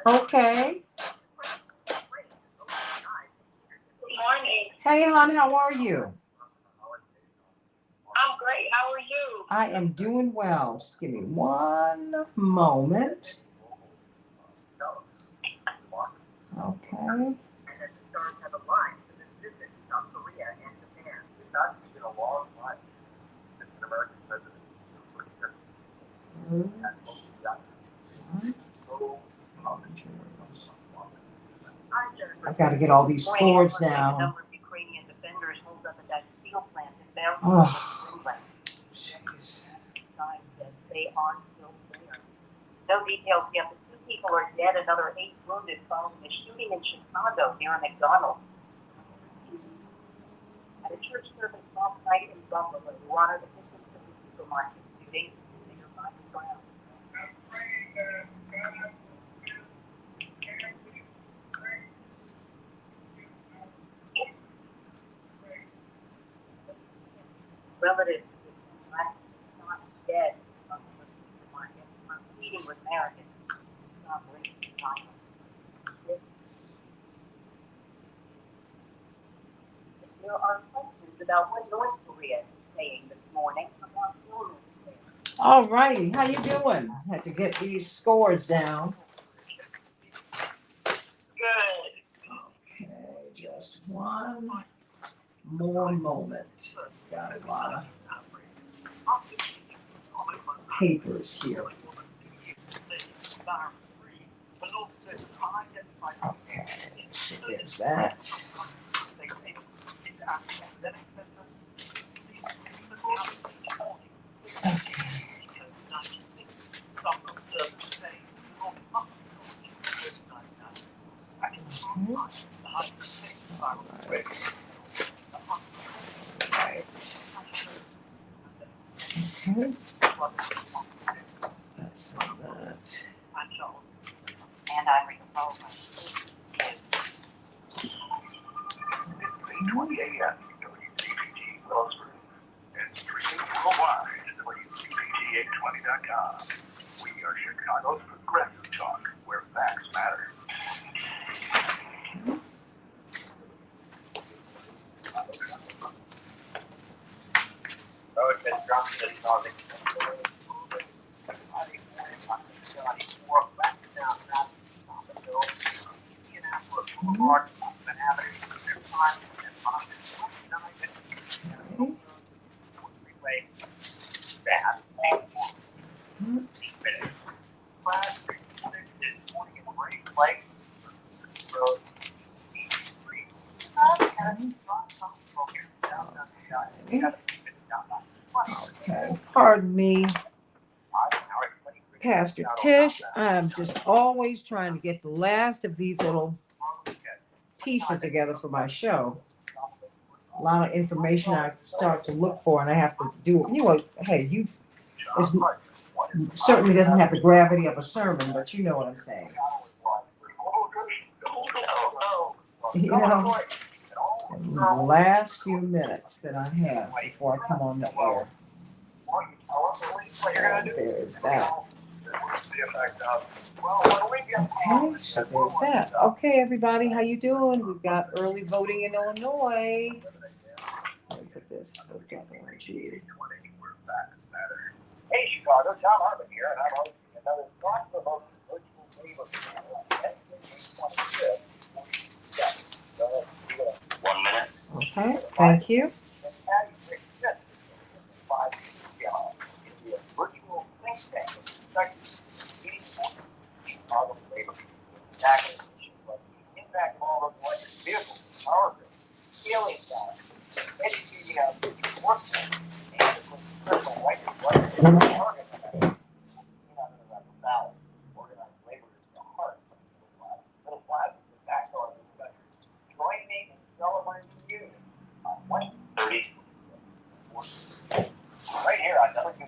Okay. Good morning. Hey, hon, how are you? I'm great. How are you? I am doing well. Just give me one moment. Okay. I've got to get all these scores down. Oh, jeez. No details yet, but 2 people are dead, another 8 wounded following a shooting in Chicago near a McDonald's. At a church service last night in Buffalo, who honored the victims of the supermarket shooting nearby the ground. Relatives of black not dead from the supermarket are pleading with Americans to stop racist violence. There are questions about what North Korea is saying this morning about illness there. All righty. How you doing? Had to get these scores down. Good. Okay, just one more moment. Got a lot of papers here. Okay, so there's that. Okay. Right. Okay. That's not that. And I recall and streaming worldwide at WPG820.com. We are Chicago's progressive talk, where facts matter. Okay. Pardon me, Pastor Tish. I'm just always trying to get the last of these little pieces together for my show. A lot of information I start to look for, and I have to do it. You know, hey, it certainly doesn't have the gravity of a sermon, but you know what I'm saying. You know, the last few minutes that I have before I come on the air. There's that. Okay, so there's that. Okay, everybody, how you doing? We've got early voting in Illinois. Let me put this together. Geez. Hey Chicago, Tom Harmon here, and I'm hosting another thought-provoking virtual neighbor panel on Wednesday, May 25th. 1 minute. Okay, thank you. And Patty Smith is 5 Chicago. It'll be a virtual think tank of perspectives, meeting Chicago labor, tackling issues like the impact of all those electric vehicles, power grids, scaling down, educating our workforce, and the personal rights of target organized labor is the heart of the middle class is the backbone of this country. Join me in celebrating the union on Wednesday, 30, right here on WPG.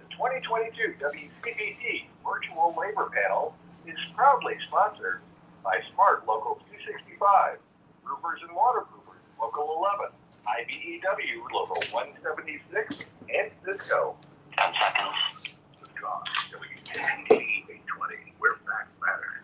The 2022 WCPT Virtual Labor Panel is proudly sponsored by Smart Local 265, Roofers and Waterproofers Local 11, IBEW Local 176, and Cisco. 10 seconds. WPG 820, where facts matter.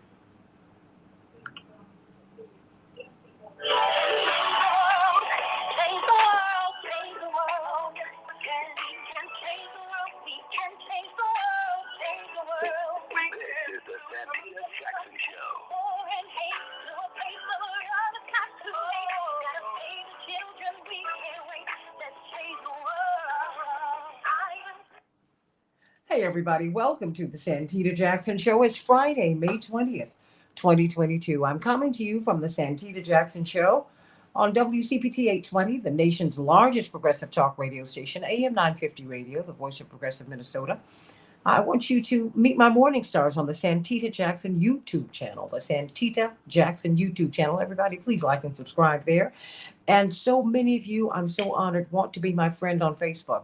Hey, everybody. Welcome to the Santita Jackson Show. It's Friday, May 20th, 2022. I'm coming to you from the Santita Jackson Show on WCPT 820, the nation's largest progressive talk radio station, AM 950 Radio, the voice of progressive Minnesota. I want you to meet my morning stars on the Santita Jackson YouTube channel, the Santita Jackson YouTube channel. Everybody, please like and subscribe there. And so many of you, I'm so honored, want to be my friend on Facebook.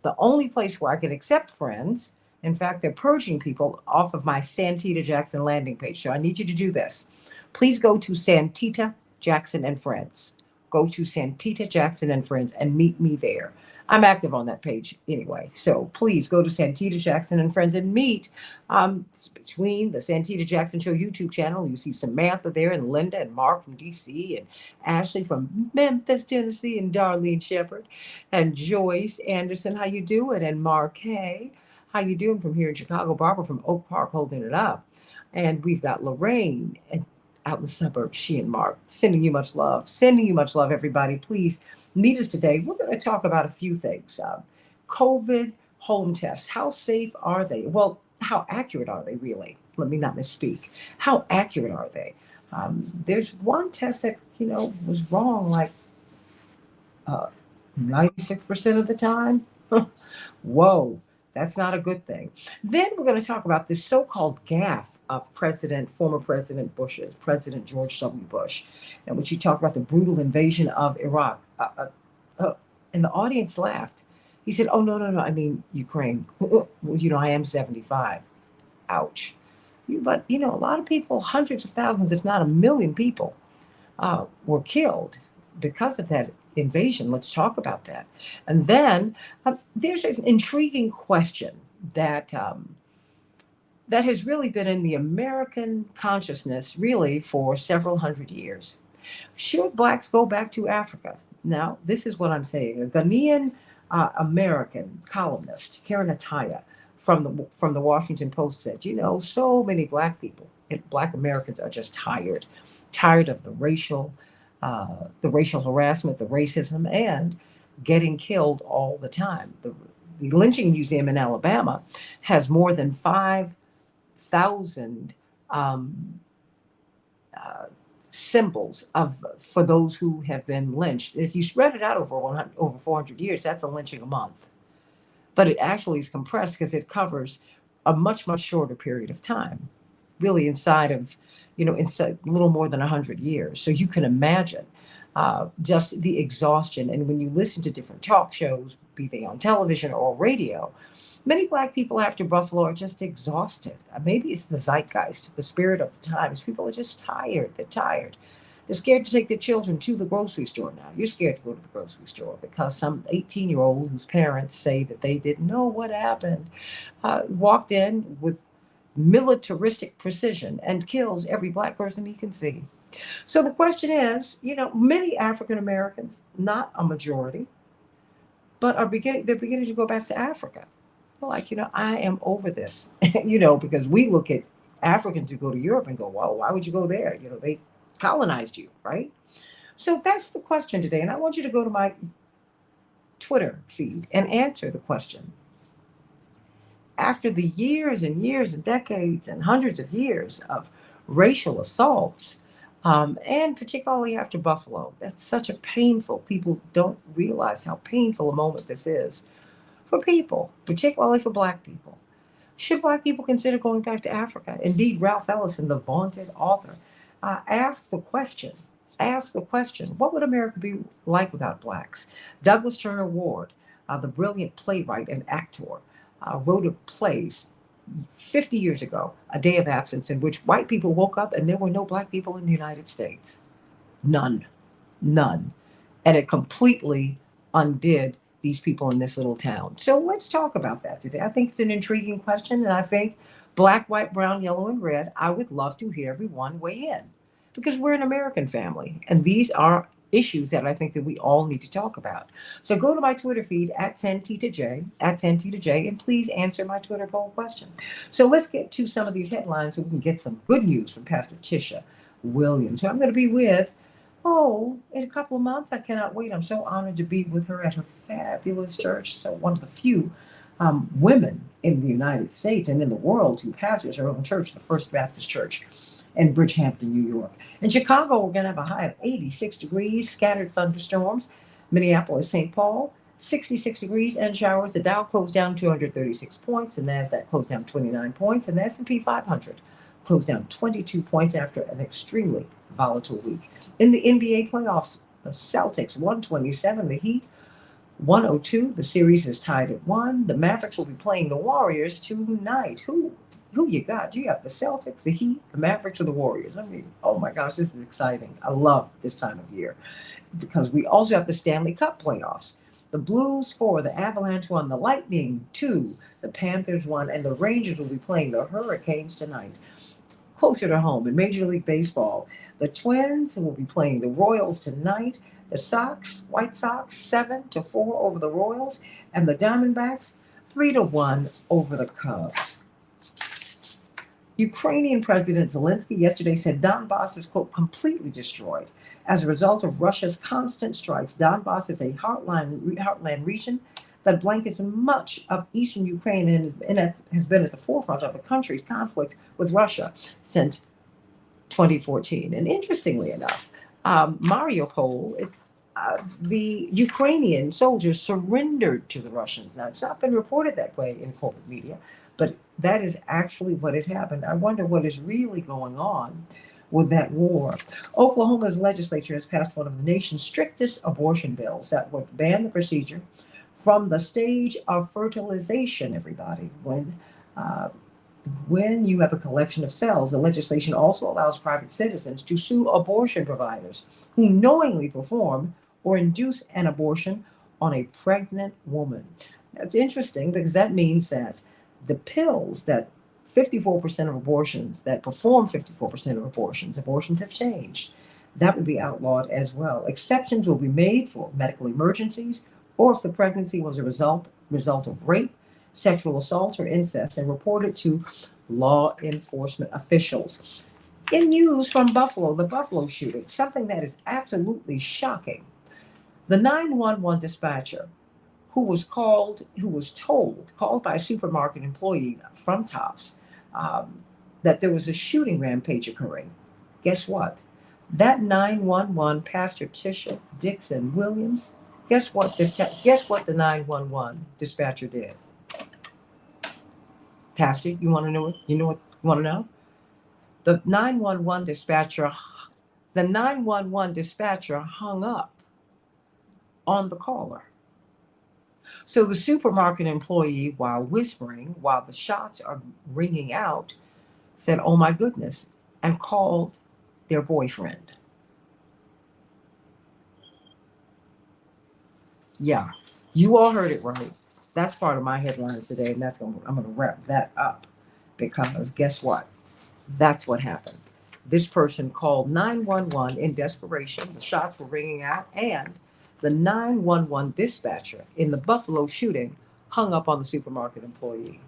The only place where I can accept friends, in fact, they're purging people off of my Santita Jackson landing page. So I need you to do this. Please go to Santita Jackson and Friends. Go to Santita Jackson and Friends and meet me there. I'm active on that page anyway. So please go to Santita Jackson and Friends and meet. Between the Santita Jackson Show YouTube channel, you see Samantha there and Linda and Mark from DC and Ashley from Memphis, Tennessee, and Darlene Shepherd and Joyce Anderson. How you doing? And Mark Hay. How you doing from here in Chicago? Barbara from Oak Park holding it up. And we've got Lorraine and out in the suburbs, she and Mark, sending you much love. Sending you much love, everybody. Please meet us today. We're going to talk about a few things. COVID home tests. How safe are they? Well, how accurate are they really? Let me not misspeak. How accurate are they? There's one test that, was wrong like 96% of the time. Whoa, that's not a good thing. Then we're going to talk about this so-called gaffe of former President Bush's, President George W. Bush, and when she talked about the brutal invasion of Iraq. And the audience laughed. He said, "Oh, no, I mean Ukraine. I am 75. Ouch." But, a lot of people, hundreds of thousands, if not a million people, were killed because of that invasion. Let's talk about that. And then there's an intriguing question that has really been in the American consciousness really for several hundred years. Should blacks go back to Africa? Now, this is what I'm saying. A Ghanaian American columnist, Karen Ataya, from the Washington Post said, so many black people, black Americans are just tired of the racial harassment, the racism, and getting killed all the time. The lynching museum in Alabama has more than 5,000 symbols for those who have been lynched. If you spread it out over 400 years, that's a lynching a month. But it actually is compressed because it covers a much, much shorter period of time, really inside a little more than 100 years. So you can imagine just the exhaustion. And when you listen to different talk shows, be they on television or radio, many black people after Buffalo are just exhausted. Maybe it's the zeitgeist, the spirit of the times. People are just tired. They're tired. They're scared to take their children to the grocery store now. You're scared to go to the grocery store because some 18-year-old whose parents say that they didn't know what happened walked in with militaristic precision and kills every black person he can see. So the question is, many African Americans, not a majority, but they're beginning to go back to Africa. Like, I am over this, because we look at Africans who go to Europe and go, well, why would you go there? They colonized you, right? So that's the question today. And I want you to go to my Twitter feed and answer the question. After the years and years and decades and hundreds of years of racial assaults, and particularly after Buffalo, that's such a people don't realize how painful a moment this is for people, particularly for black people. Should black people consider going back to Africa? Indeed, Ralph Ellison, the vaunted author, asks the question, what would America be like without blacks? Douglas Turner Ward, the brilliant playwright and actor, wrote a play 50 years ago, A Day of Absence, in which white people woke up and there were no black people in the United States. None. And it completely undid these people in this little town. So let's talk about that today. I think it's an intriguing question, and I think black, white, brown, yellow, and red, I would love to hear everyone weigh in because we're an American family, and these are issues that I think that we all need to talk about. So go to my Twitter feed at Santita J, and please answer my Twitter poll question. So let's get to some of these headlines so we can get some good news from Pastor Tisha Williams, who I'm going to be with in a couple of months. I cannot wait. I'm so honored to be with her at her fabulous church. So one of the few women in the United States and in the world who pastors their own church, the First Baptist Church in Bridgehampton, New York. In Chicago, we're going to have a high of 86 degrees, scattered thunderstorms. Minneapolis, St. Paul, 66 degrees and showers. The Dow closed down 236 points. The NASDAQ closed down 29 points. And the S&P 500 closed down 22 points after an extremely volatile week. In the NBA playoffs, the Celtics 127, the Heat 102. The series is tied at 1. The Mavericks will be playing the Warriors tonight. Who you got? Do you have the Celtics, the Heat, the Mavericks, or the Warriors? I mean, oh my gosh, this is exciting. I love this time of year because we also have the Stanley Cup playoffs. The Blues 4, the Avalanche 1, the Lightning 2, the Panthers 1, and the Rangers will be playing the Hurricanes tonight. Closer to home in Major League Baseball, the Twins will be playing the Royals tonight. The White Sox, 7-4 over the Royals, and the Diamondbacks, 3-1 over the Cubs. Ukrainian President Zelensky yesterday said Donbass is, quote, completely destroyed. As a result of Russia's constant strikes, Donbass is a heartland region that blankets much of eastern Ukraine and has been at the forefront of the country's conflict with Russia since 2014. And interestingly enough, Mariupol, the Ukrainian soldiers surrendered to the Russians. Now, it's not been reported that way in corporate media, but that is actually what has happened. I wonder what is really going on with that war. Oklahoma's legislature has passed one of the nation's strictest abortion bills that would ban the procedure from the stage of fertilization, everybody. When you have a collection of cells, the legislation also allows private citizens to sue abortion providers who knowingly perform or induce an abortion on a pregnant woman. That's interesting because that means that the pills that 54% of abortions, that perform 54% of abortions have changed. That would be outlawed as well. Exceptions will be made for medical emergencies or if the pregnancy was a result of rape, sexual assault, or incest, and reported to law enforcement officials. In news from Buffalo, the Buffalo shooting, something that is absolutely shocking. The 911 dispatcher called by a supermarket employee from Tops, that there was a shooting rampage occurring. Guess what? That 911 Pastor Tisha Dixon Williams, guess what the 911 dispatcher did? Pastor, you want to know what? You want to know? The 911 dispatcher hung up on the caller. So the supermarket employee, while whispering, while the shots are ringing out, said, "Oh my goodness," and called their boyfriend. Yeah, you all heard it right. That's part of my headlines today, and I'm going to wrap that up because guess what? That's what happened. This person called 911 in desperation. The shots were ringing out, and the 911 dispatcher in the Buffalo shooting hung up on the supermarket employee.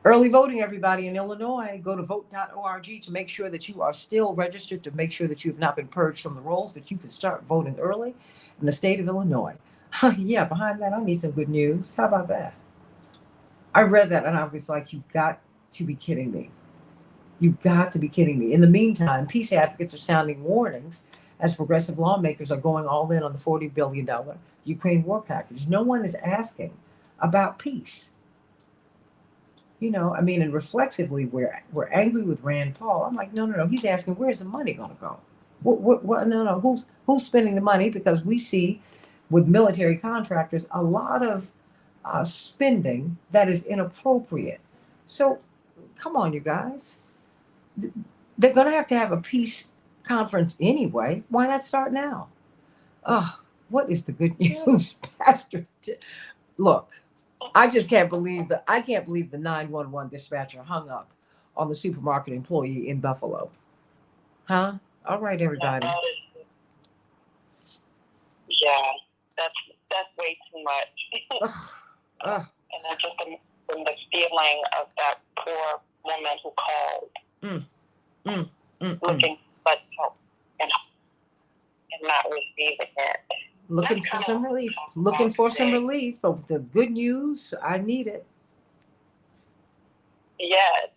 Early voting, everybody, in Illinois. Go to vote.org to make sure that you are still registered, to make sure that you have not been purged from the rolls, but you can start voting early in the state of Illinois. Yeah, behind that, I need some good news. How about that? I read that and I was like, you've got to be kidding me. You've got to be kidding me. In the meantime, peace advocates are sounding warnings as progressive lawmakers are going all in on the $40 billion Ukraine war package. No one is asking about peace. And reflexively, we're angry with Rand Paul. I'm like, no. He's asking, where's the money going to go? What? No. Who's spending the money? Because we see with military contractors a lot of spending that is inappropriate. So, come on, you guys. They're going to have a peace conference anyway. Why not start now? Oh, what is the good news, Pastor? Look, I just can't believe the 911 dispatcher hung up on the supermarket employee in Buffalo. Huh? All right, everybody. Yeah, that's way too much. And I just from the feeling of that poor woman who called, looking for help and not receiving it. Looking for some relief. Looking for some relief of the good news. I need it. Yes.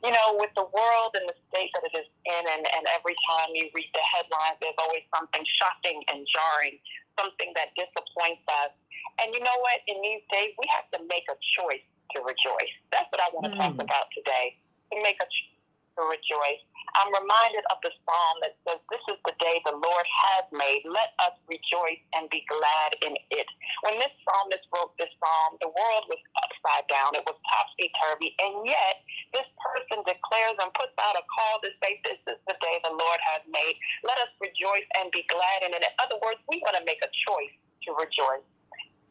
You know, with the world and the state that it is in, and every time you read the headlines, there's always something shocking and jarring, something that disappoints us. And you know what? In these days, we have to make a choice to rejoice. That's what I want to talk about today. To make a choice to rejoice. I'm reminded of the psalm that says, "This is the day the Lord has made. Let us rejoice and be glad in it." When this psalmist wrote this psalm, the world was upside down. It was topsy-turvy. And yet, this person declares and puts out a call to say, "This is the day the Lord has made. Let us rejoice and be glad in it." In other words, we want to make a choice to rejoice.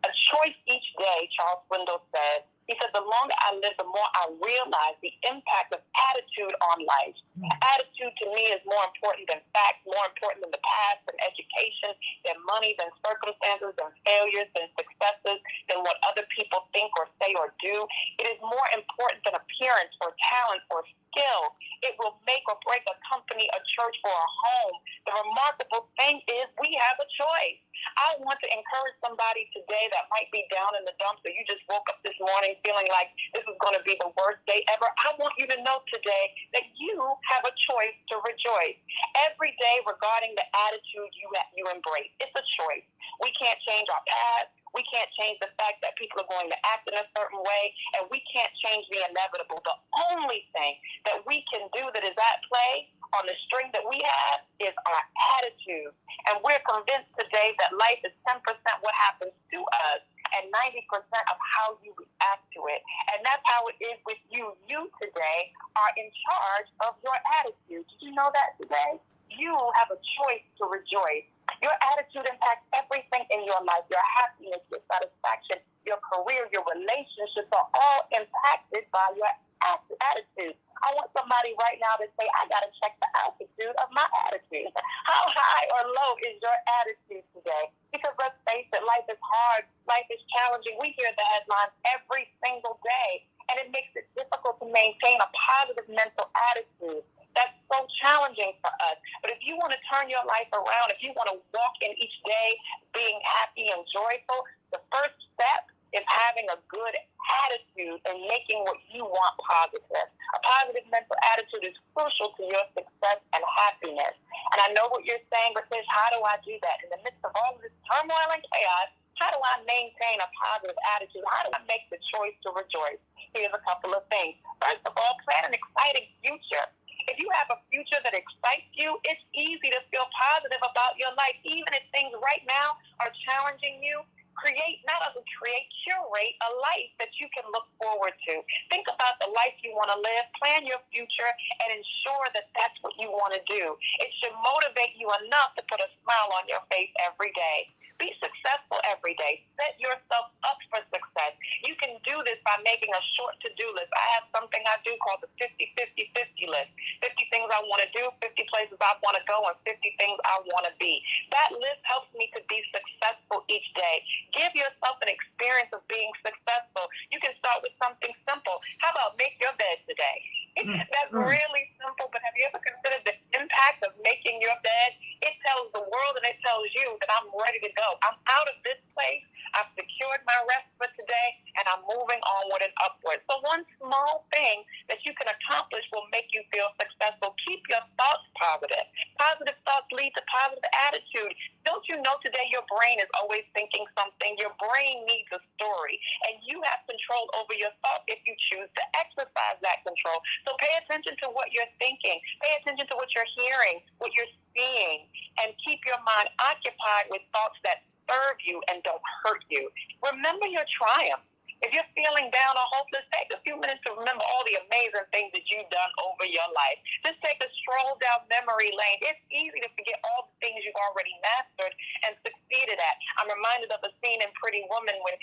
A choice each day, Charles Swindoll said. He said, "The longer I live, the more I realize the impact of attitude on life. Attitude to me is more important than facts, more important than the past, than education, than money, than circumstances, than failures, than successes, than what other people think or say or do. It is more important than appearance or talent or skill. It will make or break a company, a church, or a home. The remarkable thing is we have a choice." I want to encourage somebody today that might be down in the dumps, or you just woke up this morning feeling like this is going to be the worst day ever. I want you to know today that you have a choice to rejoice. Every day regarding the attitude you embrace. It's a choice. We can't change our past. We can't change the fact that people are going to act in a certain way, and we can't change the inevitable. The only thing that we can do that is at play on the string that we have is our attitude. And we're convinced today that life is 10% what happens to us and 90% of how you react to it. And that's how it is with you. You today are in charge of your attitude. Did you know that today? You have a choice to rejoice. Your attitude impacts everything in your life. Your happiness, your satisfaction, your career, your relationships are all impacted by your attitude. I want somebody right now to say, "I got to check the altitude of my attitude." How high or low is your attitude today? Because let's face it, life is hard. Life is challenging. We hear the headlines every single day, and it makes it difficult to maintain a positive mental attitude. That's so challenging for us. But if you want to turn your life around, if you want to walk in each day being happy and joyful, the first step is having a good attitude and making what you want positive. A positive mental attitude is crucial to your success and happiness. And I know what you're saying, but Tish, how do I do that? In the midst of all of this turmoil and chaos, how do I maintain a positive attitude? How do I make the choice to rejoice? Here's a couple of things. First of all, plan an exciting future. If you have a future that excites you, it's easy to feel positive about your life. Even if things right now are challenging you, curate a life that you can look forward to. Think about the life you want to live, plan your future, and ensure that that's what you want to do. It should motivate you enough to put a smile on your face every day. Be successful every day. Set yourself up for success. You can do this by making a short to-do list. I have something I do called the 50-50-50 list. 50 things I want to do, 50 places I want to go, and 50 things I want to be. That list helps me to be successful each day. Give yourself an experience of being successful. You can start with something simple. How about make your bed today? That's really simple, but have you ever considered the impact of making your bed? It tells the world and it tells you that I'm ready to go. I'm out of this place. I've secured my rest for today, and I'm moving onward and upward. So one small thing that you can accomplish will make you feel successful. Keep your thoughts positive. Positive thoughts lead to positive attitude. Don't you know today your brain is always thinking something? Your brain needs a story, and you have control over your thoughts if you choose to exercise that control. So pay attention to what you're thinking. Pay attention to what you're hearing, what you're seeing, and keep your mind occupied with thoughts that serve you and don't hurt you. Remember your triumph. If you're feeling down or hopeless, take a few minutes to remember all the amazing things that you've done over your life. Just take a stroll down memory lane. It's easy to forget all the things you've already mastered and succeeded at. I'm reminded of a scene in Pretty Woman when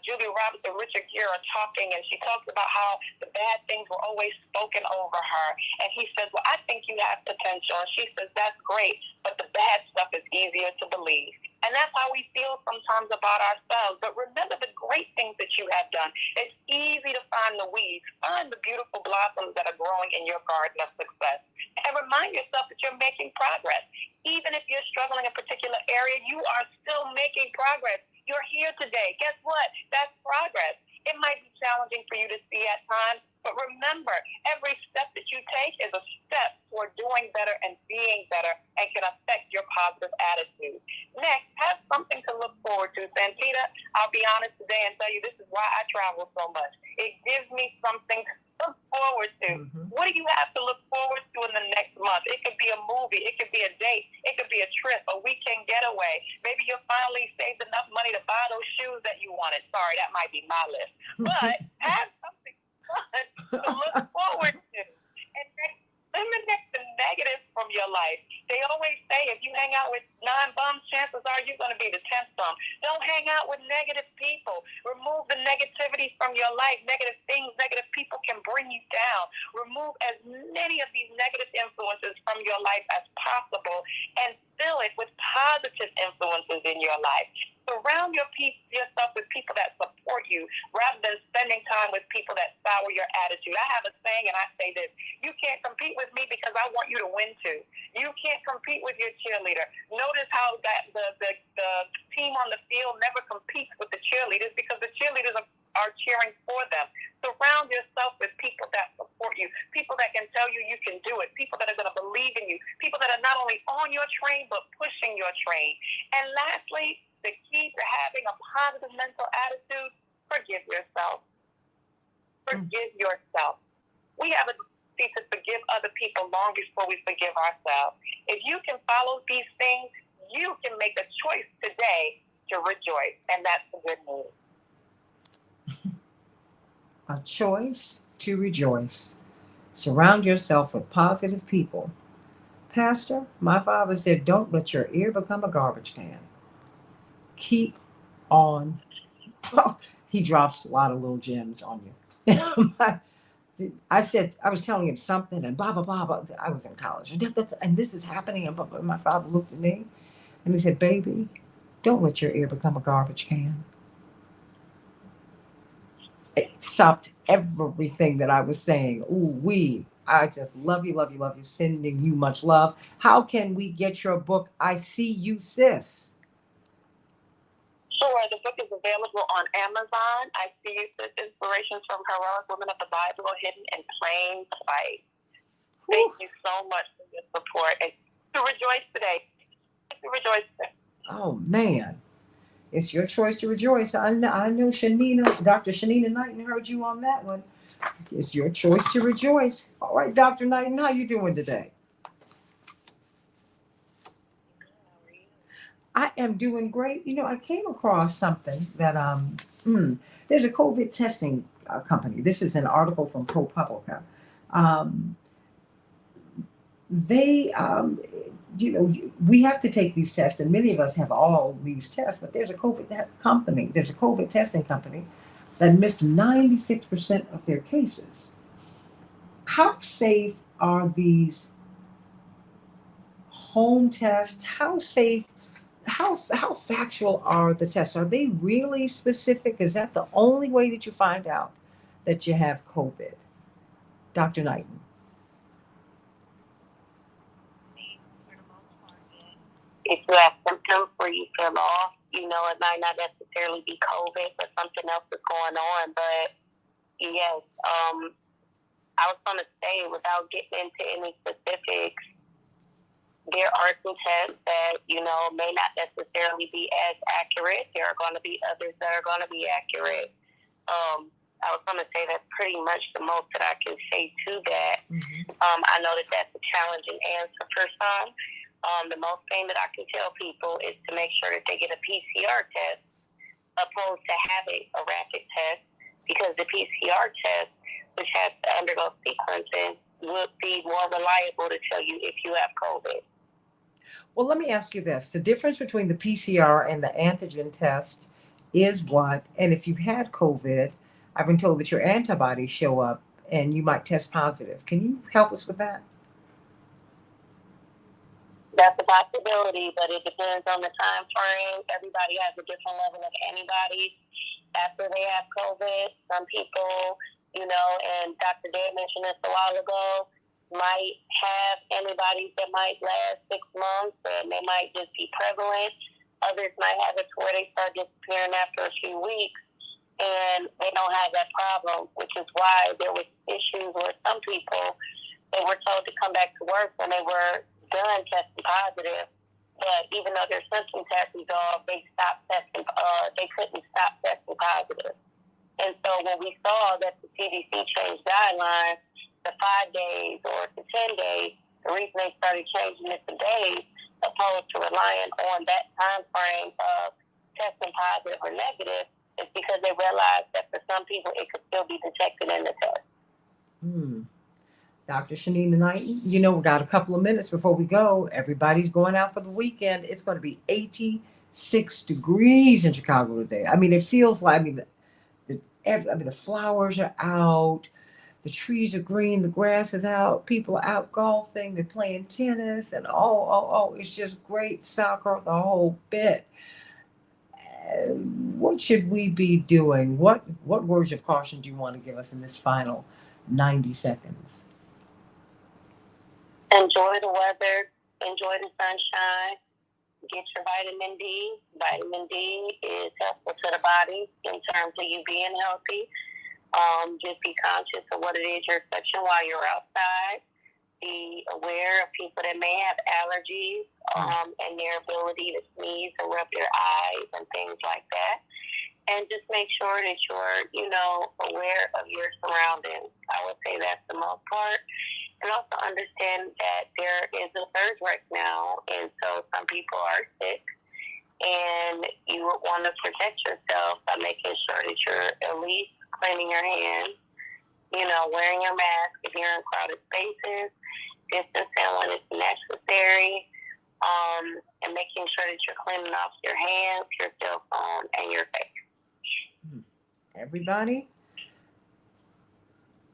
Julia Roberts and Richard Gere are talking, and she talks about how the bad things were always spoken over her. And he says, "Well, I think you have potential." And she says, "That's great, but the bad stuff is easier to believe." And that's how we feel sometimes about ourselves. But remember the great things that you have done. It's easy to find the weeds. Find the beautiful blossoms that are growing in your garden of success. And remind yourself that you're making progress. Even if you're struggling in a particular area, you are still making progress. You're here today. Guess what? That's progress. It might be challenging for you to see at times, but remember, every step that you take is a step toward doing better and being better and can affect your positive attitude. Next, have something to look forward to. Santita, I'll be honest today and tell you this is why I travel so much. It gives me something to look forward to. Mm-hmm. What do you have to look forward to in the next month? It could be a movie. It could be a date. It could be a trip, a weekend getaway. Maybe you'll finally saved enough money to buy those shoes that you wanted. Sorry, that might be my list. But have something fun to look forward to. And eliminate the negatives from your life. They always say if you hang out with 9 bums, chances are you're going to be the 10th bum. Don't hang out with negative people. Remove the negativity from your life. Negative things, negative people can bring you down. Remove as many of these negative influences from your life as possible and fill it with positive influences in your life. Surround yourself with people that support you rather than spending time with people that sour your attitude. I have a saying, and I say this: you can't compete with me because I want you to win too. You can't compete with your cheerleader. Notice how that the team on the field never competes with the cheerleaders because the cheerleaders are cheering for them. Surround yourself with people that support you, people that can tell you you can do it, people that are going to believe in you, people that are not only on your train but pushing your train. And lastly, the key to having a positive mental attitude: forgive yourself. Forgive yourself. We have a tendency to forgive other people long before we forgive ourselves. If you can follow these things, you can make a choice today to rejoice, and that's the good news. A choice to rejoice. Surround yourself with positive people. Pastor, my father said, don't let your ear become a garbage can. Keep on. Oh, he drops a lot of little gems on you. I said, I was telling him something and blah, blah, blah, blah. I was in college and this is happening. And blah, blah. My father looked at me and he said, baby, don't let your ear become a garbage can. It stopped everything that I was saying. I just love you, love you, love you. Sending you much love. How can we get your book? I See You, Sis. Sure, the book is available on Amazon. I See You, Sis: Inspirations from Heroic Women of the Bible, hidden in plain sight. Thank you so much for your support and to rejoice today. To rejoice today. Oh man, it's your choice to rejoice. I know Dr. Shanina Knighton heard you on that one. It's your choice to rejoice. All right, Dr. Knighton, how you doing today? I am doing great. I came across something that there's a COVID testing company. This is an article from ProPublica. They we have to take these tests, and many of us have all these tests, but there's a COVID testing company that missed 96% of their cases. How safe are these home tests? How factual are the tests? Are they really specific? Is that the only way that you find out that you have COVID? Dr. Knighton. If you have symptoms where you feel off, it might not necessarily be COVID, but something else is going on. But yes, I was going to say, without getting into any specifics, there are some tests that, may not necessarily be as accurate. There are going to be others that are going to be accurate. I was going to say that's pretty much the most that I can say to that. Mm-hmm. I know that that's a challenging answer for some. The most thing that I can tell people is to make sure that they get a PCR test opposed to having a rapid test, because the PCR test, which has to undergo sequencing, would be more reliable to tell you if you have COVID. Well, let me ask you this. The difference between the PCR and the antigen test is what? And if you've had COVID, I've been told that your antibodies show up and you might test positive. Can you help us with that? That's a possibility, but it depends on the time frame. Everybody has a different level of antibodies after they have COVID. Some people, and Dr. Dave mentioned this a while ago, might have antibodies that might last 6 months, and they might just be prevalent. Others might have it to where they start disappearing after a few weeks, and they don't have that problem, which is why there was issues where some people, they were told to come back to work when they were done testing positive. But even though their symptoms had resolved, they stopped testing. They couldn't stop testing positive. And so when we saw that the CDC changed guidelines to 5 days or to 10 days, the reason they started changing it to days, opposed to relying on that time frame of testing positive or negative, is because they realized that for some people it could still be detected in the test. Dr. Shanina Knighton, you know, we got a couple of minutes before we go. Everybody's going out for the weekend. It's going to be 86 degrees in Chicago today. I mean, it feels like, the flowers are out, the trees are green, the grass is out, people are out golfing, they're playing tennis, and it's just great soccer, the whole bit. What should we be doing? What words of caution do you want to give us in this final 90 seconds? Enjoy the weather, enjoy the sunshine, get your vitamin D. Vitamin D is helpful to the body in terms of you being healthy. Just be conscious of what it is you're touching while you're outside. Be aware of people that may have allergies and their ability to sneeze and rub their eyes and things like that. And just make sure that you're, aware of your surroundings. I would say that's the most part. And also understand that there is a surge right now, and so some people are sick, and you would want to protect yourself by making sure that you're at least cleaning your hands, wearing your mask if you're in crowded spaces, distancing when it's necessary, and making sure that you're cleaning off your hands, your cell phone, and your face. Everybody,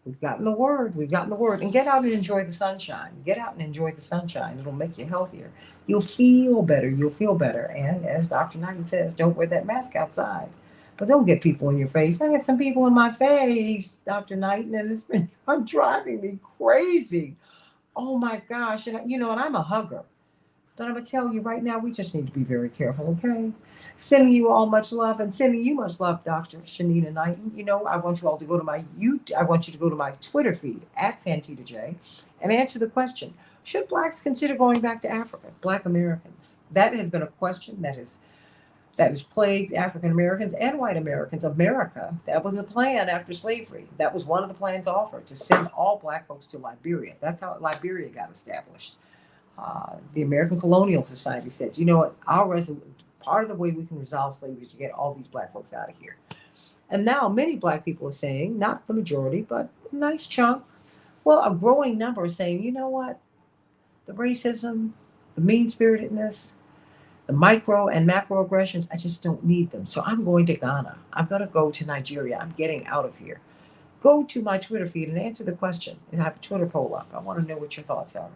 we've gotten the word. And get out and enjoy the sunshine. It'll make you healthier. You'll feel better. And as Dr. Knighton says, don't wear that mask outside. But don't get people in your face. I had some people in my face, Dr. Knighton, and it's been driving me crazy. Oh my gosh. And I'm a hugger. But I'm going to tell you right now, we just need to be very careful, okay? Sending you all much love, and sending you much love, Dr. Shanina Knighton. I want you all to go to my Twitter feed at Santita J and answer the question: should blacks consider going back to Africa? Black Americans. That has been a question that has plagued African Americans and white Americans. America, that was a plan after slavery. That was one of the plans offered, to send all black folks to Liberia. That's how Liberia got established. The American Colonial Society said, you know what, part of the way we can resolve slavery is to get all these black folks out of here. And now many black people are saying, not the majority, but a nice chunk, a growing number, are saying, you know what, the racism, the mean-spiritedness, the micro and macro aggressions, I just don't need them. So I'm going to Ghana. I'm going to go to Nigeria. I'm getting out of here. Go to my Twitter feed and answer the question. And I have a Twitter poll up. I want to know what your thoughts are.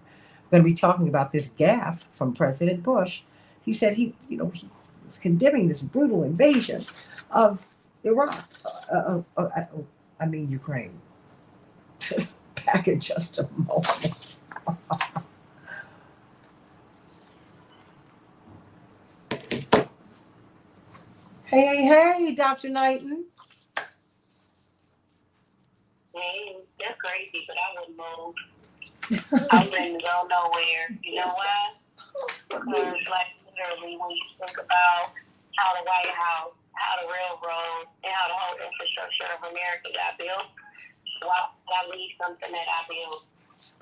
Going to be talking about this gaffe from President Bush. He said he was condemning this brutal invasion of Iraq. Ukraine. Back in just a moment. Hey, Dr. Knighton. Hey, that's crazy, but I wouldn't move. I wouldn't go nowhere. You know why? Because, literally, when you think about how the White House, how the railroad, and how the whole infrastructure of America got built, why would I leave something that I built?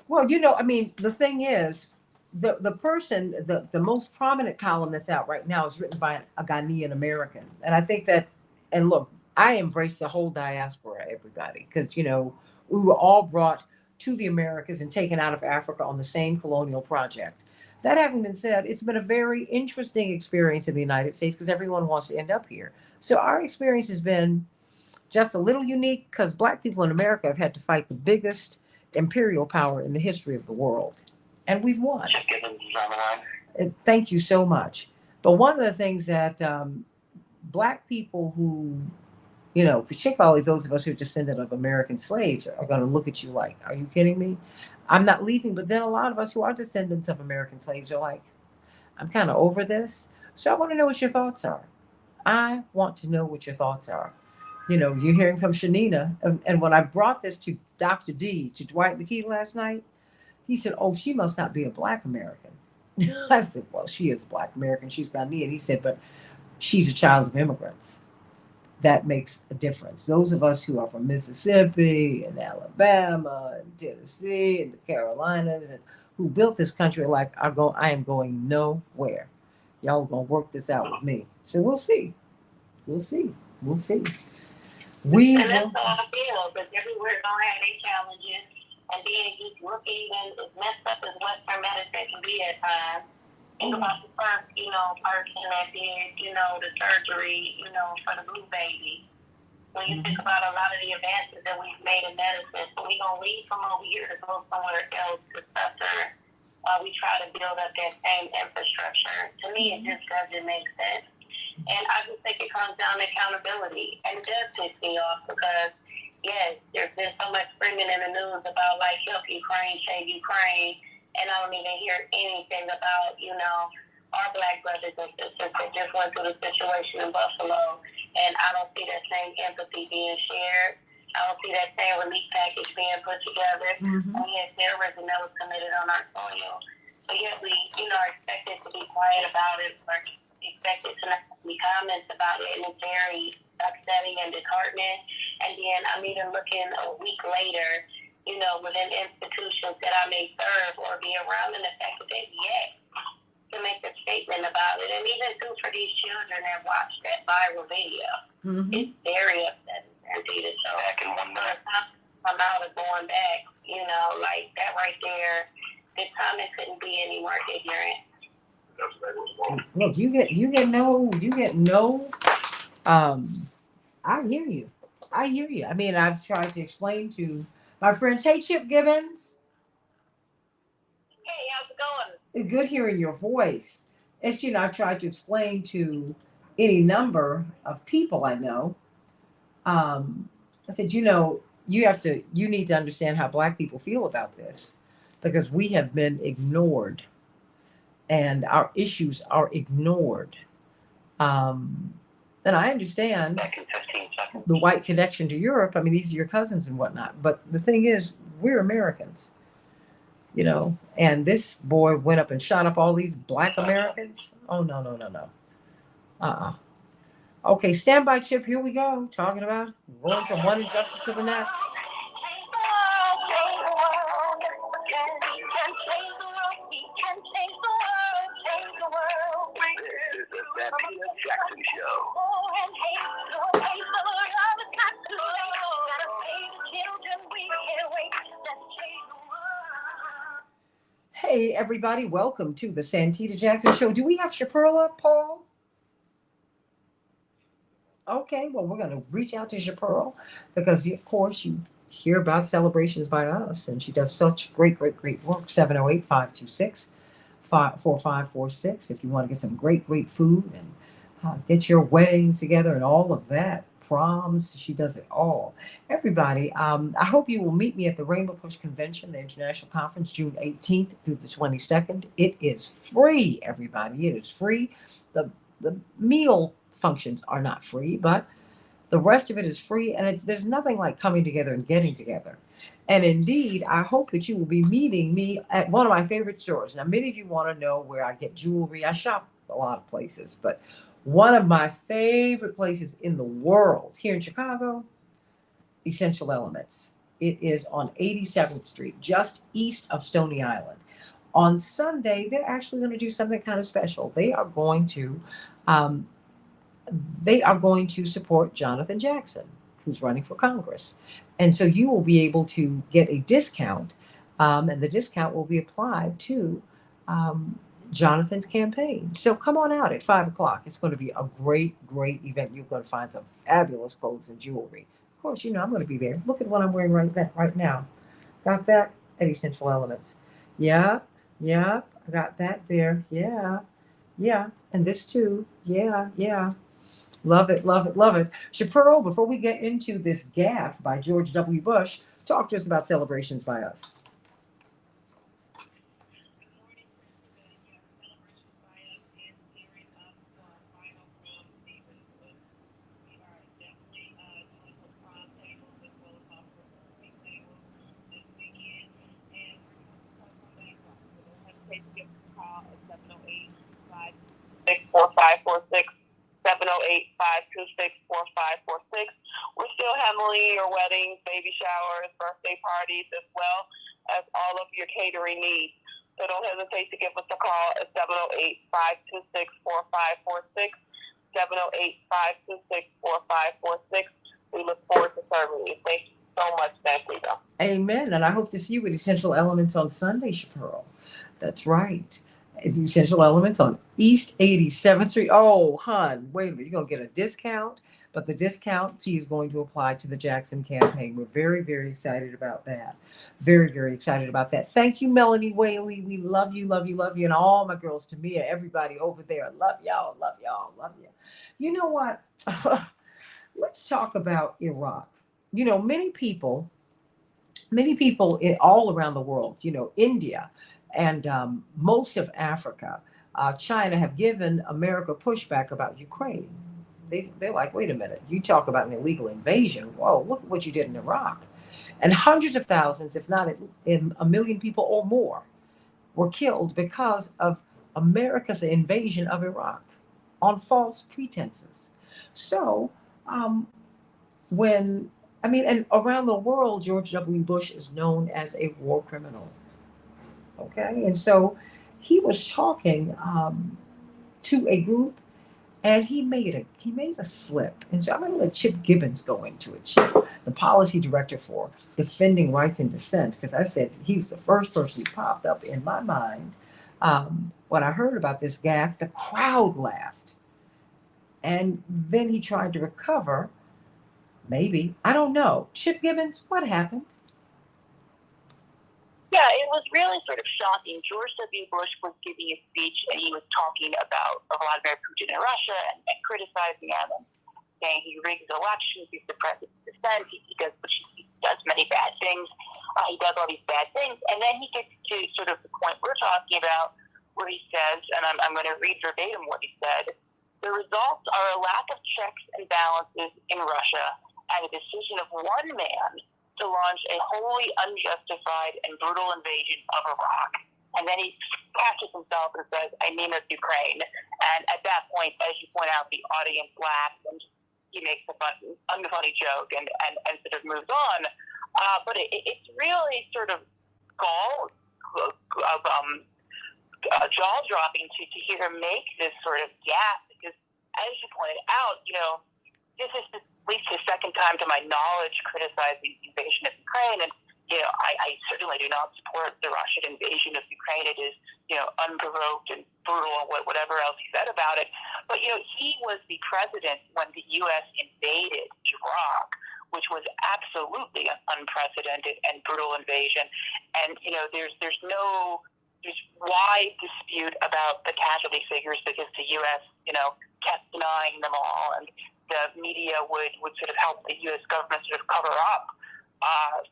Well, the thing is, the person, the most prominent column that's out right now is written by a Ghanaian American. And I think that, and look, I embrace the whole diaspora, everybody, because, we were all brought to the Americas and taken out of Africa on the same colonial project. That having been said, it's been a very interesting experience in the United States because everyone wants to end up here. So our experience has been just a little unique because black people in America have had to fight the biggest imperial power in the history of the world. And we've won. Thank you so much. But one of the things that black people who, particularly those of us who are descended of American slaves, are going to look at you like, are you kidding me? I'm not leaving. But then a lot of us who are descendants of American slaves are like, I'm kind of over this. So I want to know what your thoughts are. I want to know what your thoughts are. You know, you're hearing from Shanina. And when I brought this to Dr. D, to Dwight McKee last night, he said, oh, she must not be a Black American. I said, well, she is a Black American. She's Ghanaian. He said, but she's a child of immigrants. That makes a difference. Those of us who are from Mississippi and Alabama and Tennessee and the Carolinas and who built this country like I am going nowhere. Y'all gonna work this out with me. So we'll see. We'll see. We'll see. And that's how I feel, because everywhere gonna have their challenges, and then just looking and as messed up as Western medicine can be at times. Think about the first, person that did, the surgery, for the blue baby. When you think about a lot of the advances that we've made in medicine, so we're gonna leave from over here to go somewhere else to suffer while we try to build up that same infrastructure. To me, it just doesn't make sense. And I just think it comes down to accountability. And it does piss me off because, yes, there's been so much screaming in the news about, like, help Ukraine, save Ukraine. And I don't even hear anything about, our Black brothers and sisters that just went through the situation in Buffalo. And I don't see that same empathy being shared. I don't see that same relief package being put together. We had terrorism that was committed on our soil. But yet we, are expected to be quiet about it, or expected to not be comments about it, and it's very upsetting and disheartening. And then I'm even looking a week later, within institutions that I may serve or be around, and the fact that they've yet to make a statement about it. And even too for these children that watch that viral video, it's very upsetting. Santita. So back in 1 month, I'm out of going back, like that right there. This comment couldn't be any more ignorant. Look, you get no. I hear you. I mean, I've tried to explain to my friends. Hey, Chip Gibbons. Hey, how's it going? It's good hearing your voice. It's I've tried to explain to any number of people I know. I said, you need to understand how Black people feel about this, because we have been ignored and our issues are ignored. And I understand the white connection to Europe. I mean, these are your cousins and whatnot. But the thing is, we're Americans, and this boy went up and shot up all these Black Americans. Oh, no. Okay, stand by, Chip. Here we go. Talking about going from one injustice to the next. This is the Santita Jackson Show. Hey, everybody. Welcome to the Santita Jackson Show. Do we have Chaperle up, Paul? Okay, well, we're going to reach out to Chaperle because, of course, you hear about Celebrations by Us, and she does such great work. 708-526-4546 if you want to get some great food and get your weddings together and all of that. Proms, she does it all. Everybody, I hope you will meet me at the Rainbow Push Convention, the International Conference, June 18th through the 22nd. It is free, everybody. It is free. The meal functions are not free, but the rest of it is free, and there's nothing like coming together and getting together. And indeed, I hope that you will be meeting me at one of my favorite stores. Now, many of you want to know where I get jewelry. I shop a lot of places, but one of my favorite places in the world here in Chicago, Essential Elements. It is on 87th Street, just east of Stony Island. On Sunday, they're actually going to do something kind of special. They are going to support Jonathan Jackson, who's running for Congress. And so you will be able to get a discount, and the discount will be applied to Jonathan's campaign. So come on out at 5:00. It's going to be a great event. You're going to find some fabulous clothes and jewelry. Of course, I'm going to be there. Look at what I'm wearing right now. Got that at Essential Elements. Yeah, I got that there. Yeah. And this too. Yeah. Love it. Chaperle, before we get into this gaffe by George W. Bush, talk to us about Celebrations by Us. 708-526-4546. We're still handling your weddings, baby showers, birthday parties, as well as all of your catering needs. So don't hesitate to give us a call at 708-526-4546, 708-526-4546. We look forward to serving you. Thank you so much, Santita. Amen. And I hope to see you at Essential Elements on Sunday, Chaparral. That's right. It's Essential Elements on East 87th Street. Oh, hon, wait a minute. You're going to get a discount, but the discount she is going to apply to the Jackson campaign. We're very, very excited about that. Very, very excited about that. Thank you, Melanie Whaley. We love you, love you, love you. And all my girls, Tamia, everybody over there. Love y'all, love y'all, love you. You know what? Let's talk about Iraq. You know, many people all around the world, you know, India and most of Africa, China have given America pushback about Ukraine. They're like, wait a minute, you talk about an illegal invasion. Whoa, look at what you did in Iraq. And hundreds of thousands, if not in a million people or more, were killed because of America's invasion of Iraq on false pretenses. So, and around the world, George W. Bush is known as a war criminal. Okay. And so he was talking to a group and he made a slip. And so I'm going to let Chip Gibbons go into it. Chip, the policy director for defending rights and dissent, because I said he was the first person who popped up in my mind. When I heard about this gaffe, the crowd laughed. And then he tried to recover. Maybe. I don't know. Chip Gibbons, what happened? Yeah, it was really sort of shocking. George W. Bush was giving a speech and he was talking about Vladimir Putin and Russia and criticizing him and saying he rigs elections, he's the president's dissent, he does many bad things, he does all these bad things. And then he gets to sort of the point we're talking about where he says, and I'm going to read verbatim what he said, the results are a lack of checks and balances in Russia and a decision of one man to launch a wholly unjustified and brutal invasion of Iraq. And then he catches himself and says, I mean of Ukraine. And at that point, as you point out, the audience laughs and he makes a unfunny joke and sort of moves on. But it's really sort of jaw-dropping to hear him make this sort of gap because, as you pointed out, you know, this is at least the second time to my knowledge criticizing the invasion of Ukraine. And, you know, I certainly do not support the Russian invasion of Ukraine. It is, you know, unprovoked and brutal and whatever else he said about it. But, you know, he was the president when the U.S. invaded Iraq, which was absolutely an unprecedented and brutal invasion. And, you know, there's wide dispute about the casualty figures because the U.S., you know, kept denying them all, and the media would sort of help the U.S. government sort of cover up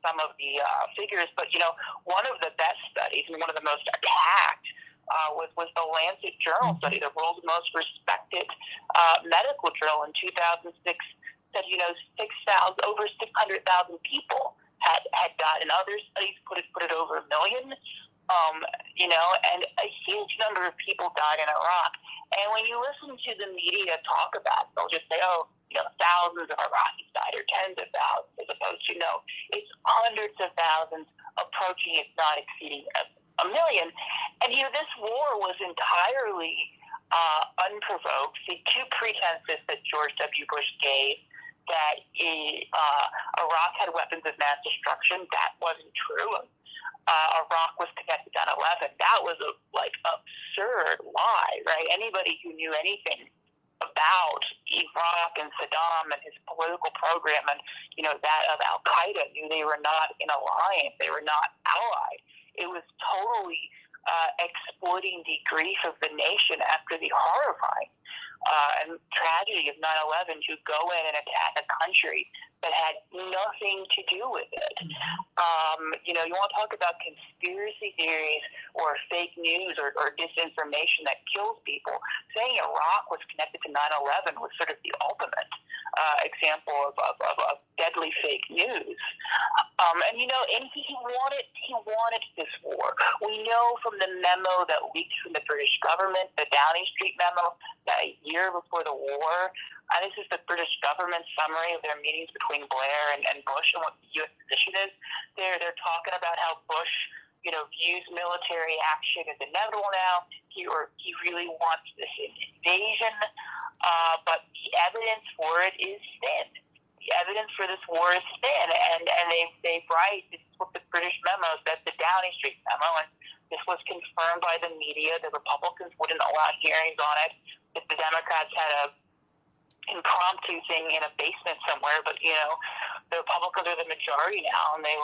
some of the figures. But, you know, one of the best studies and one of the most attacked was the Lancet Journal study, the world's most respected medical journal in 2006 said, you know, over 600,000 people had died, and other studies put it over 1 million. You know, and a huge number of people died in Iraq. And when you listen to the media talk about it, they'll just say, oh, you know, thousands of Iraqis died or tens of thousands, as opposed to, no, it's hundreds of thousands approaching, if not exceeding a million. And, you know, this war was entirely unprovoked. The two pretenses that George W. Bush gave, that Iraq had weapons of mass destruction, that wasn't true. Iraq was connected to 9/11. That was a absurd lie, right? Anybody who knew anything about Iraq and Saddam and his political program and, you know, that of Al Qaeda knew they were not in alliance. They were not allied. It was totally exploiting the grief of the nation after the horrifying and tragedy of 9/11 to go in and attack a country that had nothing to do with it. You know, you want to talk about conspiracy theories or fake news or disinformation that kills people. Saying Iraq was connected to 9/11 was sort of the ultimate. example of deadly fake news. And he wanted this war. We know from the memo that leaked from the British government, the Downing Street memo, that a year before the war, this is the British government summary of their meetings between Blair and Bush and what the U.S. position is. They're talking about how Bush, views military action as inevitable now. He really wants this invasion, but the evidence for it is thin. The evidence for this war is thin, and they write, this is what the British memo said, the Downing Street memo, and this was confirmed by the media. The Republicans wouldn't allow hearings on it. The Democrats had a impromptu thing in a basement somewhere, but the Republicans are the majority now, and they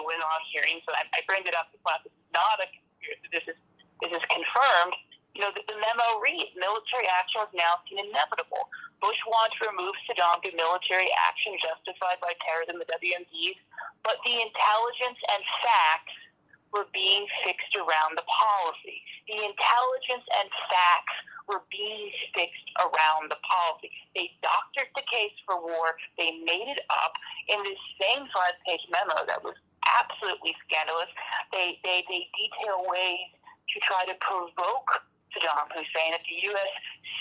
wouldn't allow hearings. So I bring it up because it's not a conspiracy. This is confirmed. The memo reads, military action was now seen inevitable. Bush wanted to remove Saddam through military action justified by terrorism, the WMDs, but the intelligence and facts were being fixed around the policy. The intelligence and facts were being fixed around the policy. They doctored the case for war. They made it up in this same 5-page memo that was absolutely scandalous. They detail ways to try to provoke Saddam Hussein. If the U.S.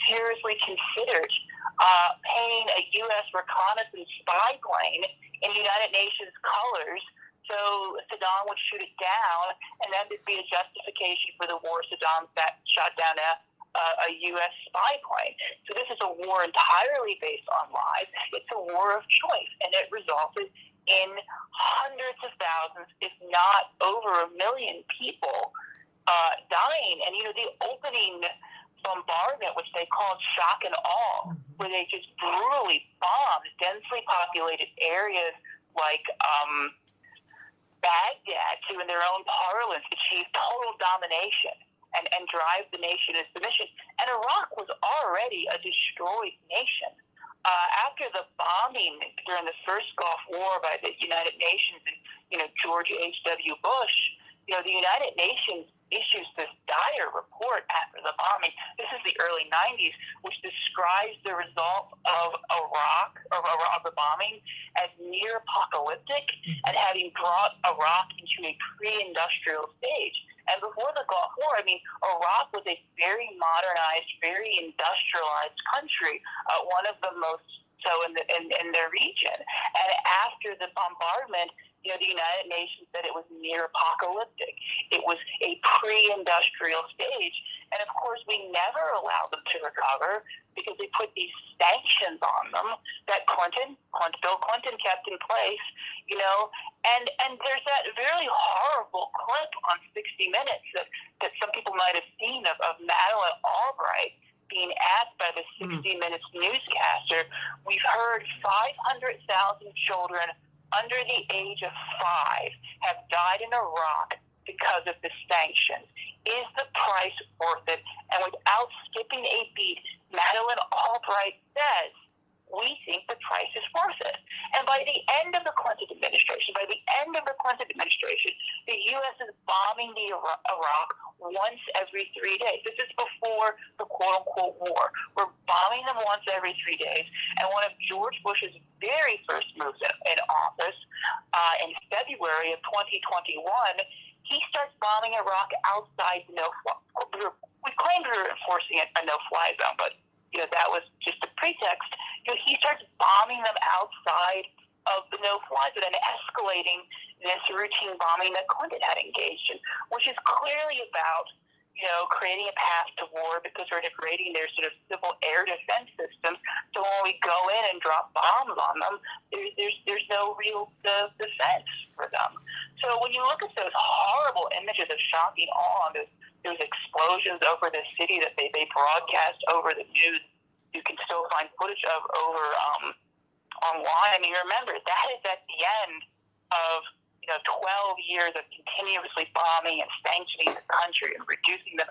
seriously considered painting a U.S. reconnaissance spy plane in United Nations colors, so Saddam would shoot it down, and then there'd be a justification for the war. Saddam shot down a U.S. spy plane. So this is a war entirely based on lies. It's a war of choice, and it resulted in hundreds of thousands, if not over 1 million people dying. And, the opening bombardment, which they called shock and awe, where they just brutally bombed densely populated areas like Baghdad to, in their own parlance, achieve total domination and drive the nation into submission. And Iraq was already a destroyed nation. After the bombing during the first Gulf War by the United Nations and, George H.W. Bush, the United Nations issues this dire report after the bombing. This is the early 90s, which describes the result of Iraq, or the bombing, as near apocalyptic and having brought Iraq into a pre-industrial stage. And before the Gulf War, Iraq was a very modernized, very industrialized country, one of the most so in the region. And after the bombardment, the United Nations said it was near apocalyptic. It was a pre-industrial stage. And of course, we never allowed them to recover because they put these sanctions on them that Bill Clinton kept in place, and there's that very horrible clip on 60 Minutes that some people might have seen of Madeleine Albright being asked by the 60 Minutes newscaster, we've heard 500,000 children under the age of 5 have died in Iraq because of the sanctions. Is the price worth it? And without skipping a beat, Madeleine Albright says, we think the price is worth it. And by the end of the Clinton administration, the U.S. is bombing Iraq once every 3 days. This is before the quote-unquote war. We're bombing them once every 3 days. And one of George Bush's very first moves in office, in February of 2021, he starts bombing Iraq outside the no-fly. We claimed we were enforcing a no-fly zone, but that was just a pretext. He starts bombing them outside of the no-fly zone and escalating this routine bombing that Clinton had engaged in, which is clearly about, creating a path to war because we're degrading their sort of civil air defense systems. So when we go in and drop bombs on them, there's no real defense for them. So when you look at those horrible images of shocking awe, those explosions over the city that they broadcast over the news, you can still find footage of over online. Remember, that is at the end of 12 years of continuously bombing and sanctioning the country and reducing them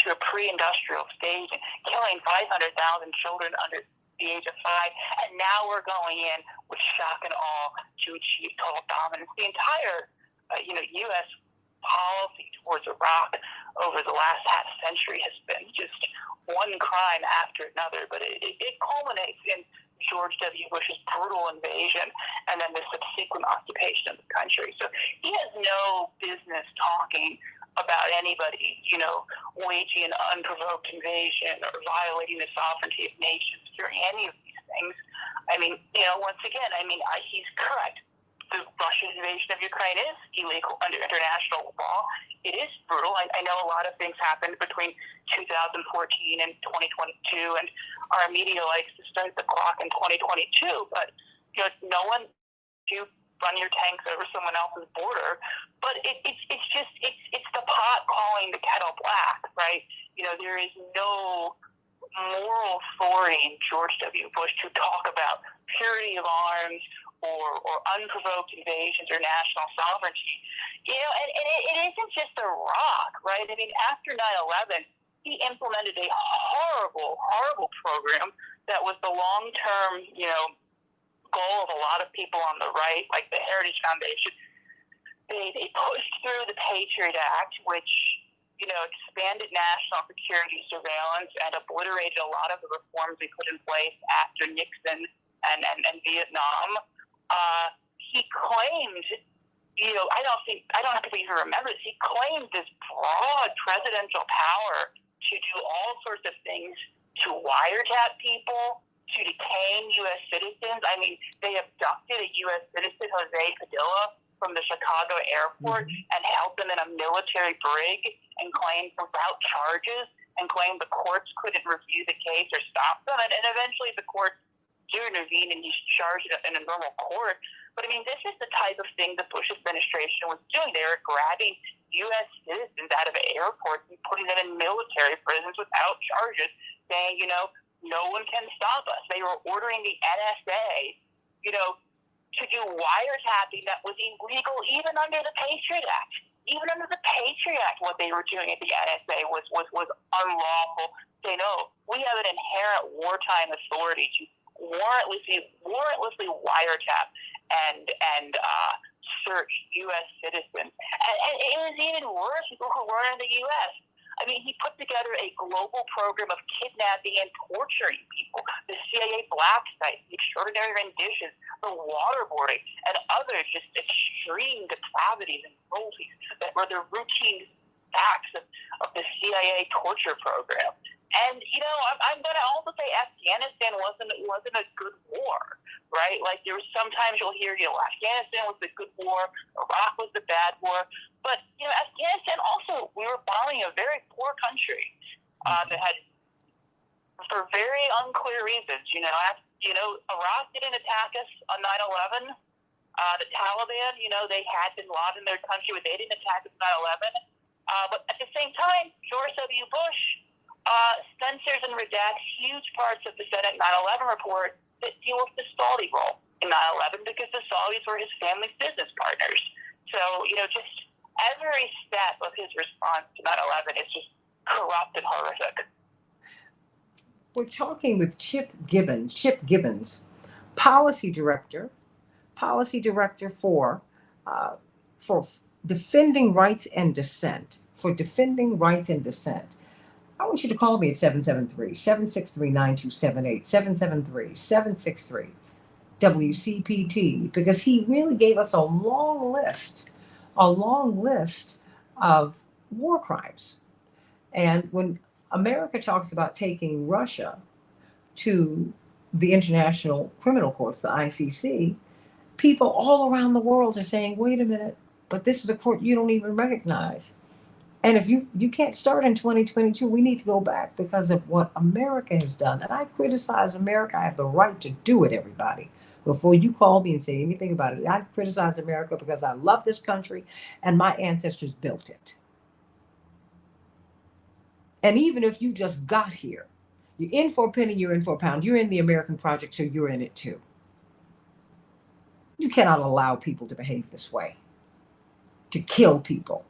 to a pre-industrial stage and killing 500,000 children under the age of 5. And now we're going in with shock and awe to achieve total dominance. The entire, U.S. policy towards Iraq over the last half century has been just one crime after another, but it culminates in George W. Bush's brutal invasion and then the subsequent occupation of the country. So he has no business talking about anybody, waging an unprovoked invasion or violating the sovereignty of nations or any of these things. I mean, once again, he's correct. The Russian invasion of Ukraine is illegal under international law. It is brutal. I know a lot of things happened between 2014 and 2022, and our media likes to start the clock in 2022, but no one to run your tanks over someone else's border. But it's the pot calling the kettle black, right? There is no moral authority in George W. Bush to talk about purity of arms or unprovoked invasions or national sovereignty. And it isn't just Iraq, right? I mean, after 9/11, he implemented a horrible, horrible program that was the long-term, goal of a lot of people on the right, like the Heritage Foundation. They pushed through the Patriot Act, which expanded national security surveillance and obliterated a lot of the reforms we put in place after Nixon and Vietnam. He claimed, I don't have to even remember this. He claimed this broad presidential power to do all sorts of things, to wiretap people, to detain U.S. citizens. I mean, they abducted a U.S. citizen, Jose Padilla, from the Chicago airport and held them in a military brig and claimed to route charges and claimed the courts couldn't review the case or stop them. And eventually the courts do intervene and he's charged in a normal court. But I mean, this is the type of thing the Bush administration was doing. They were grabbing U.S. citizens out of airports and putting them in military prisons without charges, saying, no one can stop us. They were ordering the NSA, to do wiretapping that was illegal even under the Patriot Act. Even under the Patriot Act, what they were doing at the NSA was unlawful. They know we have an inherent wartime authority to warrantlessly wiretap and search U.S. citizens. And it was even worse, people who weren't in the U.S. I mean, he put together a global program of kidnapping and torturing people, the CIA black site, the extraordinary renditions, the waterboarding, and other just extreme depravities and cruelties that were the routine acts of the CIA torture program. And, I'm going to also say Afghanistan wasn't a good war, right? Like, there was sometimes you'll hear, Afghanistan was the good war, Iraq was the bad war. But, Afghanistan also, we were bombing a very poor country that had, for very unclear reasons, Iraq didn't attack us on 9/11. The Taliban, they had bin Laden in their country, but they didn't attack us on 9/11. But at the same time, George W. Bush censors and redacts huge parts of the Senate 9/11 report that deal with the Saudi role in 9/11 because the Saudis were his family's business partners. So, just every step of his response to 9/11 is just corrupt and horrific. We're talking with Chip Gibbons, policy director for defending rights and dissent. I want you to call me at 773-763-9278, 773-763-WCPT, because he really gave us a long list of war crimes. And when America talks about taking Russia to the International Criminal Courts, the ICC, people all around the world are saying, wait a minute, but this is a court you don't even recognize. And if you can't start in 2022, we need to go back because of what America has done. And I criticize America. I have the right to do it, everybody. Before you call me and say anything about it, I criticize America because I love this country and my ancestors built it. And even if you just got here, you're in for a penny, you're in for a pound. You're in the American project, so you're in it too. You cannot allow people to behave this way, to kill people.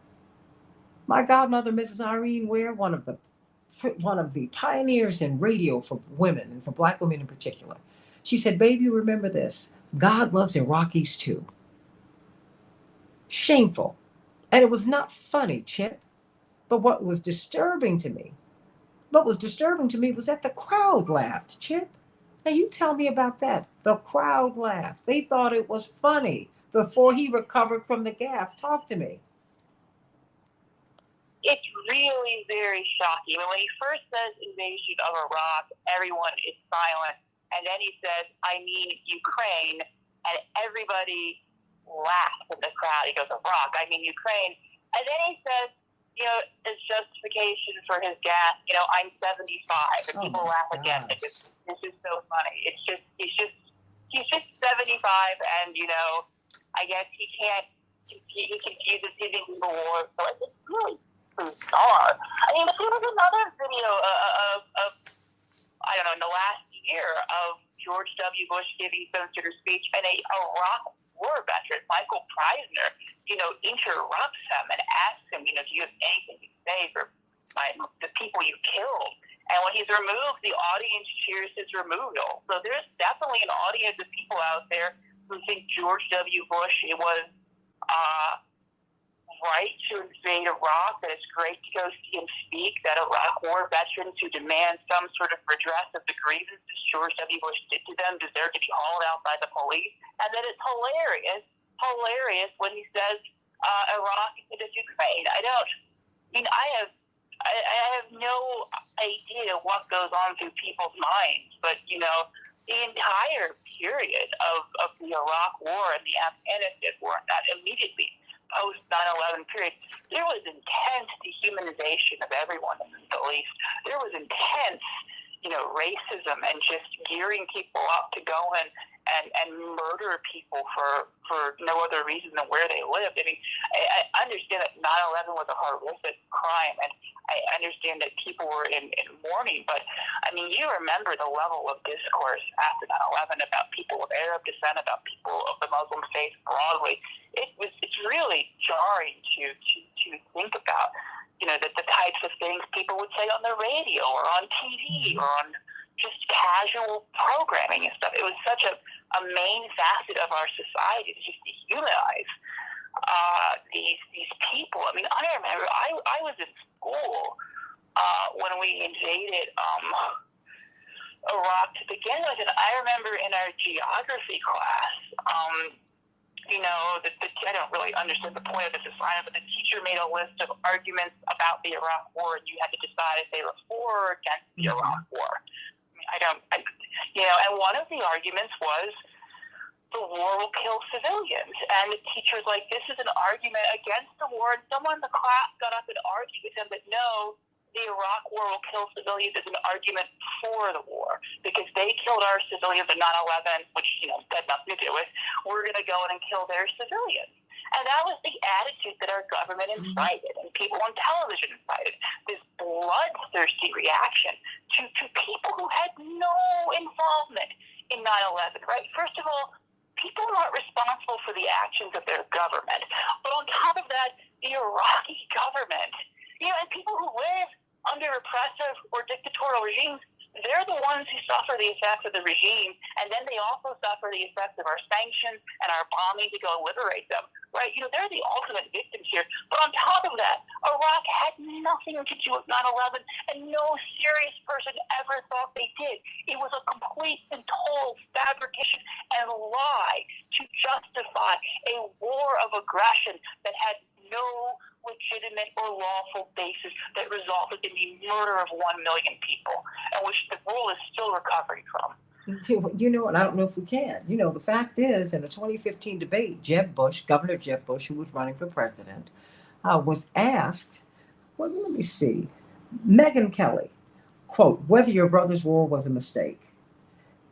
My godmother, Mrs. Irene Ware, one of the pioneers in radio for women and for Black women in particular, she said, baby, remember this. God loves Iraqis too. Shameful. And it was not funny, Chip. But what was disturbing to me was that the crowd laughed, Chip. Now you tell me about that. The crowd laughed. They thought it was funny before he recovered from the gaffe. Talk to me. It's really very shocking. I mean, when he first says invasion of Iraq, everyone is silent. And then he says, I mean Ukraine. And everybody laughs in the crowd. He goes, Iraq, I mean Ukraine. And then he says, you know, his justification for his gas, you know, I'm 75. And people laugh again. It's just so funny. It's just, he's just 75. And, you know, I guess he confuses his the war. So it's really bizarre. I mean, there was another video of I don't know, in the last year of George W. Bush giving some sort of speech, and a Iraq war veteran, Michael Preisner, you know, interrupts him and asks him, you know, do you have anything to say for the people you killed? And when he's removed, the audience cheers his removal. So there's definitely an audience of people out there who think George W. Bush was right to invade Iraq, that it's great to go see him speak, that Iraq war veterans who demand some sort of redress of the grievances George W. Bush did to them deserve to be hauled out by the police, and that it's hilarious when he says Iraq is Ukraine. I have no idea what goes on through people's minds, but, you know, the entire period of the Iraq war and the Afghanistan war, that immediately post 9/11 period, there was intense dehumanization of everyone in the Middle East. There was intense, you know, racism and just gearing people up to go and murder people for no other reason than where they lived. I mean, I understand that 9/11 was a horrific crime, and I understand that people were in mourning, but I mean, you remember the level of discourse after 9/11 about people of Arab descent, about people of the Muslim faith broadly. It's really jarring to think about, you know, that the types of things people would say on the radio or on TV or on just casual programming and stuff. It was such a main facet of our society to just dehumanize these people. I mean, I remember I was in school when we invaded Iraq to begin with, and I remember in our geography class, you know, I don't really understand the point of this assignment, but the teacher made a list of arguments about the Iraq War, and you had to decide if they were for or against the Iraq War. And one of the arguments was the war will kill civilians, and the teacher's like, this is an argument against the war, and someone in the class got up and argued with them that no, the Iraq war will kill civilians is an argument for the war, because they killed our civilians in 9/11, which, you know, had nothing to do with. We're going to go in and kill their civilians. And that was the attitude that our government incited, and people on television incited, this bloodthirsty reaction to people who had no involvement in 9/11, right? First of all, people aren't responsible for the actions of their government. But on top of that, the Iraqi government, you know, and people who live under oppressive or dictatorial regimes, they're the ones who suffer the effects of the regime, and then they also suffer the effects of our sanctions and our bombing to go liberate them, right? You know, they're the ultimate victims here. But on top of that, Iraq had nothing to do with 9/11, and no serious person ever thought they did. It was a complete and total fabrication and lie to justify a war of aggression that had no legitimate or lawful basis, that resulted in the murder of 1 million people, and which the world is still recovering from. You know, and I don't know if we can. You know, the fact is, in a 2015 debate, Governor Jeb Bush, who was running for president, was asked, well, let me see, Megyn Kelly, quote, whether your brother's war was a mistake,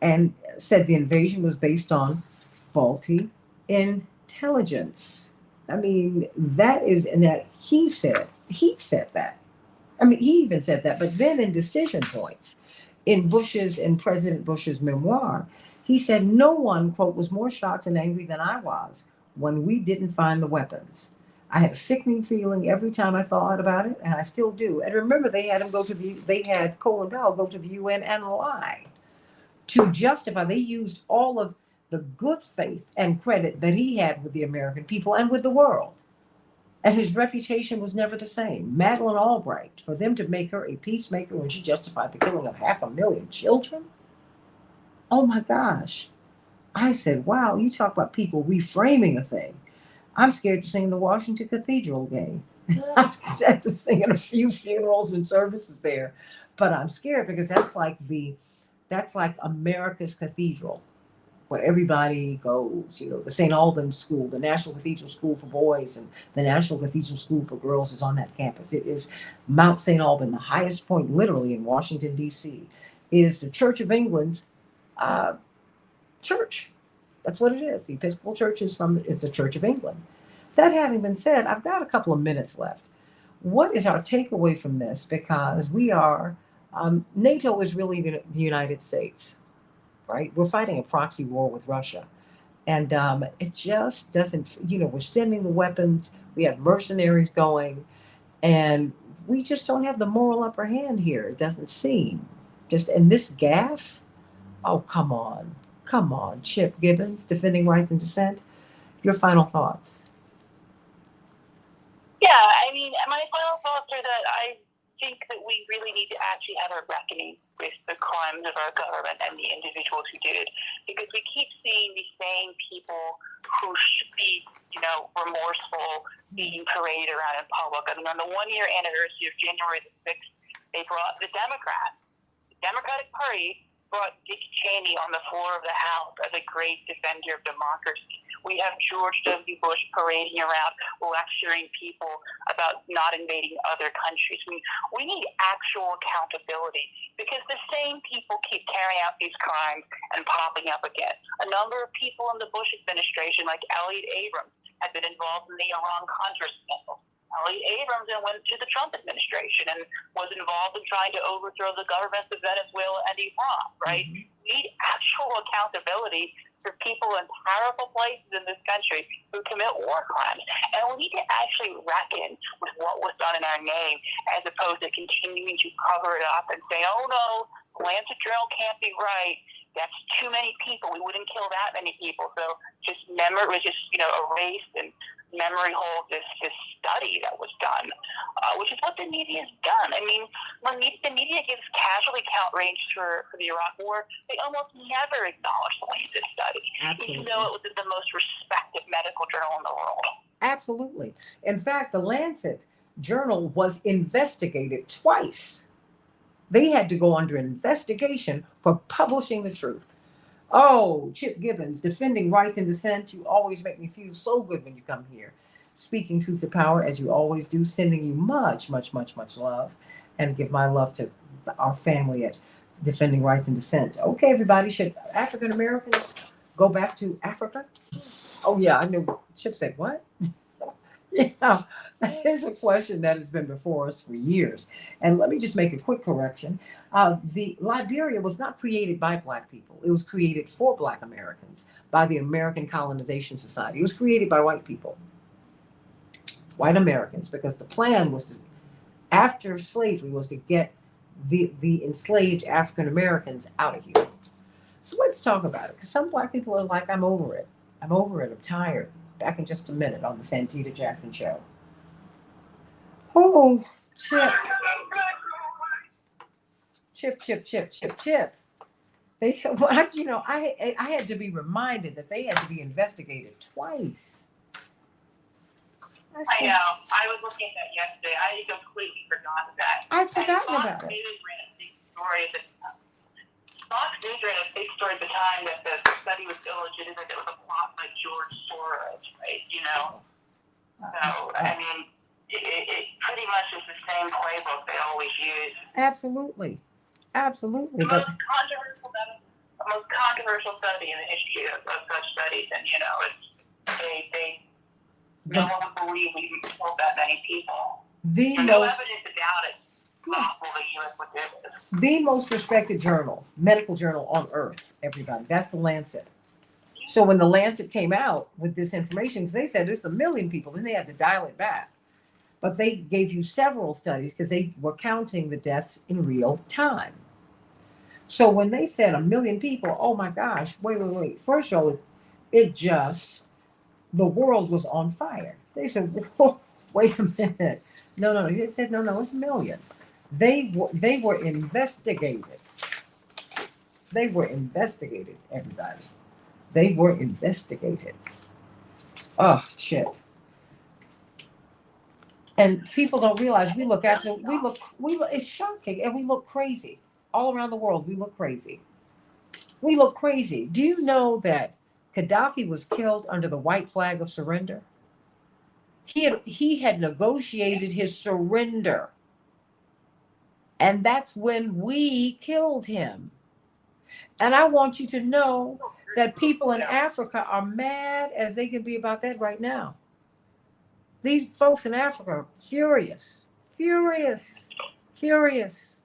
and said the invasion was based on faulty intelligence. I mean, that is, and that he said that. I mean, he even said that. But then in decision points, in President Bush's memoir, he said no one, quote, was more shocked and angry than I was when we didn't find the weapons. I had a sickening feeling every time I thought about it, and I still do. And remember, they had Colin Powell go to the UN and lie to justify. They used all of the good faith and credit that he had with the American people and with the world. And his reputation was never the same. Madeleine Albright, for them to make her a peacemaker when she justified the killing of 500,000 children. Oh my gosh. I said, wow, you talk about people reframing a thing. I'm scared to sing the Washington Cathedral game. I'm scared to sing in a few funerals and services there. But I'm scared because that's like America's cathedral where everybody goes, the St. Albans School, the National Cathedral School for boys, and the National Cathedral School for girls is on that campus. It is Mount St. Alban, the highest point literally in Washington, D.C. It is the Church of England's uh, church. That's what it is. The Episcopal Church is the Church of England. That having been said, I've got a couple of minutes left. What is our takeaway from this? Because NATO is really the United States, right? We're fighting a proxy war with Russia. And it just doesn't, we're sending the weapons, we have mercenaries going, and we just don't have the moral upper hand here. It doesn't seem. Just, and this gaffe, oh, come on. Come on, Chip Gibbons, Defending Rights and Dissent. Your final thoughts. Yeah, I mean, my final thoughts are that I think that we really need to actually have a reckoning with the crimes of our government and the individuals who did it, because we keep seeing these same people who should be, remorseful, being paraded around in public. I mean, on the 1-year anniversary of January the 6th, they brought the Democratic Party brought Dick Cheney on the floor of the House as a great defender of democracy. We have George W. Bush parading around, lecturing people about not invading other countries. We need actual accountability, because the same people keep carrying out these crimes and popping up again. A number of people in the Bush administration, like Elliot Abrams, had been involved in the Iran-Contra scandal. Elliot Abrams then went to the Trump administration and was involved in trying to overthrow the governments of Venezuela and Iran, right? Mm-hmm. We need actual accountability for people in powerful places in this country who commit war crimes. And we need to actually reckon with what was done in our name, as opposed to continuing to cover it up and say, oh no, Lancet Journal can't be right. That's too many people. We wouldn't kill that many people. So just erased and memory hold this study that was done, which is what the media has done. I mean, when the media gives casualty count range for the Iraq War, they almost never acknowledge the Lancet study, even though it was the most respected medical journal in the world. Absolutely. In fact, the Lancet Journal was investigated twice. They had to go under investigation for publishing the truth. Oh, Chip Gibbons, Defending Rights and Dissent. You always make me feel so good when you come here. Speaking truth to power, as you always do, sending you much, much, much, much love. And give my love to our family at Defending Rights and Dissent. Okay, everybody, should African Americans go back to Africa? Oh, yeah, I knew. Chip said, what? Yeah, it's a question that has been before us for years. And let me just make a quick correction. The Liberia was not created by Black people. It was created for Black Americans by the American Colonization Society. It was created by white people, white Americans, because the plan was to, after slavery, was to get the enslaved African Americans out of here. So let's talk about it, because some Black people are like, I'm over it. I'm tired. Back in just a minute on the Santita Jackson Show. Oh, Chip. They, I had to be reminded that they had to be investigated twice. I know. I was looking at that yesterday. I completely forgot that. I'd forgotten about it. Fox News ran a big story at the time that the study was illegitimate. It was a plot by George Soros, right? So, I mean, it pretty much is the same playbook they always use. Absolutely. The most controversial study in the history of such studies, and no one would believe we killed that many people. No evidence to doubt it. The most respected medical journal on earth, everybody. That's the Lancet. So when the Lancet came out with this information, because they said there's 1 million people, then they had to dial it back. But they gave you several studies because they were counting the deaths in real time. So when they said 1 million people, oh my gosh, wait. First of all, the world was on fire. They said, whoa, wait a minute. No. They said, no, it's 1 million. They were investigated. They were investigated, everybody. They were investigated. Oh, shit. And people don't realize we look it's shocking, and we look crazy. All around the world, we look crazy. We look crazy. Do you know that Gaddafi was killed under the white flag of surrender? He had negotiated his surrender. And that's when we killed him. And I want you to know that people in Africa are mad as they can be about that right now. These folks in Africa are furious, furious, furious.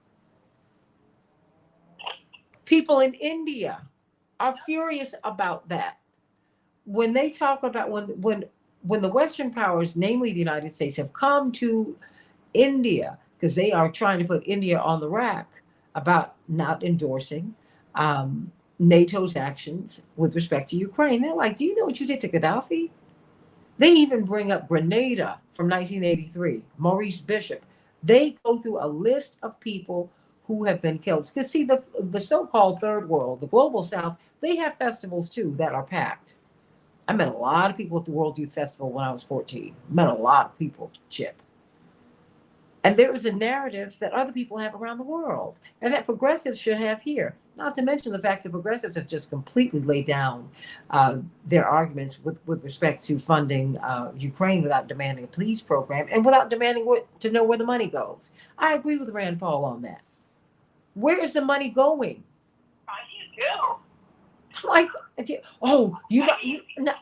People in India are furious about that. When they talk about when the Western powers, namely the United States, have come to India, because they are trying to put India on the rack about not endorsing NATO's actions with respect to Ukraine. They're like, do you know what you did to Gaddafi? They even bring up Grenada from 1983, Maurice Bishop. They go through a list of people who have been killed. Because see, the so-called third world, the global south, they have festivals too that are packed. I met a lot of people at the World Youth Festival when I was 14. Met a lot of people, Chip. And there is a narrative that other people have around the world and that progressives should have here. Not to mention the fact that progressives have just completely laid down their arguments with respect to funding Ukraine without demanding a peace program and without demanding to know where the money goes. I agree with Rand Paul on that. Where is the money going? I do too. Like,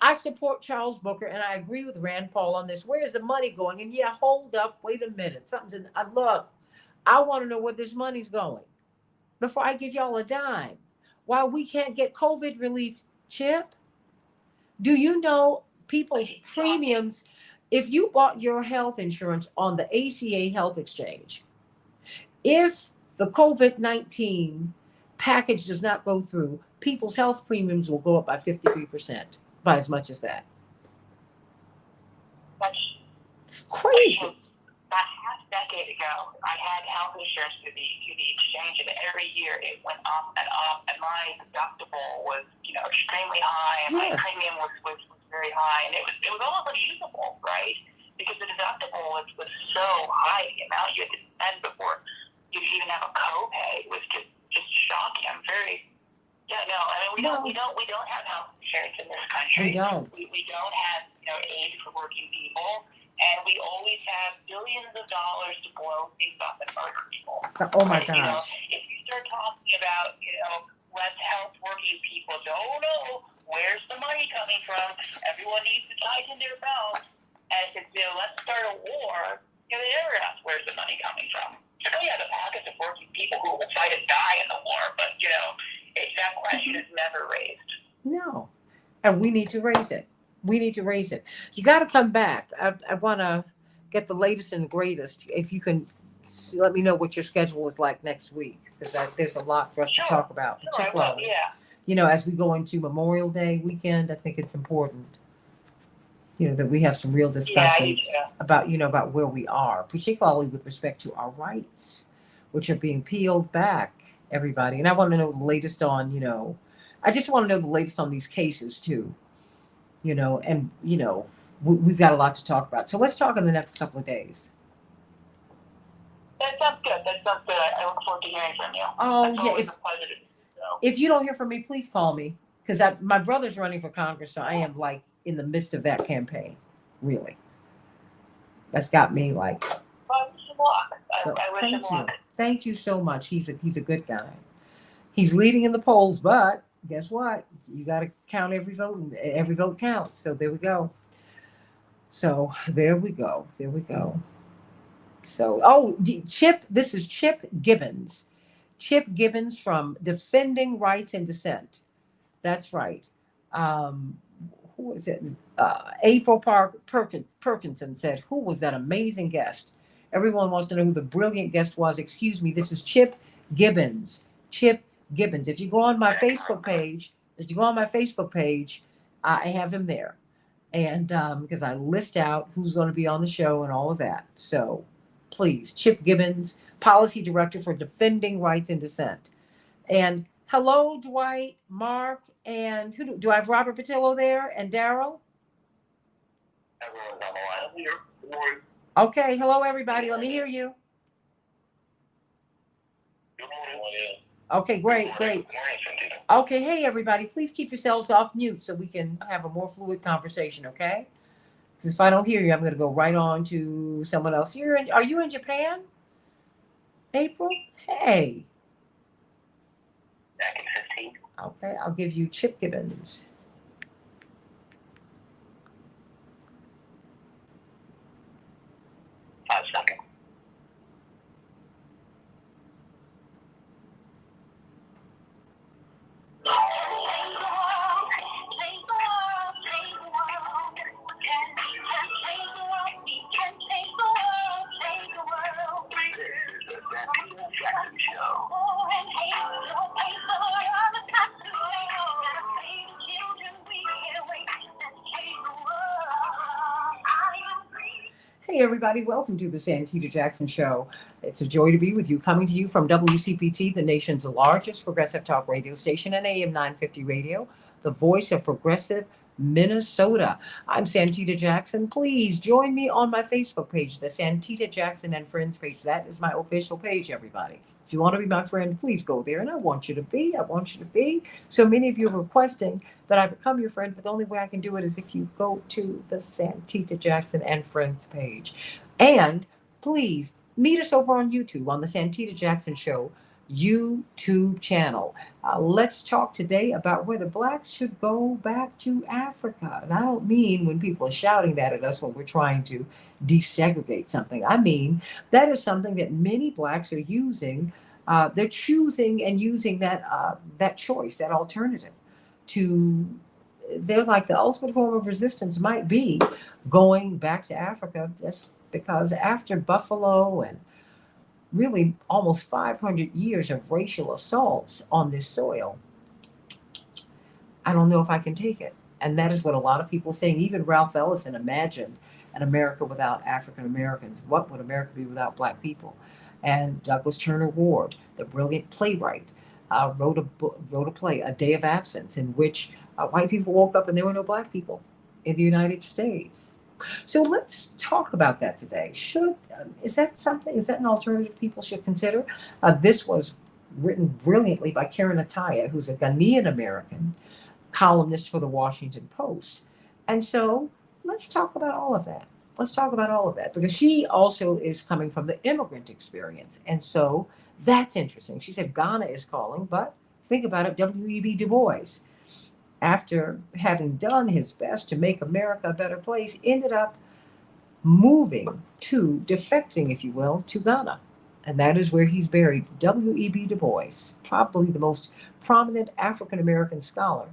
I support Charles Booker and I agree with Rand Paul on this. Where is the money going? And yeah, hold up, wait a minute. Look, I want to know where this money's going before I give y'all a dime. Why we can't get COVID relief, Chip? Do you know people's premiums? If you bought your health insurance on the ACA Health Exchange, if the COVID-19 package does not go through, people's health premiums will go up by 53%, by as much as that. It's crazy. About half a decade ago, I had health insurance through the exchange, and every year it went up, and my deductible was, extremely high, and my premium was very high, and it was almost unusable, right? Because the deductible was so high, the amount you had to spend before you could even have a copay was just shocking. I'm very, we don't have health insurance in this country. We don't. We don't have, aid for working people, and we always have billions of dollars to blow things up and murder people. Oh my gosh. If you start talking about, let's help working people, where's the money coming from? Everyone needs to tighten their belts, and let's start a war. They never ask where's the money coming from. The pockets of working people who will fight and die in the war, but that question is never raised. No, and we need to raise it. We need to raise it. You got to come back. I want to get the latest and the greatest. If you can let me know what your schedule is like next week, because there's a lot for us to talk about. Particularly, as we go into Memorial Day weekend, I think it's important. That we have some real discussions about where we are, particularly with respect to our rights, which are being peeled back, everybody. And I want to know the latest on, I just want to know the latest on these cases too, and, we've got a lot to talk about. So let's talk in the next couple of days. That sounds good. I look forward to hearing from you. Oh, it's always a pleasure to do so. If you don't hear from me, please call me, because my brother's running for Congress, so I am like in the midst of that campaign, really. That's got me like. Well, wish him luck. I wish him luck. Thank you so much. He's a good guy. He's leading in the polls, but guess what? You got to count every vote, and every vote counts. So there we go. So Chip. This is Chip Gibbons. Chip Gibbons from Defending Rights and Dissent. That's right. Who was it? April Perkinson said, who was that amazing guest? Everyone wants to know who the brilliant guest was. Excuse me, this is Chip Gibbons. Chip Gibbons. If you go on my Facebook page, I have him there. And because I list out who's going to be on the show and all of that. So please, Chip Gibbons, Policy Director for Defending Rights and Dissent. And Hello, Dwight, Mark, and who do I have Robert Patillo there and Daryl? Everyone's on the line. I'm here. Good morning. Okay, hello, everybody. Let me hear you. Good morning. Okay, great, great. Good morning, Santita. Okay, hey, everybody, please keep yourselves off mute so we can have a more fluid conversation, okay? Because if I don't hear you, I'm going to go right on to someone else. Are you in Japan? April? Hey. Back in 15. Okay, I'll give you Chip Gibbons. Five seconds. Hey, everybody, welcome to the Santita Jackson Show. It's a joy to be with you, coming to you from WCPT, the nation's largest progressive talk radio station, and AM 950 radio, the voice of progressive Minnesota. I'm Santita Jackson. Please join me on my Facebook page, the Santita Jackson and Friends page. That is my official page, everybody. If you want to be my friend, please go there, and I want you to be. I want you to be. So many of you are requesting that I become your friend, but the only way I can do it is if you go to the Santita Jackson and Friends page. And please meet us over on YouTube on the Santita Jackson Show YouTube channel. Let's talk today about whether blacks should go back to Africa. And I don't mean when people are shouting that at us when we're trying to desegregate something. I mean that is something that many blacks are using. They're choosing and using that choice, that alternative to. They're like the ultimate form of resistance might be going back to Africa, just because after Buffalo and really almost 500 years of racial assaults on this soil, I don't know if I can take it. And that is what a lot of people are saying. Even Ralph Ellison imagined an America without African Americans. What would America be without black people? And Douglas Turner Ward, the brilliant playwright, wrote a play, A Day of Absence, in which white people woke up and there were no black people in the United States. So let's talk about that today. Is that an alternative people should consider? This was written brilliantly by Karen Ataya, who's a Ghanaian American columnist for the Washington Post. And so let's talk about all of that. Let's talk about all of that because she also is coming from the immigrant experience. And so that's interesting. She said Ghana is calling, but think about it, W.E.B. Du Bois, after having done his best to make America a better place, ended up defecting, if you will, to Ghana. And that is where he's buried. W.E.B. Du Bois, probably the most prominent African American scholar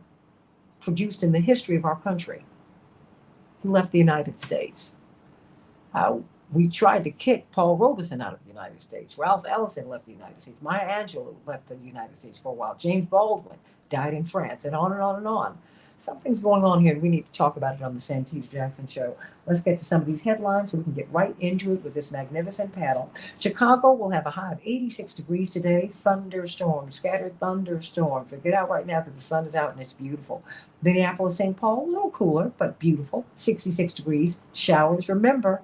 produced in the history of our country. He left the United States. We tried to kick Paul Robeson out of the United States. Ralph Ellison left the United States. Maya Angelou left the United States for a while. James Baldwin died in France, and on and on and on. Something's going on here, and we need to talk about it on the Santita Jackson Show. Let's get to some of these headlines so we can get right into it with this magnificent panel. Chicago will have a high of 86 degrees today. Thunderstorms, scattered thunderstorms. But get out right now because the sun is out and it's beautiful. Minneapolis, St. Paul, a little cooler, but beautiful. 66 degrees. Showers. Remember,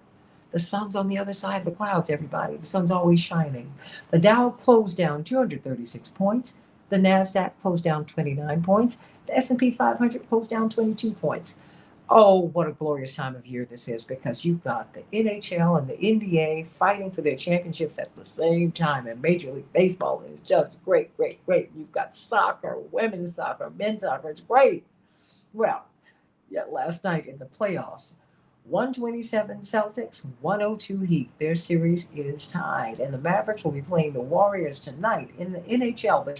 the sun's on the other side of the clouds, everybody. The sun's always shining. The Dow closed down 236 points. The NASDAQ closed down 29 points. The S&P 500 closed down 22 points. Oh, what a glorious time of year this is because you've got the NHL and the NBA fighting for their championships at the same time. And Major League Baseball is just great, great, great. You've got soccer, women's soccer, men's soccer. It's great. Well, yet last night in the playoffs, 127 Celtics, 102 Heat. Their series is tied. And the Mavericks will be playing the Warriors tonight in the NHL, the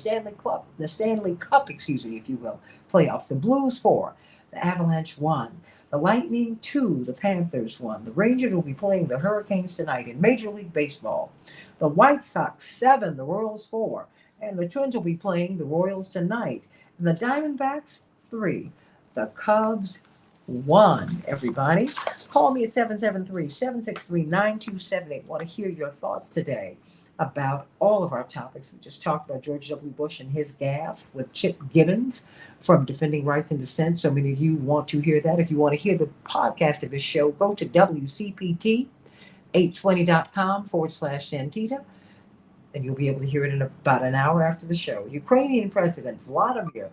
Stanley Cup, if you will, playoffs. The Blues 4, the Avalanche 1, the Lightning 2, the Panthers 1. The Rangers will be playing the Hurricanes tonight in Major League Baseball. The White Sox 7, the Royals 4, and the Twins will be playing the Royals tonight. And the Diamondbacks 3, the Cubs 1, everybody. Call me at 773-763-9278. Want to hear your thoughts today about all of our topics. We just talked about George W. Bush and his gaffe with Chip Gibbons from Defending Rights and Dissent. So many of you want to hear that. If you want to hear the podcast of this show, go to WCPT820.com/Santita, and you'll be able to hear it in about an hour after the show. Ukrainian President Vladimir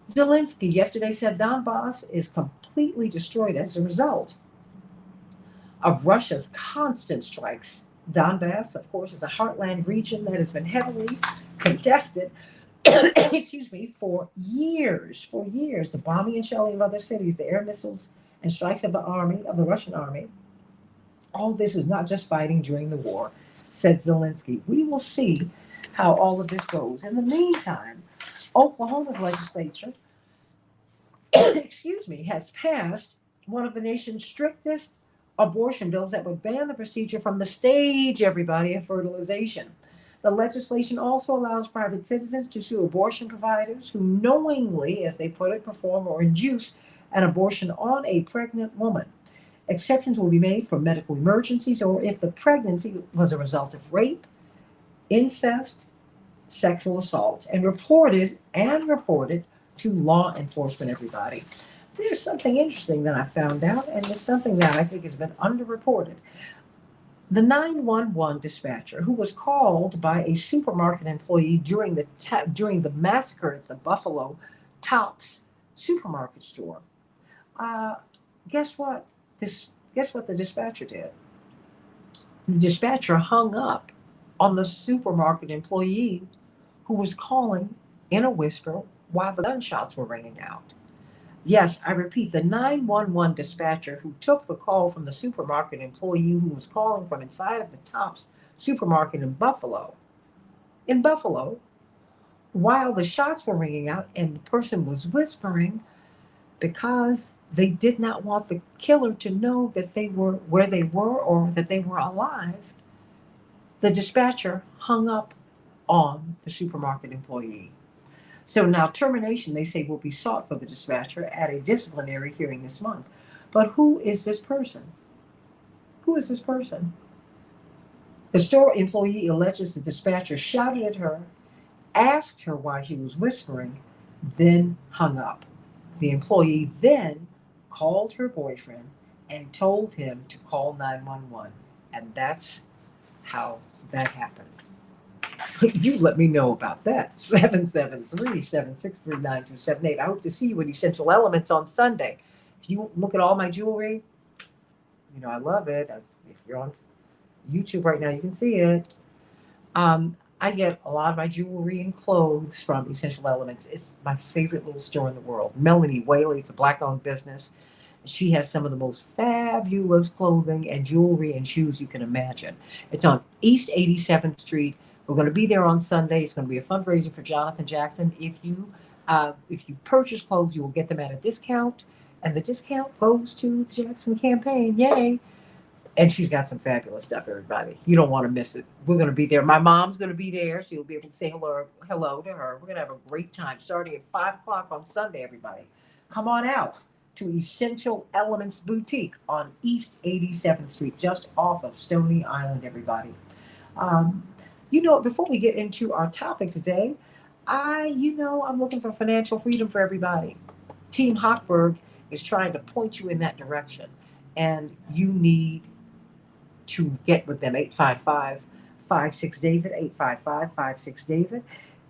Zelensky yesterday said Donbass is completely destroyed as a result of Russia's constant strikes. Donbass, of course, is a heartland region that has been heavily contested, excuse me, for years. For years, the bombing and shelling of other cities, the air missiles and strikes of the Russian army. All this is not just fighting during the war, said Zelensky. We will see how all of this goes. In the meantime, Oklahoma's legislature, excuse me, has passed one of the nation's strictest abortion bills that would ban the procedure from the stage, everybody, of fertilization. The legislation also allows private citizens to sue abortion providers who knowingly, as they put it, perform or induce an abortion on a pregnant woman. Exceptions will be made for medical emergencies or if the pregnancy was a result of rape, incest, sexual assault, and reported to law enforcement, everybody. There's something interesting that I found out, and it's something that I think has been underreported. The 911 dispatcher who was called by a supermarket employee during the massacre at the Buffalo Tops supermarket store. Guess what? Guess what the dispatcher did? The dispatcher hung up on the supermarket employee who was calling in a whisper while the gunshots were ringing out. Yes, I repeat, the 911 dispatcher who took the call from the supermarket employee who was calling from inside of the Tops supermarket in Buffalo, while the shots were ringing out and the person was whispering because they did not want the killer to know that they were where they were or that they were alive, the dispatcher hung up on the supermarket employee. So now termination, they say, will be sought for the dispatcher at a disciplinary hearing this month. But who is this person? Who is this person? The store employee alleges the dispatcher shouted at her, asked her why she was whispering, then hung up. The employee then called her boyfriend and told him to call 911. And that's how that happened. You let me know about that. 773-763-9278. I hope to see you at Essential Elements on Sunday. If you look at all my jewelry, you know I love it. If you're on YouTube right now, you can see it. I get a lot of my jewelry and clothes from Essential Elements. It's my favorite little store in the world. Melanie Whaley, it's a Black-owned business. She has some of the most fabulous clothing and jewelry and shoes you can imagine. It's on East 87th Street. We're going to be there on Sunday. It's going to be a fundraiser for Jonathan Jackson. If you purchase clothes, you will get them at a discount, and the discount goes to the Jackson campaign. Yay! And she's got some fabulous stuff, everybody. You don't want to miss it. We're going to be there. My mom's going to be there, so you'll be able to say hello to her. We're going to have a great time starting at 5 o'clock on Sunday, everybody. Come on out to Essential Elements Boutique on East 87th Street, just off of Stony Island, everybody. Before we get into our topic today, I'm looking for financial freedom for everybody. Team Hochberg is trying to point you in that direction, and you need to get with them. 855-56-DAVID, 855-56-DAVID.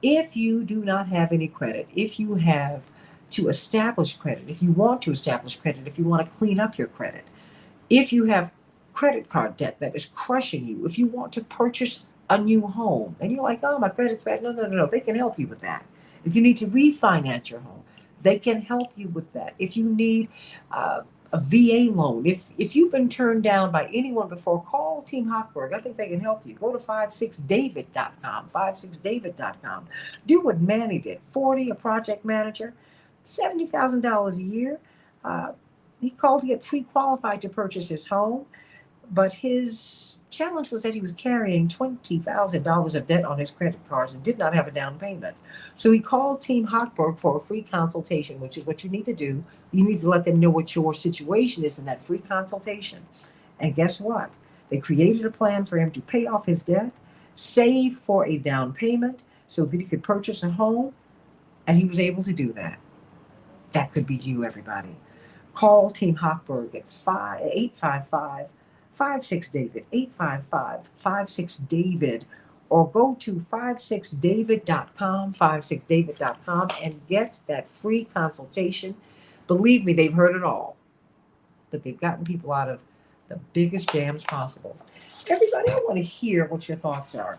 If you do not have any credit, if you have to establish credit, if you want to establish credit, if you want to clean up your credit, if you have credit card debt that is crushing you, if you want to purchase a new home and you're like, oh, my credit's bad. No. They can help you with that. If you need to refinance your home, they can help you with that. If you need a VA loan, if you've been turned down by anyone before, call Team Hochberg. I think they can help you. Go to 56david.com, 56david.com. Do what Manny did. 40, a project manager, $70,000 a year. He called to get pre-qualified to purchase his home, but his challenge was that he was carrying $20,000 of debt on his credit cards and did not have a down payment. So he called Team Hochberg for a free consultation, which is what you need to do. You need to let them know what your situation is in that free consultation. And guess what? They created a plan for him to pay off his debt, save for a down payment so that he could purchase a home, and he was able to do that. That could be you, everybody. Call Team Hochberg at 855-56 David, 855-56 David, or go to 56david.com, 56david.com, and get that free consultation. Believe me, they've heard it all, but they've gotten people out of the biggest jams possible. Everybody, I want to hear what your thoughts are.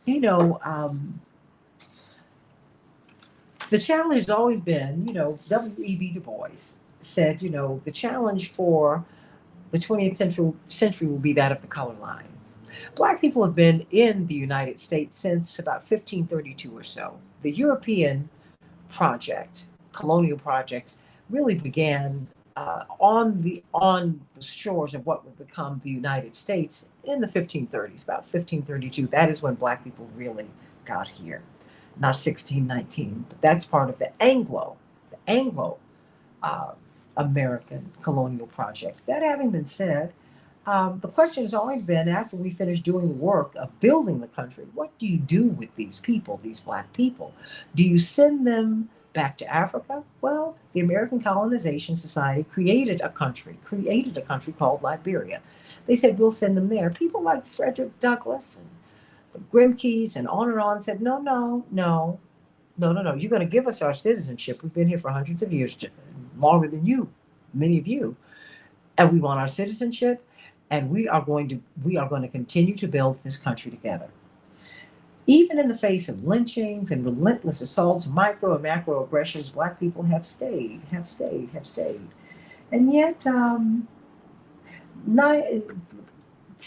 You know, the challenge has always been, W.E.B. Du Bois said, the challenge for the 20th century will be that of the color line. Black people have been in the United States since about 1532 or so. The European project, colonial project, really began on the shores of what would become the United States in the 1530s, about 1532. That is when Black people really got here, not 1619. But that's part of the Anglo American colonial project. That having been said, the question has always been, after we finish doing the work of building the country, what do you do with these people, these Black people? Do you send them back to Africa? Well, the American Colonization Society created a country called Liberia. They said, we'll send them there. People like Frederick Douglass and the Grimke's and on said, no. You're going to give us our citizenship. We've been here for hundreds of years, longer than you, many of you. And we want our citizenship, and we are going to continue to build this country together. Even in the face of lynchings and relentless assaults, micro and macro aggressions, Black people have stayed. And yet,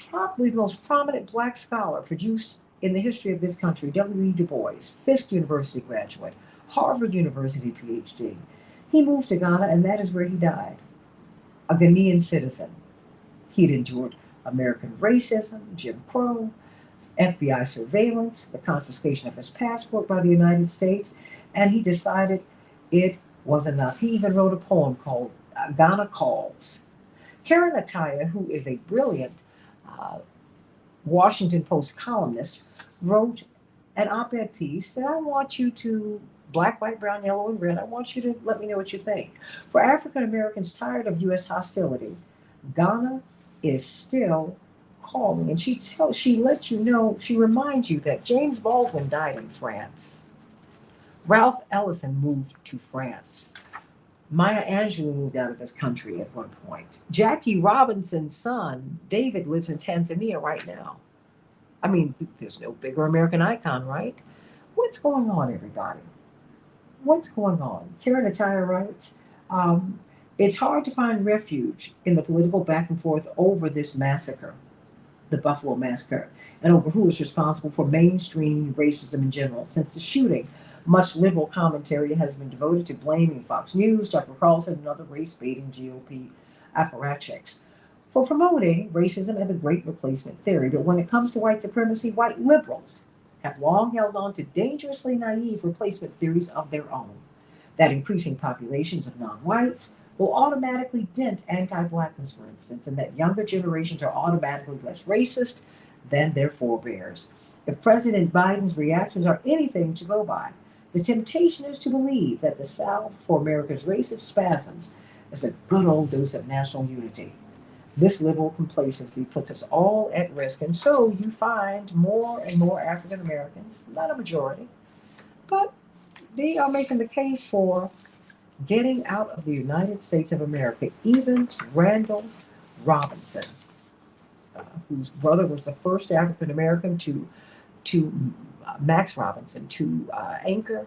probably the most prominent Black scholar produced in the history of this country, W.E. Du Bois, Fisk University graduate, Harvard University PhD. He moved to Ghana, and that is where he died. A Ghanaian citizen. He had endured American racism, Jim Crow, FBI surveillance, the confiscation of his passport by the United States, and he decided it was enough. He even wrote a poem called Ghana Calls. Karen Ataya, who is a brilliant Washington Post columnist, wrote an op-ed piece that I want you to, black, white, brown, yellow, and red, I want you to let me know what you think. For African Americans tired of U.S. hostility, Ghana is still calling. And she lets you know, she reminds you that James Baldwin died in France. Ralph Ellison moved to France. Maya Angelou moved out of this country at one point. Jackie Robinson's son, David, lives in Tanzania right now. I mean, there's no bigger American icon, right? What's going on, everybody? What's going on? Karen Ataya writes, it's hard to find refuge in the political back and forth over this massacre, the Buffalo Massacre, and over who is responsible for mainstream racism in general. Since the shooting, much liberal commentary has been devoted to blaming Fox News, Tucker Carlson, and other race-baiting GOP apparatchiks for promoting racism and the Great Replacement theory. But when it comes to white supremacy, white liberals have long held on to dangerously naive replacement theories of their own, that increasing populations of non-whites will automatically dent anti-Blackness, for instance, and that younger generations are automatically less racist than their forebears. If President Biden's reactions are anything to go by, the temptation is to believe that the salve for America's racist spasms is a good old dose of national unity. This liberal complacency puts us all at risk, and so you find more and more African Americans, not a majority, but they are making the case for getting out of the United States of America. Even Randall Robinson, whose brother was the first African American to Max Robinson, to anchor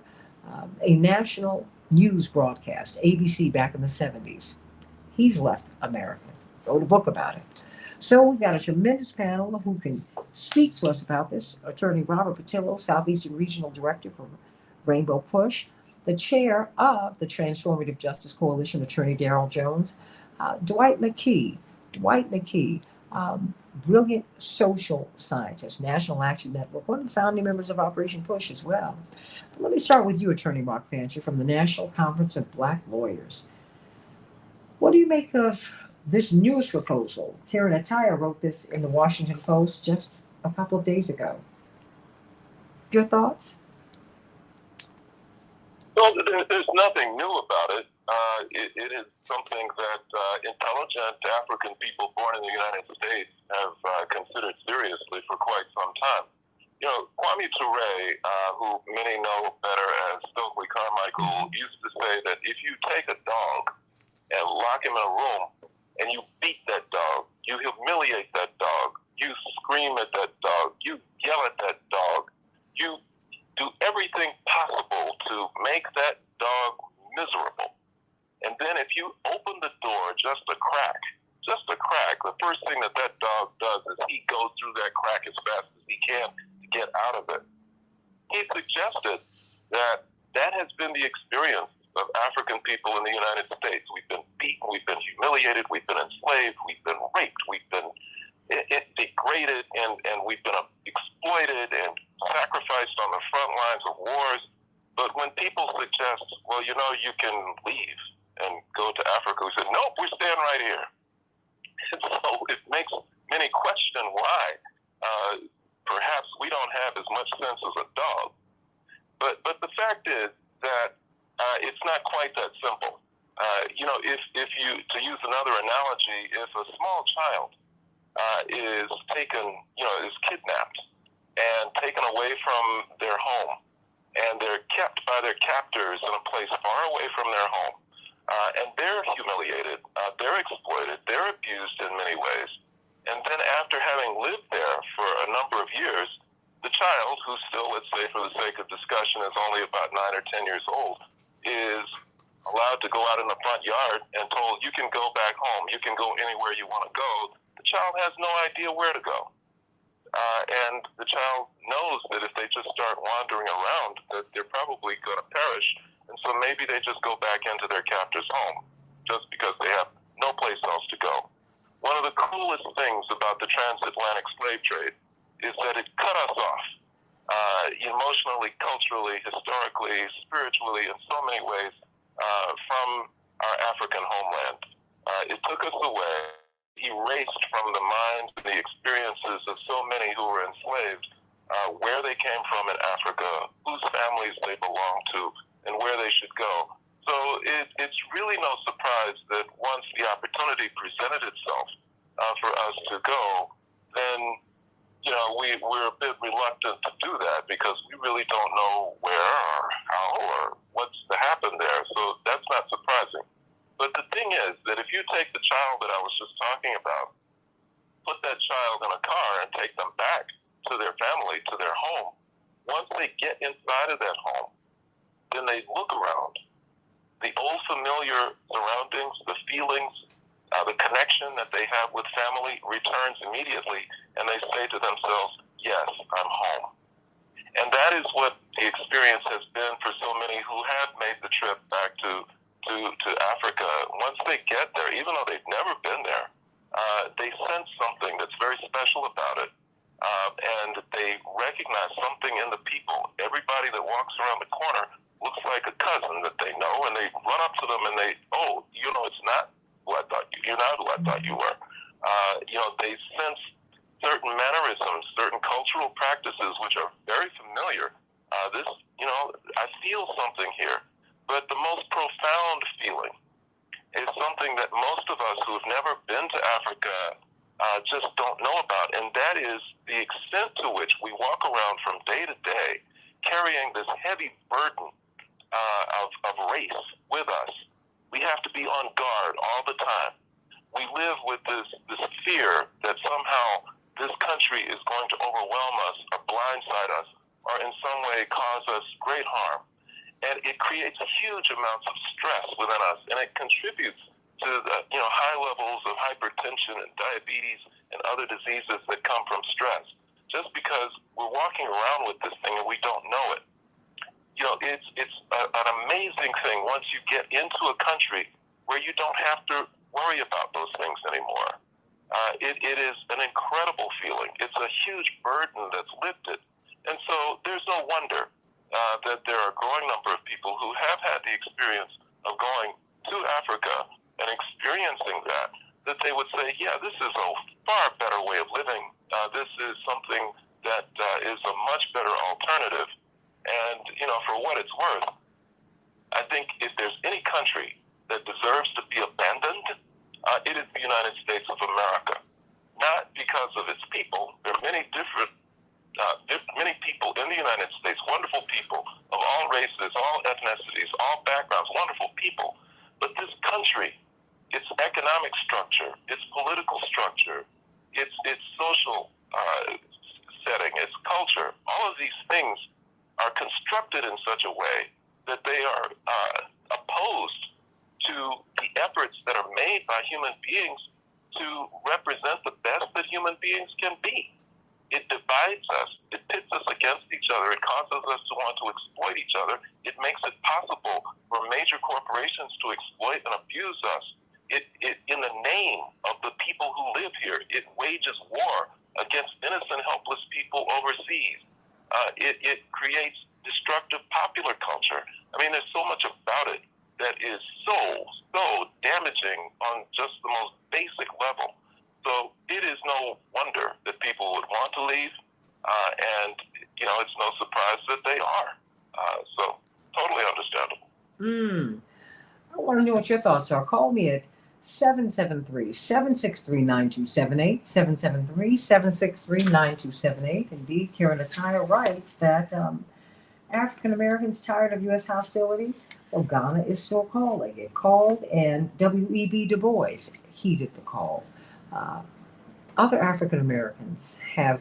a national news broadcast, ABC, back in the 70s. He's left America, wrote a book about it. So we've got a tremendous panel who can speak to us about this. Attorney Robert Patillo, Southeastern Regional Director for Rainbow Push, the chair of the Transformative Justice Coalition, Attorney Darrell Jones, Dwight McKee, brilliant social scientist, National Action Network, one of the founding members of Operation Push as well. But let me start with you, Attorney Mark Fancher from the National Conference of Black Lawyers. What do you make of this newest proposal? Karen Ataya wrote this in the Washington Post just a couple of days ago. Your thoughts? Well, there's nothing new about it. It is something that intelligent African people born in the United States have considered seriously for quite some time. You know, Kwame Ture, who many know better as Stokely Carmichael, used to say that if you take a dog and lock him in a room and you beat that dog, you humiliate that dog, you scream at that dog, you yell at that dog, you do everything possible to make that dog miserable. And then if you open the door just a crack, the first thing that dog does is he goes through that crack as fast as he can to get out of it. He suggested that has been the experience of African people in the United States. We've been beaten, we've been humiliated, we've been enslaved, we've been raped, we've been degraded, and we've been exploited and sacrificed on the front lines of wars. But when people suggest, well, you know, you can leave and go to Africa, we say, nope, we're staying right here. And so it makes many question why perhaps we don't have as much sense as a dog. But the fact is that it's not quite that simple. You know, if you, to use another analogy, if a small child is taken, you know, is kidnapped and taken away from their home, and they're kept by their captors in a place far away from their home, and they're humiliated, they're exploited, they're abused in many ways, and then after having lived there for a number of years, the child, who still, let's say for the sake of discussion, is only about 9 or 10 years old, is allowed to go out in the front yard and told, you can go back home, you can go anywhere you want to go. The child has no idea where to go. And the child knows that if they just start wandering around, that they're probably going to perish. And so maybe they just go back into their captor's home just because they have no place else to go. One of the coolest things about the transatlantic slave trade is that it cut us off emotionally, culturally, historically, spiritually, in so many ways from our African homeland. It took us away, erased from the minds and the experiences of so many who were enslaved where they came from in Africa, whose families they belonged to, and where they should go. So it's really no surprise that once the opportunity presented itself for us to go, then, you know, we're a bit reluctant to do that because we really don't know where or how or what's to happen there. So that's not surprising. But the thing is that if you take the child that I was just talking about, put that child in a car and take them back to their family, to their home, once they get inside of that home, then they look around. The old familiar surroundings, the feelings, the connection that they have with family returns immediately, and they say to themselves, yes, I'm home. And that is what the experience has been for so many who have made the trip back to Africa. Once they get there, even though they've never been there, they sense something that's very special about it. And they recognize something in the people. Everybody that walks around the corner looks like a cousin that they know, and they run up to them and they, oh, you know, it's not who I thought you're not who I thought you were. You know, they sense certain mannerisms, certain cultural practices, which are very familiar. This, you know, I feel something here. But the most profound feeling is something that most of us who've never been to Africa just don't know about, and that is the extent to which we walk around from day to day carrying this heavy burden of race with us. We have to be on guard all the time. We live with this fear that somehow this country is going to overwhelm us or blindside us or in some way cause us great harm. And it creates huge amounts of stress within us, and it contributes to the, you know, high levels of hypertension and diabetes and other diseases that come from stress. Just because we're walking around with this thing and we don't know it. You know, it's an amazing thing once you get into a country where you don't have to worry about those things anymore. It is an incredible feeling. It's a huge burden that's lifted. And so there's no wonder that there are a growing number of people who have had the experience of going to Africa and experiencing that they would say, yeah, this is a far better way of living. This is something that is a much better alternative. And, for what it's worth, I think if there's any country that deserves to be abandoned, it is the United States of America. Not because of its people. There are many many people in the United States, wonderful people of all races, all ethnicities, all backgrounds, wonderful people. But this country, its economic structure, its political structure, its social setting, its culture, all of these things are constructed in such a way that they are opposed to the efforts that are made by human beings to represent the best that human beings can be. It divides us. It pits us against each other. It causes us to want to exploit each other. It makes it possible for major corporations to exploit and abuse us. It in the name of the people who live here, it wages war against innocent, helpless people overseas. It creates destructive popular culture. I mean, there's so much about it that is so damaging on just the most basic level. So it is no wonder that people would want to leave, and it's no surprise that they are. So totally understandable. I want to know what your thoughts are. Call me at 773-763-9278, 773-763-9278. Indeed, Karen Attire writes that African Americans tired of U.S. hostility. Well, Ghana is still calling. It called, and W.E.B. Du Bois heeded the call. Other African Americans have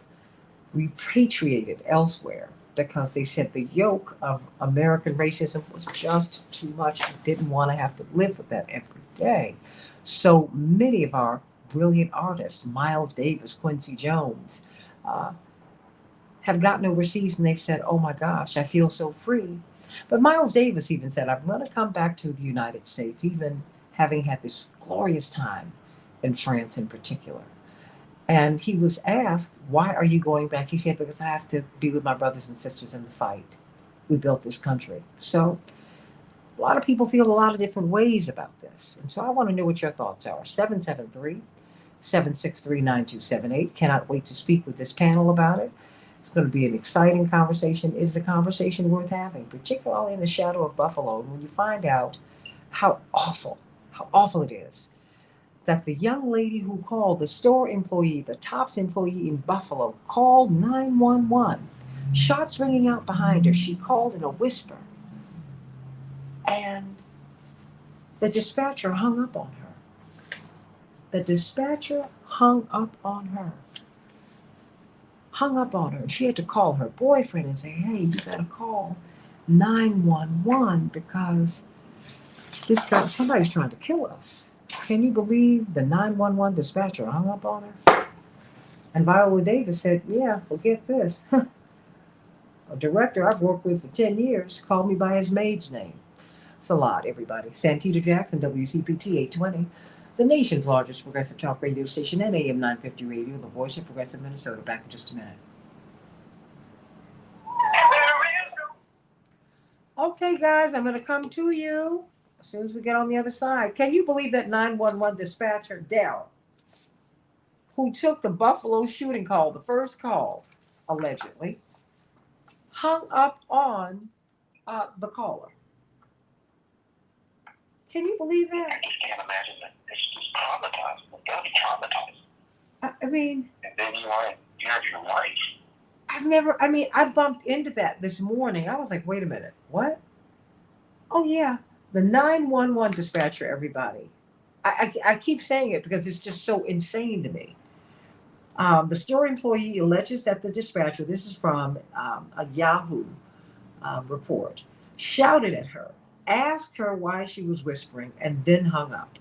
repatriated elsewhere because they said the yoke of American racism was just too much. They didn't want to have to live with that every day. So many of our brilliant artists, Miles Davis, Quincy Jones, have gotten overseas and they've said, oh my gosh, I feel so free. But Miles Davis even said, I'm going to come back to the United States, even having had this glorious time in France in particular. And he was asked, why are you going back? He said, because I have to be with my brothers and sisters in the fight. We built this country. So a lot of people feel a lot of different ways about this. And so I want to know what your thoughts are. 773-763-9278. Cannot wait to speak with this panel about it. It's going to be an exciting conversation. It is a conversation worth having, particularly in the shadow of Buffalo. And when you find out how awful it is that the young lady who called, the store employee, the Tops employee in Buffalo, called 911. Shots ringing out behind her. She called in a whisper. And the dispatcher hung up on her. And she had to call her boyfriend and say, hey, you gotta call 911 because somebody's trying to kill us. Can you believe the 911 dispatcher hung up on her? And Viola Davis said, yeah, well, get this. A director I've worked with for 10 years called me by his maid's name. It's a lot, everybody. Santita Jackson, WCPT 820, the nation's largest progressive talk radio station at AM 950 Radio, the voice of progressive Minnesota. Back in just a minute. Okay, guys, I'm going to come to you as soon as we get on the other side. Can you believe that 911 dispatcher, Dell, who took the Buffalo shooting call, the first call, allegedly, hung up on the caller? Can you believe that? I just can't imagine that. It's just traumatized. It's got to be traumatized. I mean, And then you are in fear of your life. I bumped into that this morning. I was like, wait a minute, what? Oh, yeah, the 911 dispatcher, everybody. I keep saying it because it's just so insane to me. The store employee alleges that the dispatcher, this is from a Yahoo report, shouted at her, asked her why she was whispering, and then hung up.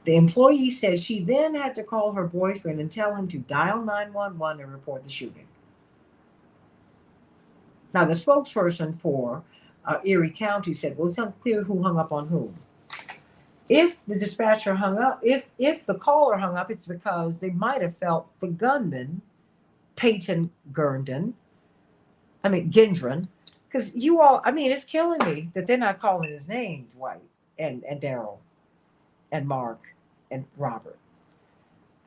The employee said she then had to call her boyfriend and tell him to dial 911 and report the shooting. Now, the spokesperson for Erie County said, well, it's unclear who hung up on whom. If the dispatcher hung up, if the caller hung up, it's because they might have felt the gunman, Peyton Gendron, because you all, it's killing me that they're not calling his name, Dwight and Daryl and Mark and Robert.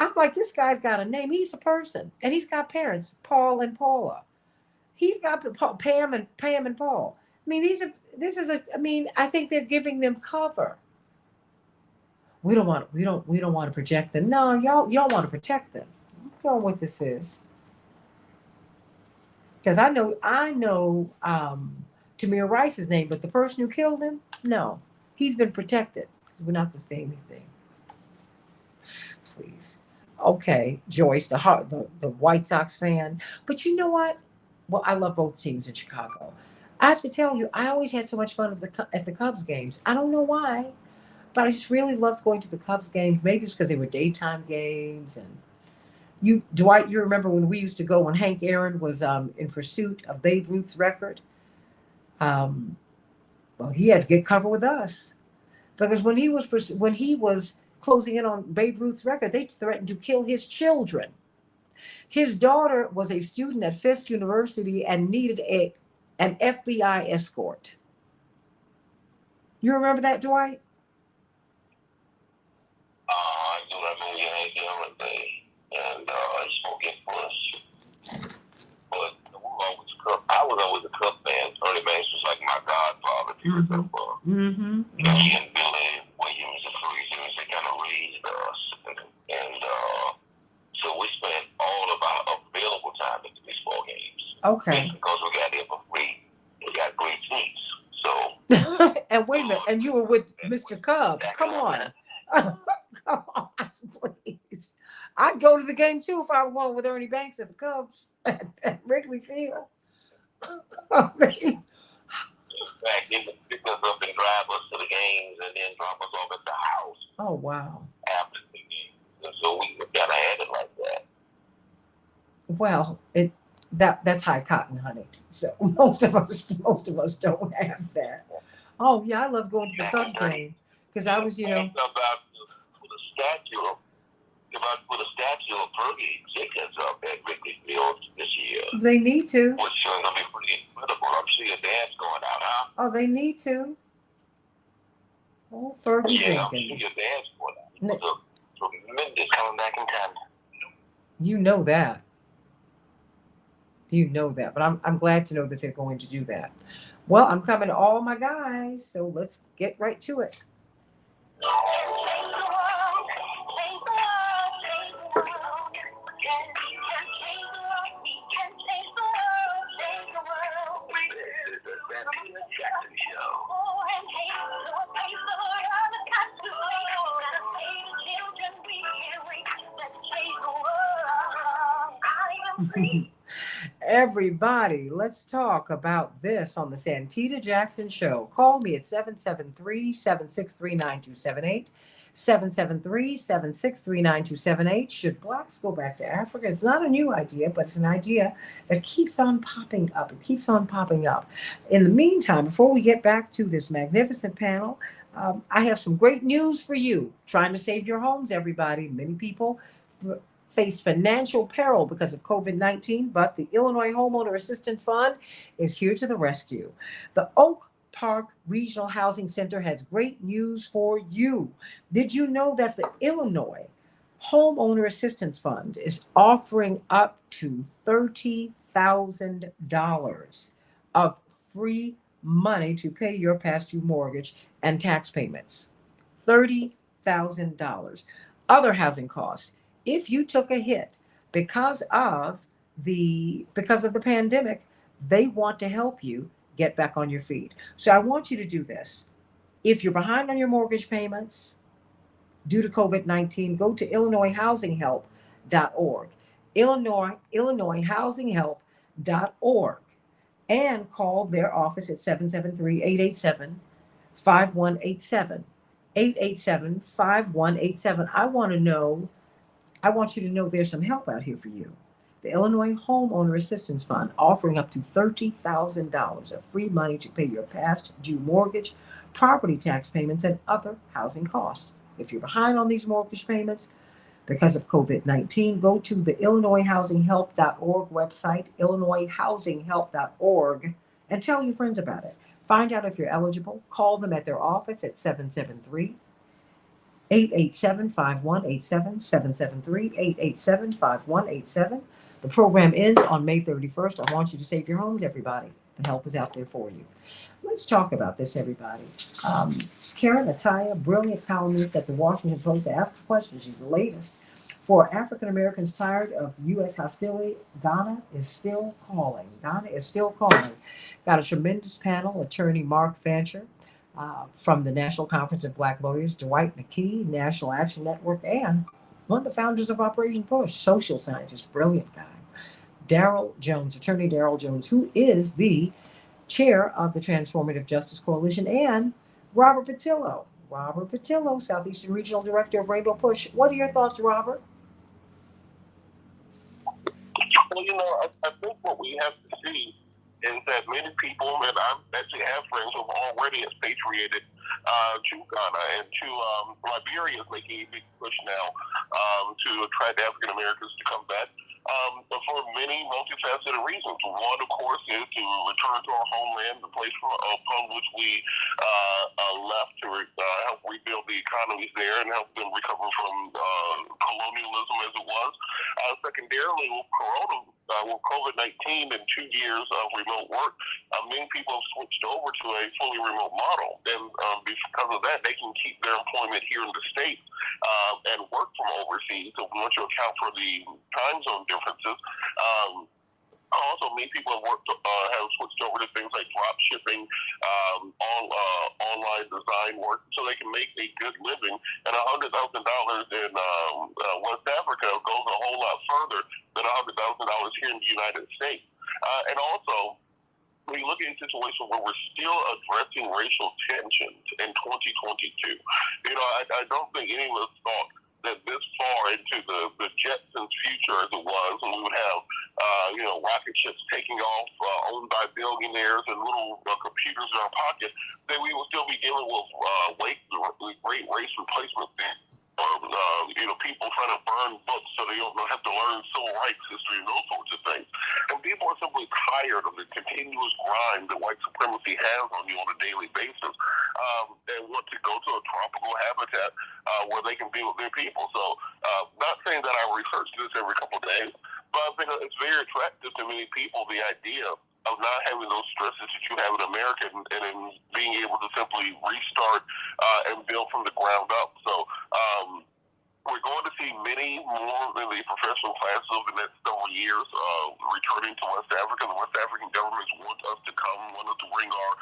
I'm like, this guy's got a name. He's a person, and he's got parents, Paul and Paula. He's got Pam and Paul. I mean, this is a. I mean, I think they're giving them cover. We don't want to project them. No, y'all want to protect them. You know what this is. Because I know Tamir Rice's name, but the person who killed him, no, he's been protected. We're not going to say anything. Please. Okay, Joyce, the White Sox fan. But you know what? Well, I love both teams in Chicago. I have to tell you, I always had so much fun at the Cubs games. I don't know why, but I just really loved going to the Cubs games. Maybe it's because they were daytime games. And you, Dwight, you remember when we used to go when Hank Aaron was in pursuit of Babe Ruth's record? Um, well, he had to get cover with us because when he was closing in on Babe Ruth's record, they threatened to kill his children. His daughter was a student at Fisk University and needed an FBI escort. You remember that, Dwight? I do remember you had the other day, and I spoke in push. But I was always a Cub fan. Ernie Banks was like my godfather. If you remember. Mm-hmm. He and Billy Williams, the Freezers, they kind of raised us, and so we spent all of our available time at the baseball games. Okay. Because we got there for free. We got great seats. So. And wait a minute, and you were with Mr. Cub. Come on. Come on, please. I'd go to the game too if I were going with Ernie Banks at the Cubs at Wrigley Field. I mean, in fact, they would pick us up and drive us to the games and then drop us off at the house. Oh, wow. After the game. And so we kind of had it like that. Well, that's high cotton, honey. So most of us don't have that. Oh yeah, I love going to the Cubs game because I was, About put a statue of Fergie Jenkins up at Wrigley Field this year. They need to. Which is going to be pretty incredible. I'm sure your dad's going out, huh? Oh, they need to. Oh, Fergie Yeah, Jenkins. I'm sure your dad's going out. He was a tremendous coming back in time. You know that. You know that, but I'm glad to know that they're going to do that. Well, I'm coming to all my guys, so let's get right to it. Everybody, let's talk about this on the Santita Jackson Show. Call me at 773-763-9278. 773-763-9278. Should blacks go back to Africa? It's not a new idea, but it's an idea that keeps on popping up. It keeps on popping up. In the meantime, before we get back to this magnificent panel, I have some great news for you. Trying to save your homes, everybody. Many people faced financial peril because of COVID-19, but the Illinois Homeowner Assistance Fund is here to the rescue. The Oak Park Regional Housing Center has great news for you. Did you know that the Illinois Homeowner Assistance Fund is offering up to $30,000 of free money to pay your past due mortgage and tax payments? $30,000. Other housing costs. If you took a hit because of the pandemic, they want to help you get back on your feet. So I want you to do this. If you're behind on your mortgage payments due to COVID-19, go to IllinoisHousingHelp.org. IllinoisHousingHelp.org, and call their office at 773-887-5187. 887-5187. I want you to know there's some help out here for you. The Illinois Homeowner Assistance Fund offering up to $30,000 of free money to pay your past due mortgage, property tax payments, and other housing costs. If you're behind on these mortgage payments because of COVID-19, go to the IllinoisHousingHelp.org website, IllinoisHousingHelp.org, and tell your friends about it. Find out if you're eligible. Call them at their office at 773 887-5187, 773-887-5187. The program ends on May 31st. I want you to save your homes, everybody. The help is out there for you. Let's talk about this, everybody. Karen Ataya, brilliant columnist at the Washington Post, asked the question. She's the latest. For African Americans tired of U.S. hostility, Ghana is still calling. Ghana is still calling. Got a tremendous panel. Attorney Mark Fancher from the National Conference of Black Lawyers, Dwight McKee, National Action Network, and one of the founders of Operation Push, social scientist, brilliant guy, Darrell Jones, Attorney Darrell Jones, who is the chair of the Transformative Justice Coalition, and Robert Patillo. Robert Patillo, Southeastern Regional Director of Rainbow Push. What are your thoughts, Robert? Well, I think what we have to see is that many people, and I actually have friends who have already expatriated to Ghana, and to Liberia is making a big push now to attract African Americans to come back. But for many multifaceted reasons. One, of course, is to return to our homeland, the place upon which we left to help rebuild the economies there and help them recover from colonialism as it was. Secondarily, with COVID-19 and 2 years of remote work, many people have switched over to a fully remote model. And because of that, they can keep their employment here in the States and work from overseas. So once you account for the time zone differences, also, many people have switched over to things like drop shipping, online design work, so they can make a good living. And $100,000 in West Africa goes a whole lot further than $100,000 here in the United States. And also, we look at a situation where we're still addressing racial tensions in 2022. I don't think any of us thought that this far into the Jetsons future as it was, and we would have rocket ships taking off owned by billionaires and little computers in our pocket, that we will still be dealing with great race replacement things. People trying to burn books so they don't have to learn civil rights history and those sorts of things. And people are simply tired of the continuous grind that white supremacy has on you on a daily basis, and want to go to a tropical habitat where they can be with their people. So, not saying that I research this every couple of days, but I think it's very attractive to many people, the idea of not having those stresses that you have in America, and in being able to simply restart and build from the ground up. So we're going to see many more in the professional classes over the next several years returning to West Africa. The West African governments want us to come, want us to bring our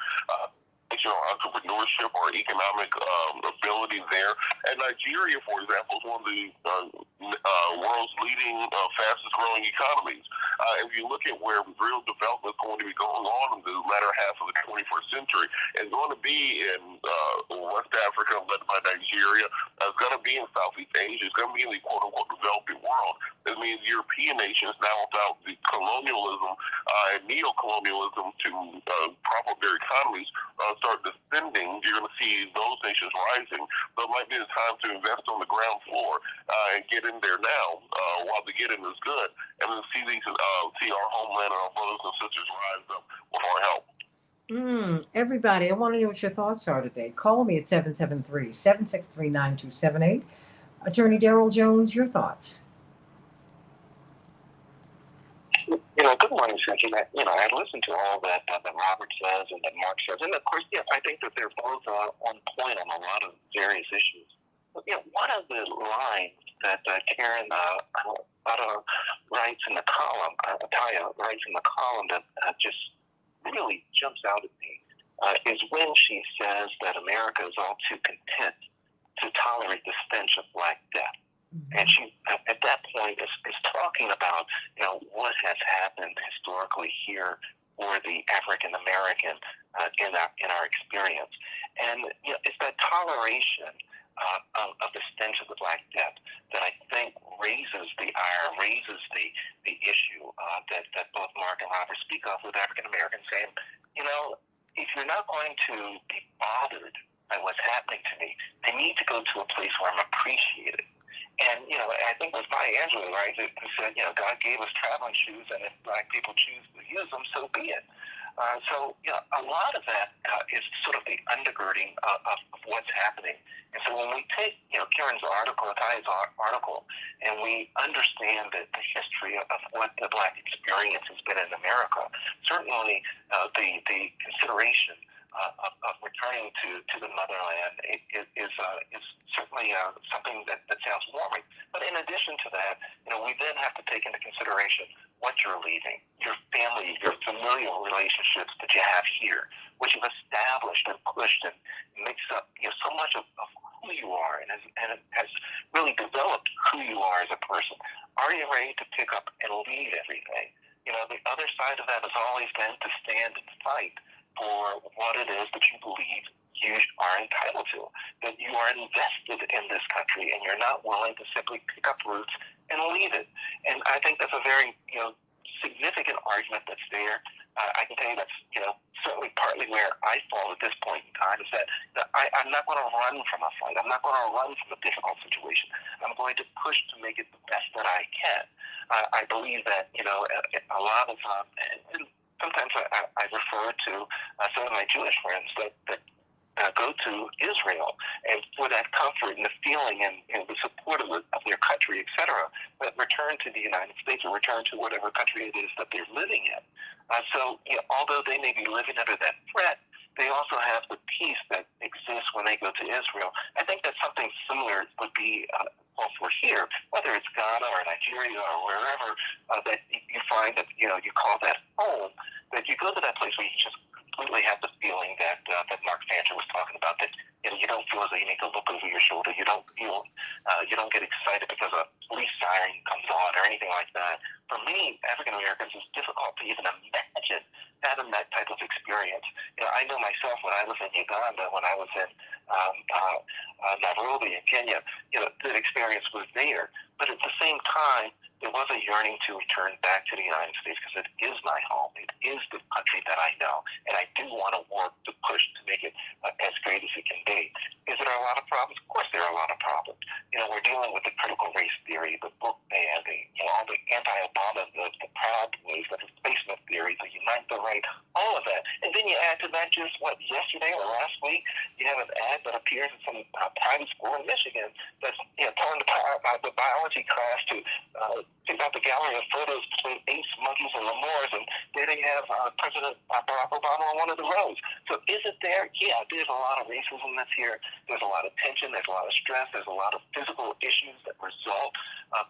entrepreneurship or economic ability there. And Nigeria, for example, is one of the world's leading fastest growing economies. If you look at where real development is going to be going on in the latter half of the 21st century, it's going to be in West Africa, led by Nigeria. It's going to be in Southeast Asia. It's going to be in the quote-unquote developing world. That means European nations now, without the colonialism and neo-colonialism to prop up their economies, start descending. You're going to see those nations rising. So it might be the time to invest on the ground floor and get in there now while the getting is good, and then see our homeland and our brothers and sisters rise up with our help. Everybody, I want to know what your thoughts are today. Call me at 773-763-9278. Attorney Darrell Jones, your thoughts. Good morning, Santita. I listened to all that Robert says and that Mark says, and of course, I think that they're both on point on a lot of various issues. But, one of the lines that Karen writes in the column, Ataya writes in the column that just really jumps out at me is when she says that America is all too content to tolerate the stench of Black death. And she, at that point, is talking about, what has happened historically here for the African American in our experience, and it's that toleration of the stench of the Black death that I think raises the ire, raises the issue that both Mark and Robert speak of with African Americans, saying, if you're not going to be bothered by what's happening to me, I need to go to a place where I'm appreciated. And, I think it was Maya Angelou, right, who said, God gave us traveling shoes, and if Black people choose to use them, so be it. So, a lot of that is sort of the undergirding of what's happening. And so when we take, Karen's article, Ataya's article, and we understand the history of what the Black experience has been in America, certainly the consideration of returning to the motherland is certainly something that sounds warming. But in addition to that, we then have to take into consideration what you're leaving, your family, your familial relationships that you have here, which you've established and pushed and makes up so much of who you are and has really developed who you are as a person. Are you ready to pick up and leave everything? The other side of that has always been to stand and fight for what it is that you believe you are entitled to, that you are invested in this country and you're not willing to simply pick up roots and leave it. And I think that's a very, significant argument that's there. I can tell you that's, certainly partly where I fall at this point in time is that I'm not going to run from a fight. I'm not going to run from a difficult situation. I'm going to push to make it the best that I can. I believe that, a lot of, and sometimes I refer to some of my Jewish friends that go to Israel and for that comfort and the feeling and the support of their country, etc., but return to the United States or return to whatever country it is that they're living in. So, although they may be living under that threat, they also have the peace that exists when they go to Israel. I think that something similar would be also here, whether it's Ghana or Nigeria or wherever that you find that, you call that home, that you go to that place where you just completely have the feeling that Mark Fancher was talking about, that you don't feel as though you need to look over your shoulder. You don't feel, you don't get excited because a police siren comes on or anything like that. For me, African Americans, it's difficult to even imagine having that type of experience. I know myself when I was in Uganda, when I was in Nairobi in Kenya, that experience was there. But at the same time, there was a yearning to return back to the United States because it is my home. It is the country that I know, and I do want to work to push to make it as great as it can be. Is there a lot of problems? Of course there are a lot of problems. We're dealing with the critical race theory, the book ban, all the anti-Obama, the Proud Boys, the displacement theory, the Unite the Right, all of that. And then you add to that just, yesterday or last week, you have an ad that appears in some private school in Michigan that's telling the biology class to pick out the gallery of photos between apes, monkeys, and lemurs, and there they have President Barack Obama on one of the rows. So is it there? Yeah, there's a lot of racism that's here. There's a lot of tension. There's a lot of stress. There's a lot of physical issues that result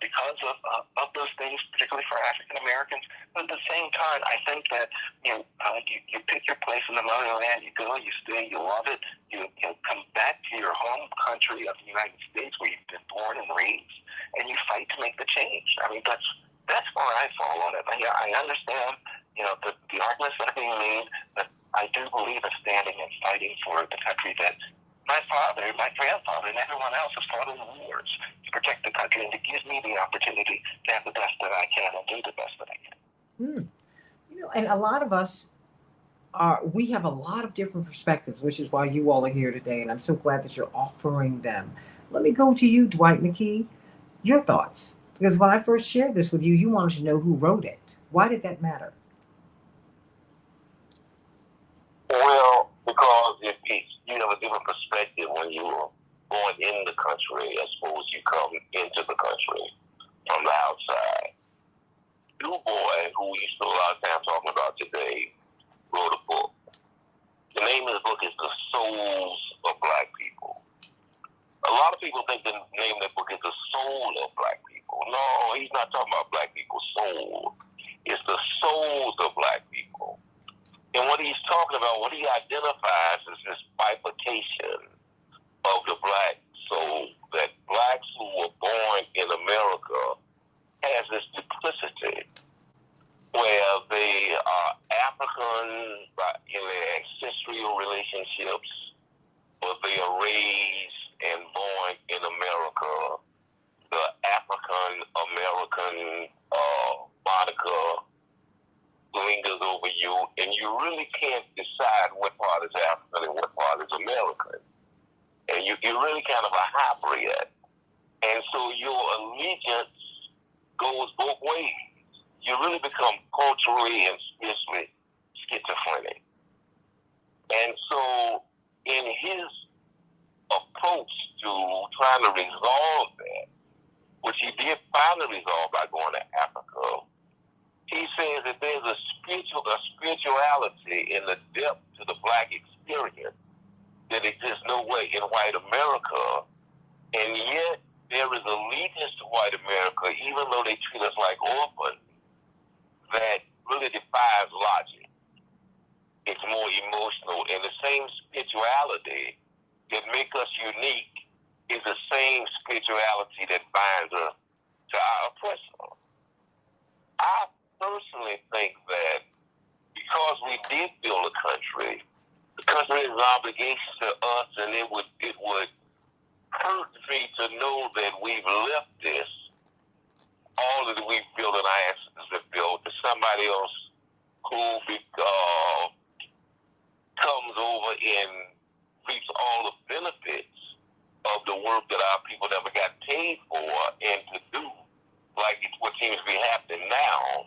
because of those things, particularly for African Americans. But at the same time, I think that you pick your place in the motherland. You go, you stay, you love it. You come back to your home country of the United States where you've been born and raised, and you fight to make the change. I mean, that's where I fall on it. I understand, the arguments that are being made, but I do believe in standing and fighting for the country that my father, my grandfather, and everyone else has fought in the wars to protect the country and to give me the opportunity to have the best that I can and do the best that I can. And a lot of us we have a lot of different perspectives, which is why you all are here today, and I'm so glad that you're offering them. Let me go to you, Dwight McKee. Your thoughts. Because when I first shared this with you, you wanted to know who wrote it. Why did that matter? Well, because you have a different perspective when you're going in the country as opposed to you come into the country from the outside. Du Bois, who we spend a lot of time talking about today, wrote a book. The name of the book is The Souls of Black People. A lot of people think the name of the book is The Soul of Black People. No, he's not talking about black people's soul. It's the souls of black people. And what he's talking about, what he identifies is this bifurcation of the black soul, that blacks who were born in America has this duplicity where they are African in their ancestral relationships, but they are raised and born in America. The African-American moniker lingers over you, and you really can't decide what part is African and what part is American. And you're really kind of a hybrid. And so your allegiance goes both ways. You really become culturally and spiritually schizophrenic. And so in his approach to trying to resolve that, which he did finally resolve by going to Africa, he says that there's a spirituality in the depth to the black experience that exists no way in white America, and yet there is allegiance to white America, even though they treat us like orphans, that really defies logic. It's more emotional, and the same spirituality that makes us unique is the same spirituality that binds us to our oppressor. I personally think that because we did build a country, the country is an obligation to us, and it would hurt me to know that we've left this, all that we've built and our ancestors have built, to somebody else who comes over and reaps all the benefits of the work that our people never got paid for and to do, like it's what seems to be happening now.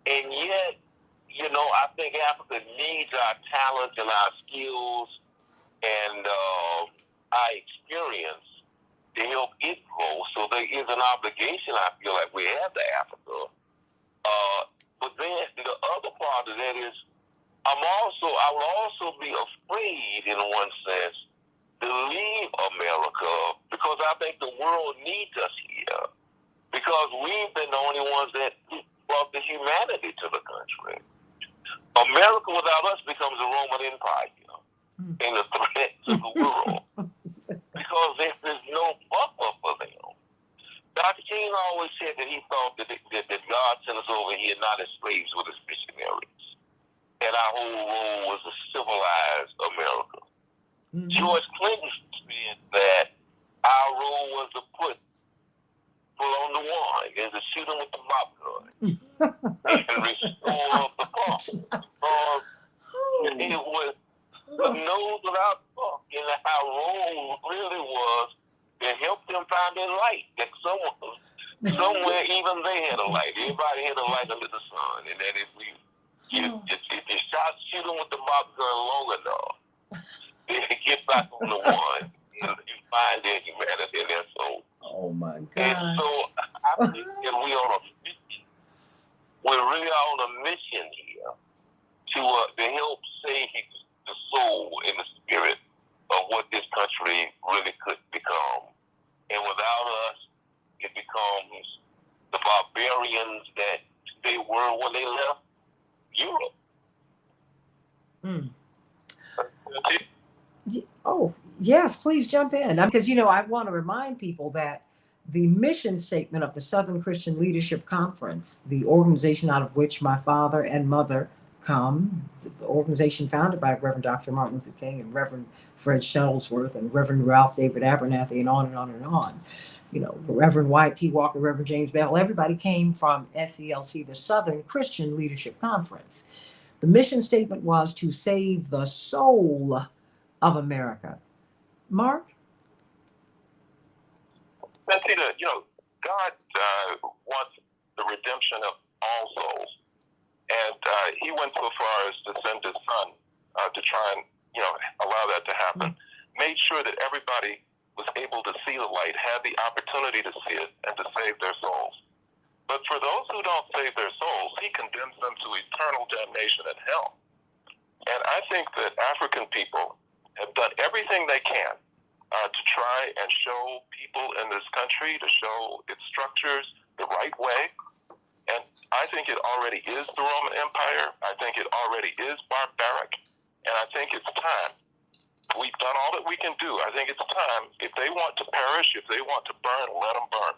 And yet, I think Africa needs our talents and our skills and our experience to help it grow. So there is an obligation I feel like we have to Africa. But then the other part of that is I would also be afraid in one sense to leave America because I think the world needs us here because we've been the only ones that brought the humanity to the country. America without us becomes a Roman Empire and a threat to the world because there's no buffer for them. Dr. King always said that he thought that God sent us over here not as slaves but as missionaries. And our whole role was to civilize America. Mm-hmm. George Clinton said that our role was to put on the one and to shoot him with the mop gun and restore the pump. It was the nose without pump, and our role really was to help them find their light. That somewhere even they had a light. Everybody had a light under the sun, and that if you shoot them with the mop gun long enough, they get back on the one and find their humanity and their soul. Oh my God! And so I think that we're really on a mission here to help save the soul and the spirit of what this country really could become. And without us, it becomes the barbarians that they were when they left Europe. Oh, yes, please jump in. Because, I want to remind people that the mission statement of the Southern Christian Leadership Conference, the organization out of which my father and mother come, the organization founded by Reverend Dr. Martin Luther King and Reverend Fred Shuttlesworth and Reverend Ralph David Abernathy and on and on and on. Reverend Wyatt T. Walker, Reverend James Bell, everybody came from SCLC, the Southern Christian Leadership Conference. The mission statement was to save the soul of America. Mark? Santita, God wants the redemption of all souls. And he went so far as to send his son to try and, allow that to happen. Made sure that everybody was able to see the light, had the opportunity to see it, and to save their souls. But for those who don't save their souls, he condemns them to eternal damnation in hell. And I think that African people have done everything they can to try and show people in this country, to show its structures the right way. And I think it already is the Roman Empire. I think it already is barbaric. And I think it's time. We've done all that we can do. I think it's time. If they want to perish, if they want to burn, let them burn.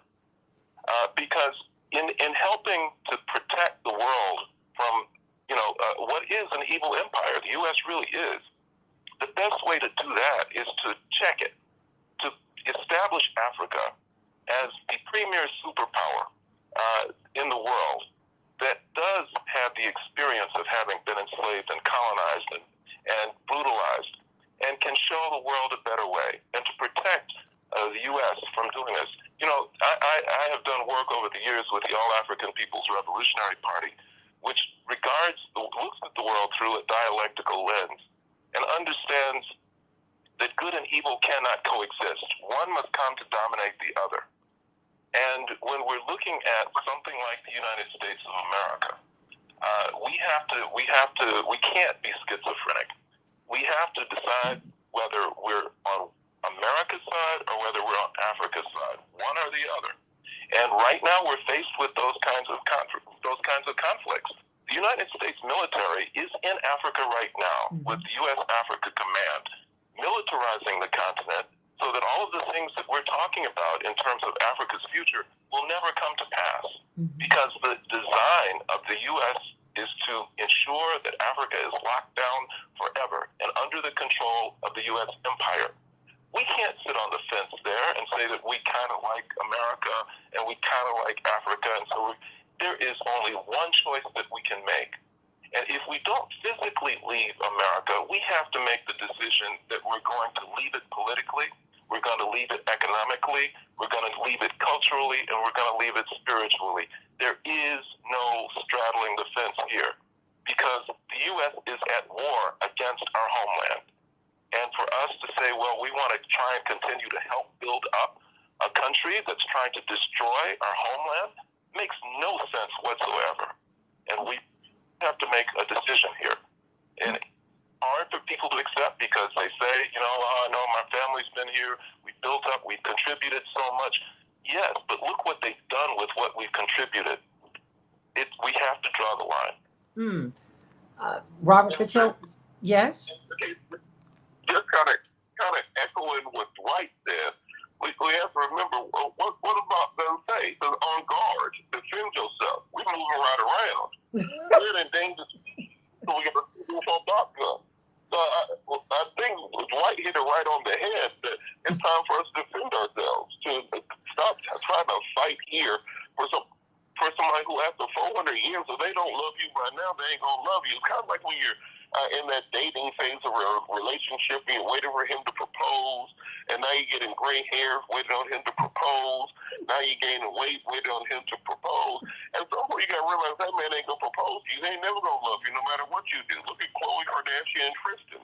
Because in helping to protect the world from, what is an evil empire, the U.S. really is, the best way to do that is to check it, to establish Africa as the premier superpower in the world that does have the experience of having been enslaved and colonized and brutalized and can show the world a better way and to protect the U.S. from doing this. I have done work over the years with the All-African People's Revolutionary Party, which looks at the world through a dialectical lens and understands that good and evil cannot coexist. One must come to dominate the other. And when we're looking at something like the United States of America, we can't be schizophrenic. We have to decide whether we're on America's side or whether we're on Africa's side, one or the other. And right now we're faced with those kinds of conflicts. The United States military is in Africa right now with the U.S. Africa Command, militarizing the continent so that all of the things that we're talking about in terms of Africa's future will never come to pass. Because the design of the U.S. is to ensure that Africa is locked down forever and under the control of the U.S. empire. We can't sit on the fence there and say that we kind of like America and we kind of like Africa, and so there is only one choice that we can make. And if we don't physically leave America, we have to make the decision that we're going to leave it politically, we're going to leave it economically, we're going to leave it culturally, and we're going to leave it spiritually. There is no straddling the fence here because the U.S. is at war against our homeland. And for us to say, well, we want to try and continue to help build up a country that's trying to destroy our homeland makes no sense whatsoever. And we have to make a decision here. And it's hard for people to accept because they say, I know my family's been here, we built up, we've contributed so much. Yes, but look what they've done with what we've contributed. We have to draw the line. Robert Patel, yes? Just kind of echoing what Dwight said, we have to remember, what about them say? Says on guard, defend yourself. We're moving right around. We're in danger, so we got to do our box gun. So I think Dwight hit it right on the head that it's time for us to defend ourselves, to stop trying to fight here for somebody who after 400 years, if they don't love you by now, they ain't gonna love you. It's kind of like when you're in that dating phase of a relationship, you're waiting for him to propose, and now you're getting gray hairs waiting on him to propose. Now you're gaining weight waiting on him to propose. And so you got to realize that man ain't going to propose to you. He ain't never going to love you no matter what you do. Look at Khloe Kardashian and Tristan.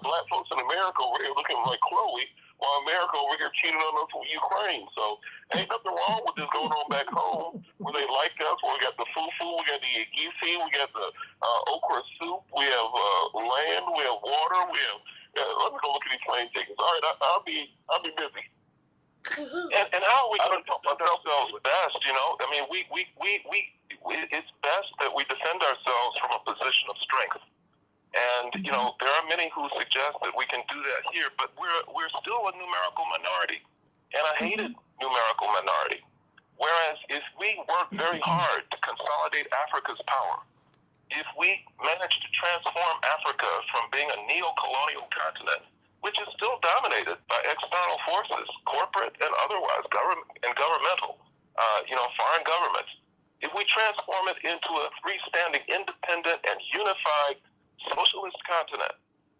Black folks in America over here looking like Khloe, while America over here cheating on us with Ukraine. So ain't nothing wrong with this going on back home where they like us, where we got the fufu, we got the igisi, we got the okra soup, we have land, we have water, we have. Let me go look at these plane tickets. All right, I'll be busy. And how are we going to defend ourselves best? I mean, we it's best that we defend ourselves from a position of strength. And there are many who suggest that we can do that here, but we're still a numerical minority, and a hated numerical minority. Whereas if we work very hard to consolidate Africa's power, if we manage to transform Africa from being a neo-colonial continent, which is still dominated by external forces, corporate and otherwise, governmental, foreign governments, if we transform it into a freestanding, independent, and unified socialist continent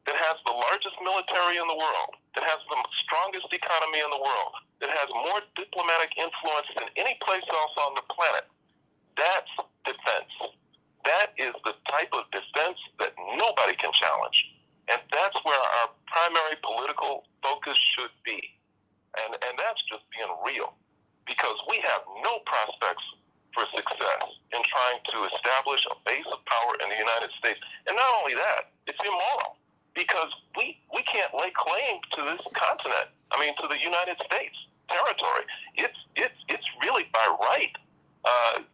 that has the largest military in the world, that has the strongest economy in the world, that has more diplomatic influence than any place else on the planet, that's defense. That is the type of defense that nobody can challenge. And that's where our primary political focus should be. And that's just being real. Because we have no prospects for success in trying to establish a base of power in the United States. And not only that, it's immoral. Because we can't lay claim to this continent, to the United States territory. It's really by right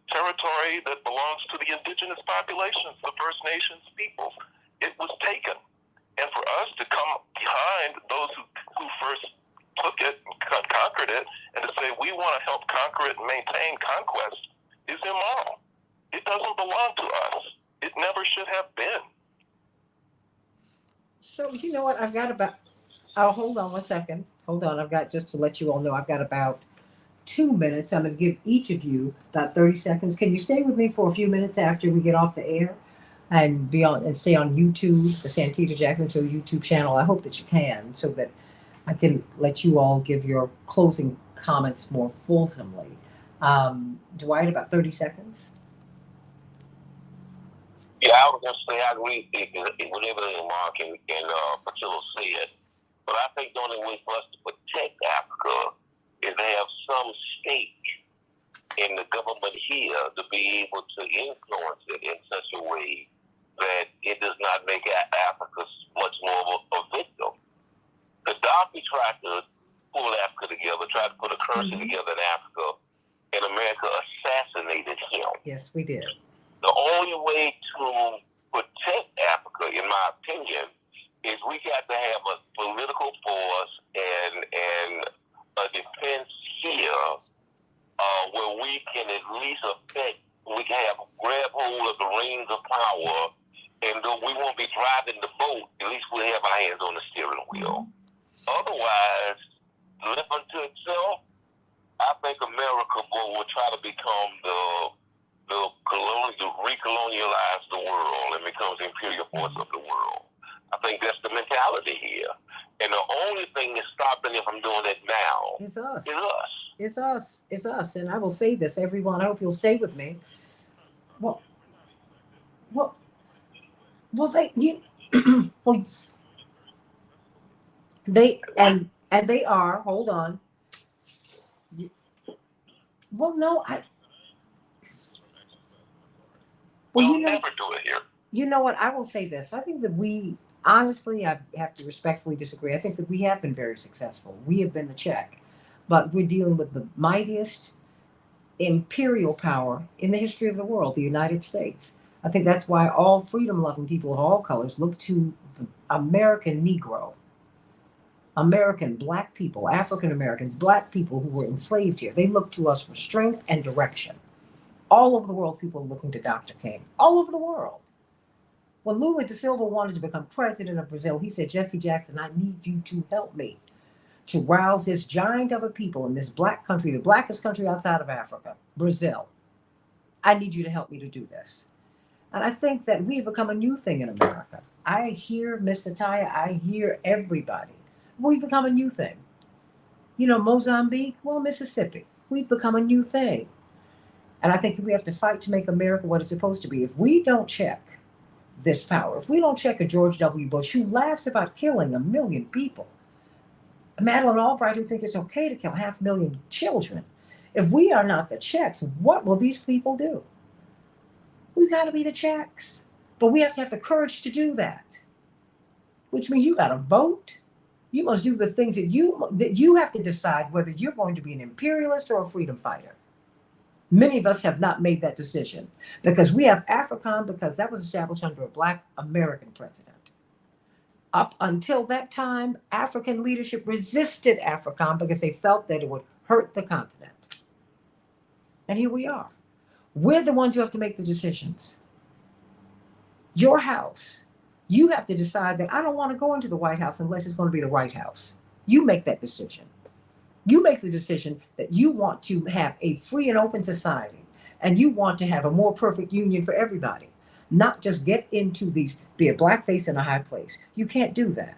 territory that belongs to the indigenous populations, the First Nations peoples. It was taken. And for us to come behind those who first took it, conquered it, and to say we want to help conquer it and maintain conquest is immoral. It doesn't belong to us. It never should have been. So you know what? I've got about, hold on one second. Hold on. I've got, just to let you all know, I've got about 2 minutes. I'm going to give each of you about 30 seconds. Can you stay with me for a few minutes after we get off the air and be on and stay on YouTube, the Santita Jackson Show YouTube channel? I hope that you can, so that I can let you all give your closing comments more fulsomely. Dwight, about 30 seconds. Yeah, I was going to say I agree with everything Mark and Patillo said, but I think the only way for us to protect Africa is to have some stake in the government here to be able to influence it in such a way that it does not make Africa much more of a victim. Gaddafi tried to pull Africa together, tried to put a currency together in Africa, and America assassinated him. Yes, we did. The only way to protect Africa, in my opinion, is we got to have a political force and a defense here where we can at least we can grab hold of the reins of power, and though we won't be driving the boat, at least we'll have our hands on the steering wheel. Otherwise, left unto itself, I think America will try to become recolonialize the world and becomes the imperial force of the world. I think that's the mentality here. And the only thing that's stopping it from doing it now It's us. is us. It's us. It's us. And I will say this, everyone. I hope you'll stay with me. Well, well, they and they are. Hold on. Well, no, We'll never do it here. You know what? I will say this. I think that honestly, I have to respectfully disagree. I think that we have been very successful. We have been the check, but we're dealing with the mightiest imperial power in the history of the world, the United States. I think that's why all freedom-loving people of all colors look to the American Negro, American Black people, African Americans, Black people who were enslaved here. They look to us for strength and direction. All over the world, people are looking to Dr. King. All over the world. When Lula da Silva wanted to become president of Brazil, he said, Jesse Jackson, I need you to help me to rouse this giant of a people in this black country, the blackest country outside of Africa, Brazil. I need you to help me to do this. And I think that we've become a new thing in America. I hear Miss Santita, I hear everybody. We've become a new thing. You know, Mozambique, well, Mississippi. We've become a new thing. And I think that we have to fight to make America what it's supposed to be. If we don't check this power, if we don't check a George W. Bush who laughs about killing 1 million people, Madeleine Albright who thinks it's okay to kill 500,000 children, if we are not the checks, what will these people do? We've got to be the checks. But we have to have the courage to do that, which means you got to vote. You must do the things that you have to decide whether you're going to be an imperialist or a freedom fighter. Many of us have not made that decision because we have AFRICOM because that was established under a Black American president. Up until that time, African leadership resisted AFRICOM because they felt that it would hurt the continent. And here we are. We're the ones who have to make the decisions. Your house. You have to decide that I don't want to go into the White House unless it's going to be the right house. You make that decision. You make the decision that you want to have a free and open society and you want to have a more perfect union for everybody, not just get into these, be a blackface in a high place. You can't do that.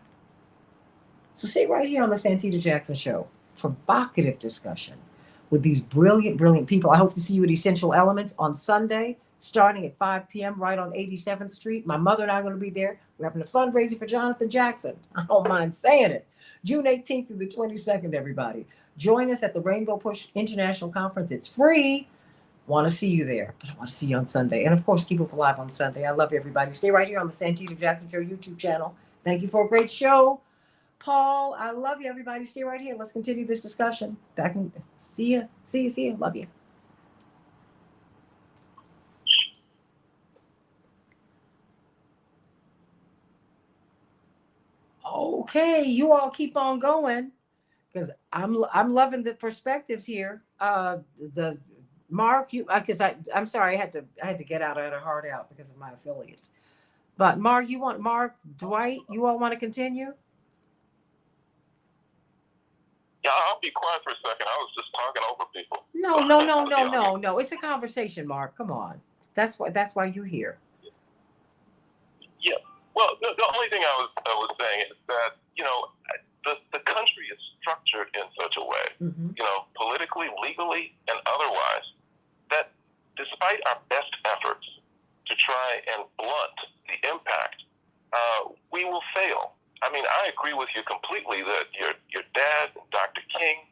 So stay right here on the Santita Jackson Show. Provocative discussion with these brilliant, brilliant people. I hope to see you at Essential Elements on Sunday, starting at 5 p.m. right on 87th Street. My mother and I are going to be there. We're having a fundraiser for Jonathan Jackson. I don't mind saying it. June 18th through the 22nd, everybody. Join us at the Rainbow Push International Conference. It's free. Want to see you there, but I want to see you on Sunday. And of course, keep up alive on Sunday. I love everybody. Stay right here on the Santita Jackson Show YouTube channel. Thank you for a great show. Paul, I love you, everybody. Stay right here. Let's continue this discussion. Back and see you. See you. Love you. Okay, you all keep on going because I'm loving the perspectives here. The Mark, I'm sorry, I had to get out. I had a hard out because of my affiliates. But Mark, Dwight, you all want to continue? Yeah, I'll be quiet for a second. I was just talking over people. No. It's a conversation, Mark. Come on. That's why you're here. Yeah. Well, the only thing I was saying is that, you know, the country is structured in such a way, you know, politically, legally, and otherwise, that despite our best efforts to try try and blunt the impact, we will fail. I mean, I agree with you completely that your dad, Dr. King,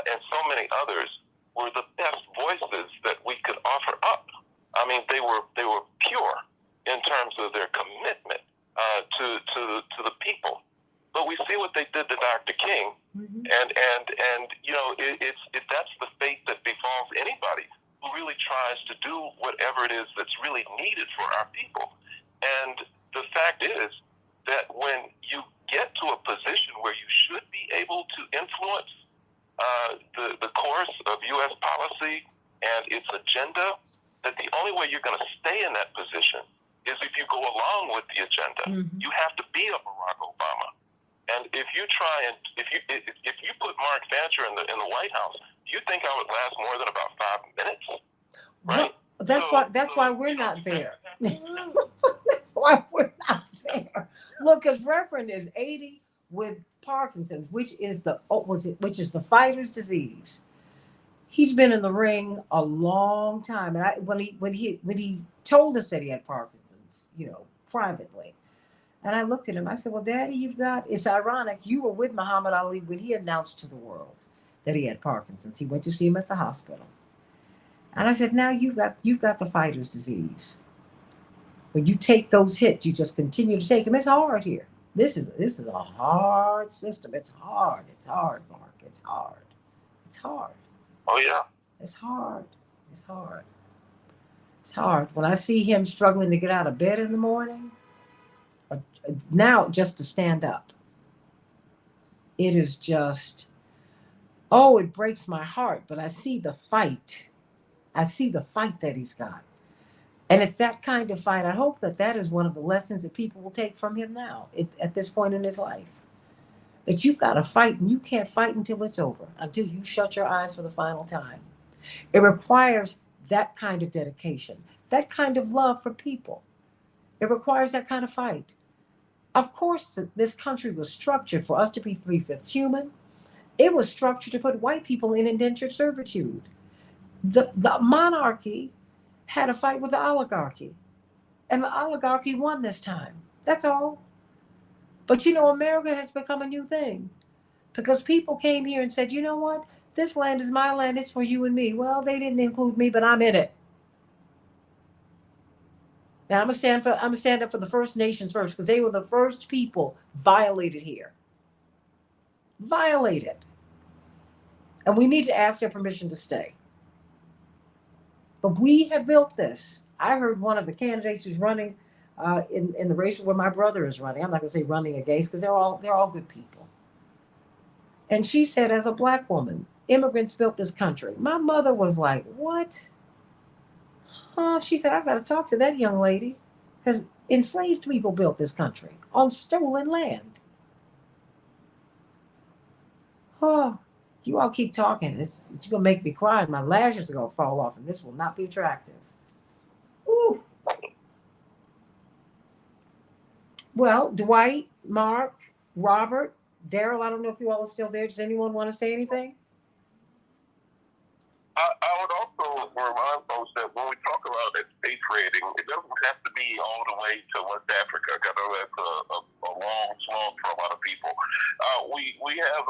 and so many others were the best voices that we could offer up. I mean, they were pure in terms of their commitment to the people. But we see what they did to Dr. King, and you know, that's the fate that befalls anybody who really tries to do whatever it is that's really needed for our people. And the fact is that when you get to a position where you should be able to influence the course of U.S. policy and its agenda, that the only way you're going to stay in that position is if you go along with the agenda. You have to be a Barack Obama. And if you try and if you put Mark Thatcher in the White House, do you think I would last more than about 5 minutes? Right. Well, that's why we're not there. That's why we're not there. Look, because Reverend is 80 with Parkinson's, which is the fighter's disease. He's been in the ring a long time, and when he told us that he had Parkinson's, you know, privately. And I looked at him. I said, "Well, Daddy, it's ironic. You were with Muhammad Ali when he announced to the world that he had Parkinson's. He went to see him at the hospital." And I said, "Now you've got the fighter's disease. When you take those hits, you just continue to take them. It's hard here. This is a hard system. It's hard. It's hard, Mark. It's hard. It's hard. Oh yeah. It's hard. It's hard. It's hard. When I see him struggling to get out of bed in the morning." Now, just to stand up, it is just, it breaks my heart. But I see the fight. I see the fight that he's got. And it's that kind of fight. I hope that is one of the lessons that people will take from him now at this point in his life. That you've got to fight, and you can't fight until it's over, until you shut your eyes for the final time. It requires that kind of dedication, that kind of love for people. It requires that kind of fight. Of course, this country was structured for us to be 3/5 human. It was structured to put white people in indentured servitude. The monarchy had a fight with the oligarchy, and the oligarchy won this time. That's all. But you know, America has become a new thing because people came here and said, "You know what? This land is my land. It's for you and me." Well, they didn't include me, but I'm in it. Now I'm gonna stand up for the First Nations first, because they were the first people violated here. Violated. And we need to ask their permission to stay. But we have built this. I heard one of the candidates who's running in the race where my brother is running. I'm not gonna say running against, because they're all good people. And she said, as a Black woman, immigrants built this country. My mother was like, "What?" She said, "I've got to talk to that young lady, because enslaved people built this country on stolen land." Oh, you all keep talking. It's going to make me cry, and my lashes are going to fall off, and this will not be attractive. Ooh. Well, Dwight, Mark, Robert, Daryl, I don't know if you all are still there. Does anyone want to say anything? I would also remind folks that when we talk about that space rating, it doesn't have to be all the way to West Africa. I know that's a long slog for a lot of people. We have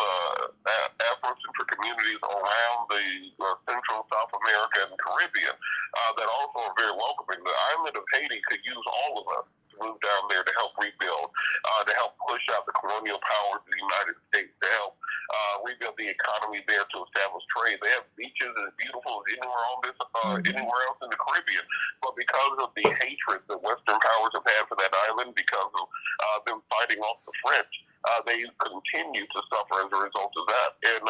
efforts for communities around the Central, South America, and Caribbean that also are very welcoming. The island of Haiti could use all of us to move down there to help rebuild, to help push out the colonial powers of the United States, to help rebuild the economy there, to establish trade. They have beaches as beautiful as anywhere else in the Caribbean, but because of the hatred that Western powers have had for that island, because of them fighting off the French, they continue to suffer as a result of that. And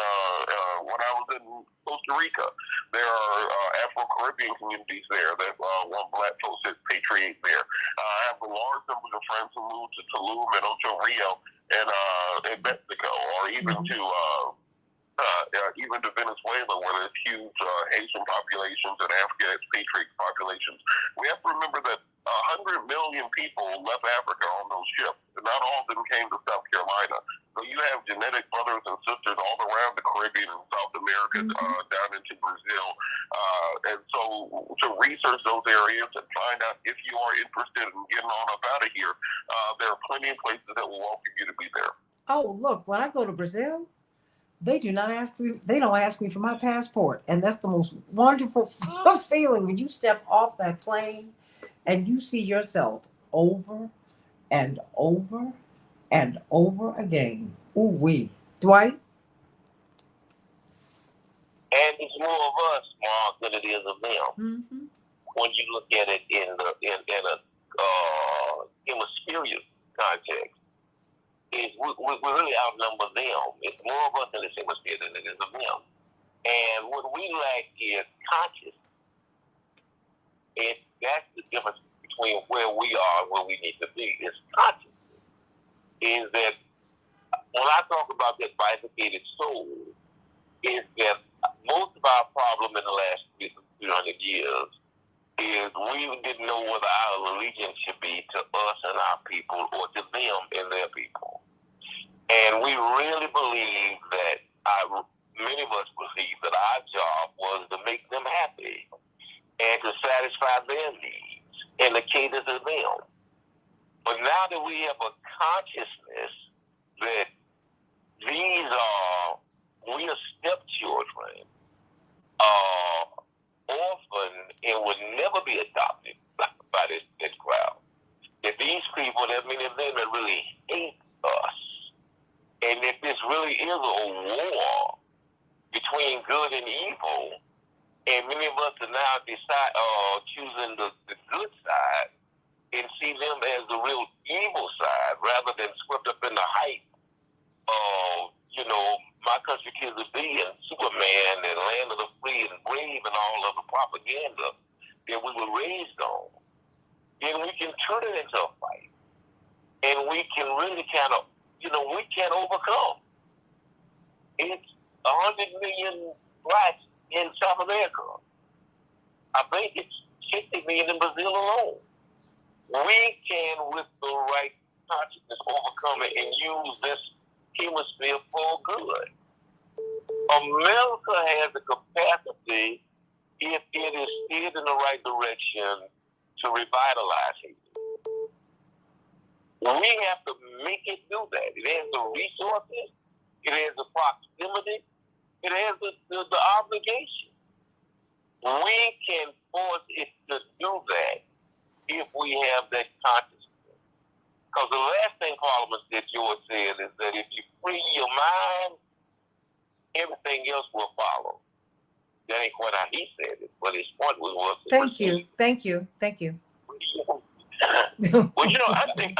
when I was in Costa Rica, there are Afro-Caribbean communities there that want Black folks to patriate there. I have a large number of friends who moved to Tulum and Ocho Rio and in Mexico, or even to Venezuela, where there's huge Haitian populations and African expatriate populations. We have to remember that 100 million people left Africa on those ships, and not all of them came to South Carolina. So you have genetic brothers and sisters all around the Caribbean and South America, down into Brazil. And so to research those areas and find out if you are interested in getting on up out of here, there are plenty of places that will welcome you to be there. Oh, look, when I go to Brazil, they do not ask me, they don't ask me for my passport. And that's the most wonderful feeling when you step off that plane and you see yourself over and over and over again. Ooh wee. Dwight? And it's more of us, Mark, than it is of them. Mm-hmm. When you look at it in a hemisphere context, we really outnumber them. It's more of us in this hemisphere than it is of them. And what we lack is consciousness. And that's the difference between where we are and where we need to be. Is consciousness. Is that when I talk about that bifurcated soul, is that most of our problem in the last 300 years is we didn't know whether our allegiance should be to us and our people or to them and their people. And we really believe that, many of us believe that our job was to make them happy and to satisfy their needs and to cater to them. But now that we have a consciousness that we are stepchildren, orphan, and would never be adopted by this crowd. That these people, that many of them that really hate us, and if this really is a war between good and evil, and many of us are now choosing the good side and see them as the real evil side rather than swept up in the hype of, My Country Kids Will Be and Superman and Land of the Free and Brave and all of the propaganda that we were raised on. Then we can turn it into a fight. And we can really we can overcome. It's 100 million blacks in South America. I think it's 60 million in Brazil alone. We can, with the right consciousness, overcome it and use this hemisphere for good. America has the capacity, if it is steered in the right direction, to revitalize it. We have to make it do that. It has the resources, it has the proximity, it has the obligation. We can force it to do that if we have that consciousness. Because the last thing Parliament that George said is that if you free your mind, everything else will follow. That ain't quite how he said it, but his point was. Thank you. Well, I think,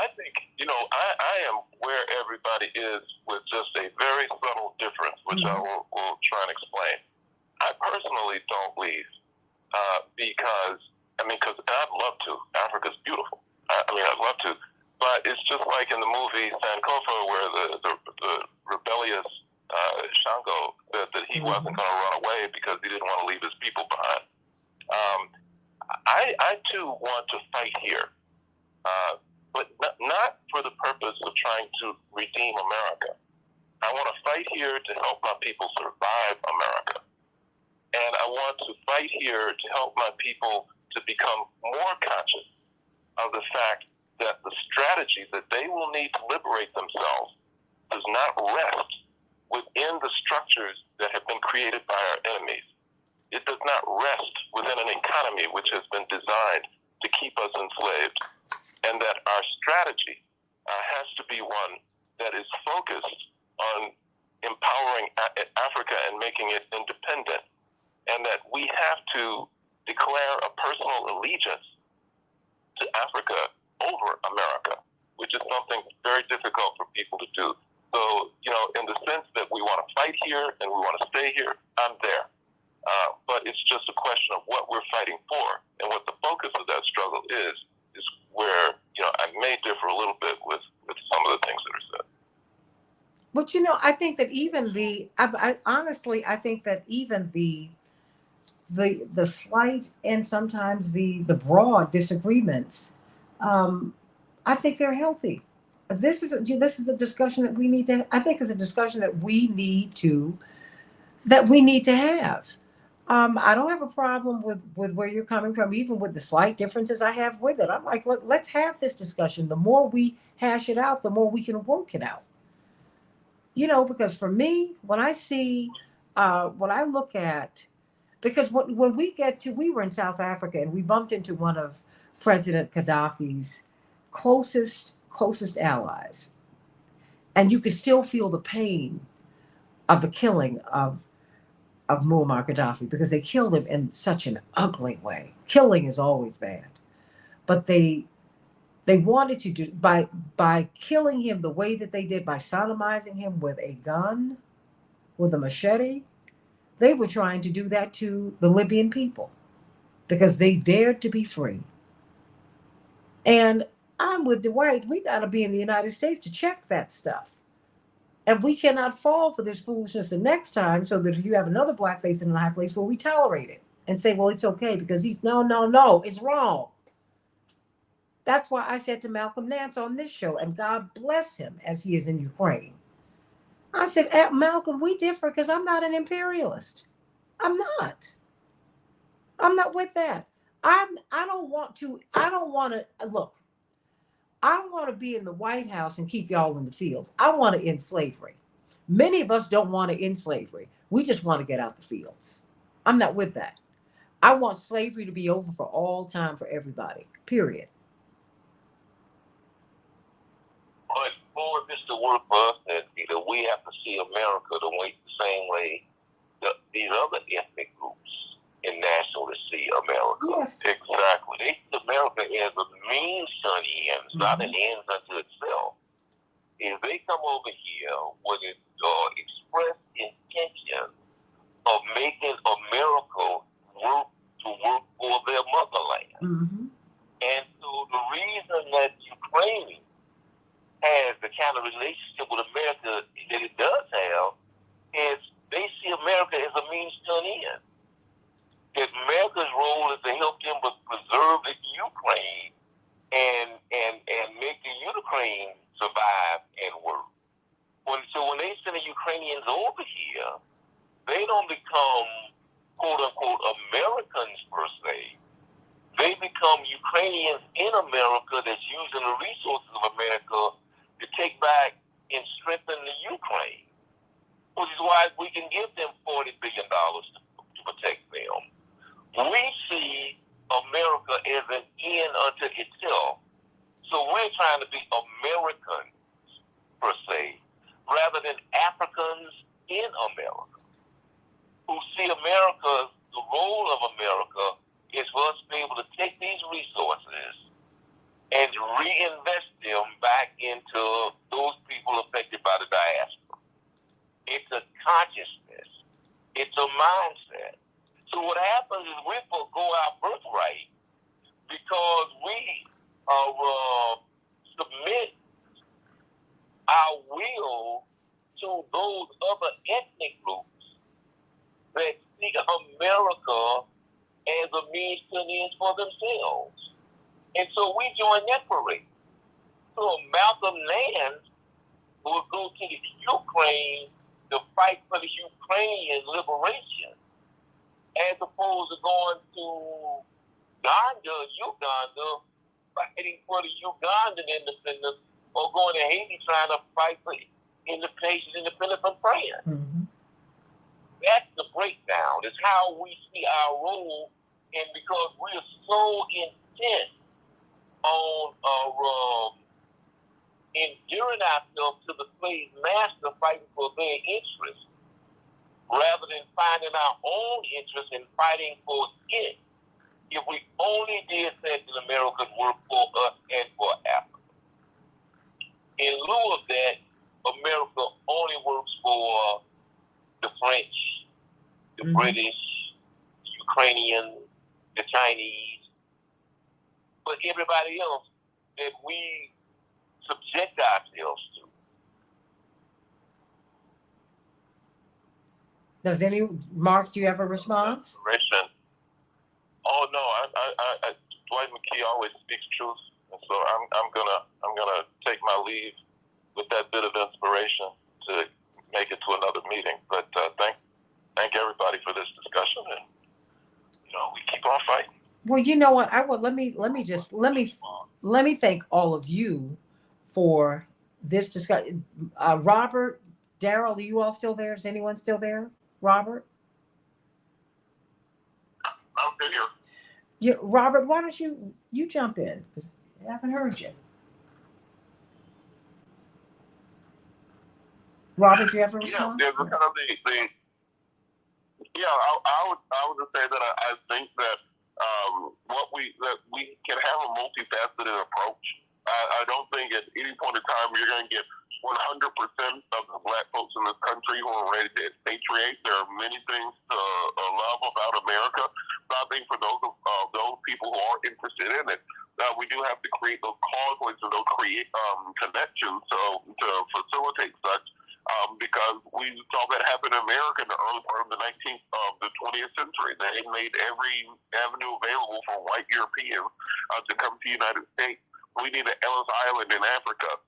I am where everybody is with just a very subtle difference, which I will try and explain. I personally don't leave because I'd love to. Africa's beautiful. I'd love to. But it's just like in the movie Sankofa, where the rebellious Shango said that he wasn't going to run away because he didn't want to leave his people behind. I too want to fight here, but not for the purpose of trying to redeem America. I want to fight here to help my people survive America. And I want to fight here to help my people to become more conscious of the fact that the strategy that they will need to liberate themselves does not rest within the structures that have been created by our enemies. It does not rest within an economy which has been designed to keep us enslaved. And that our strategy has to be one that is focused on empowering Africa and making it independent. And that we have to declare a personal allegiance to Africa over America, which is something very difficult for people to do. So, in the sense that we want to fight here and we want to stay here, I'm there. But it's just a question of what we're fighting for. And what the focus of that struggle is where, I may differ a little bit with some of the things that are said. But I think that even I think that even the slight and sometimes the broad disagreements, I think they're healthy. this is a discussion that we need to. I think it's a discussion that we need to have. I don't have a problem with where you're coming from, even with the slight differences I have with it. I'm like, let's have this discussion. The more we hash it out, the more we can work it out. Because for me, when I see, when I look at, because when we were in South Africa and we bumped into one of President Gaddafi's closest allies, and you could still feel the pain of the killing of Muammar Gaddafi because they killed him in such an ugly way. Killing is always bad, but they wanted to do by killing him the way that they did, by sodomizing him with a gun, with a machete. They were trying to do that to the Libyan people because they dared to be free. And I'm with Dwight. We got to be in the United States to check that stuff. And we cannot fall for this foolishness the next time, so that if you have another blackface in a high place, well, we tolerate it and say, well, it's okay because he's no, it's wrong. That's why I said to Malcolm Nance on this show, and God bless him as he is in Ukraine. I said, Malcolm, we differ because I'm not an imperialist. I'm not. I'm not with that. I don't want to look. I don't want to be in the White House and keep y'all in the fields. I want to end slavery. Many of us don't want to end slavery. We just want to get out the fields. I'm not with that. I want slavery to be over for all time for everybody, period. But for this to work for us, Santita, we have to see America the same way these other ethnic groups and nationalists see America. Yes. Exactly. They see America as a means to an end, not an end unto itself. If they come over here with an express intention of making America work for their motherland. Mm-hmm. And so the reason that Ukraine has the kind of relationship with America that it does have is they see America as a means to an end. That America's role is to help them preserve the Ukraine and make the Ukraine survive and work. So when they send the Ukrainians over here, they don't become quote unquote Americans per se. They become Ukrainians in America that's using the resources of America to take back and strengthen the Ukraine, which is why we can give them $40 billion to protect them. We see America as an end unto itself. So we're trying to be Americans, per se, rather than Africans in America, who see America, the role of America is for us to be able to take these resources and reinvest them back into those people affected by the diaspora. It's a consciousness. It's a mindset. So what happens is we forgo our birthright because we submit our will to those other ethnic groups that see America as a means to an end for themselves. And so we join that parade. So Malcolm Nance will go to the Ukraine to fight for the Ukrainian liberation, as opposed to going to Uganda, fighting for the Ugandan independence, or going to Haiti trying to fight for independence from France. Mm-hmm. That's the breakdown. It's how we see our role, and because we're so intent on endearing ourselves to the slave master, fighting for their interests, rather than finding our own interest and fighting for it. If we only did that, then America would work for us and for Africa. In lieu of that, America only works for the French, the British, the Ukrainian, the Chinese, but everybody else that we subject ourselves to. Mark, do you have a response? Oh no, Dwight McKee always speaks truth, and so I'm gonna take take my leave with that bit of inspiration to make it to another meeting. But thank everybody for this discussion, and we keep on fighting. Well, you know what? Let me thank all of you for this discussion. Robert, Daryl, are you all still there? Is anyone still there? Robert? I'm good here. Yeah, Robert, why don't you jump in? Because I haven't heard you. Robert, do you have a response? Yeah, kind of I would just say that I think that that we can have a multifaceted approach. I don't think at any point in time you're going to get 100% of the black folks in this country who are ready to expatriate. There are many things to love about America, but I think for those people who are interested in it, we do have to create those causeways and those connections to facilitate such. Because we saw that happen in America in the early part of the 20th century. They made every avenue available for white Europeans to come to the United States. We need an Ellis Island in Africa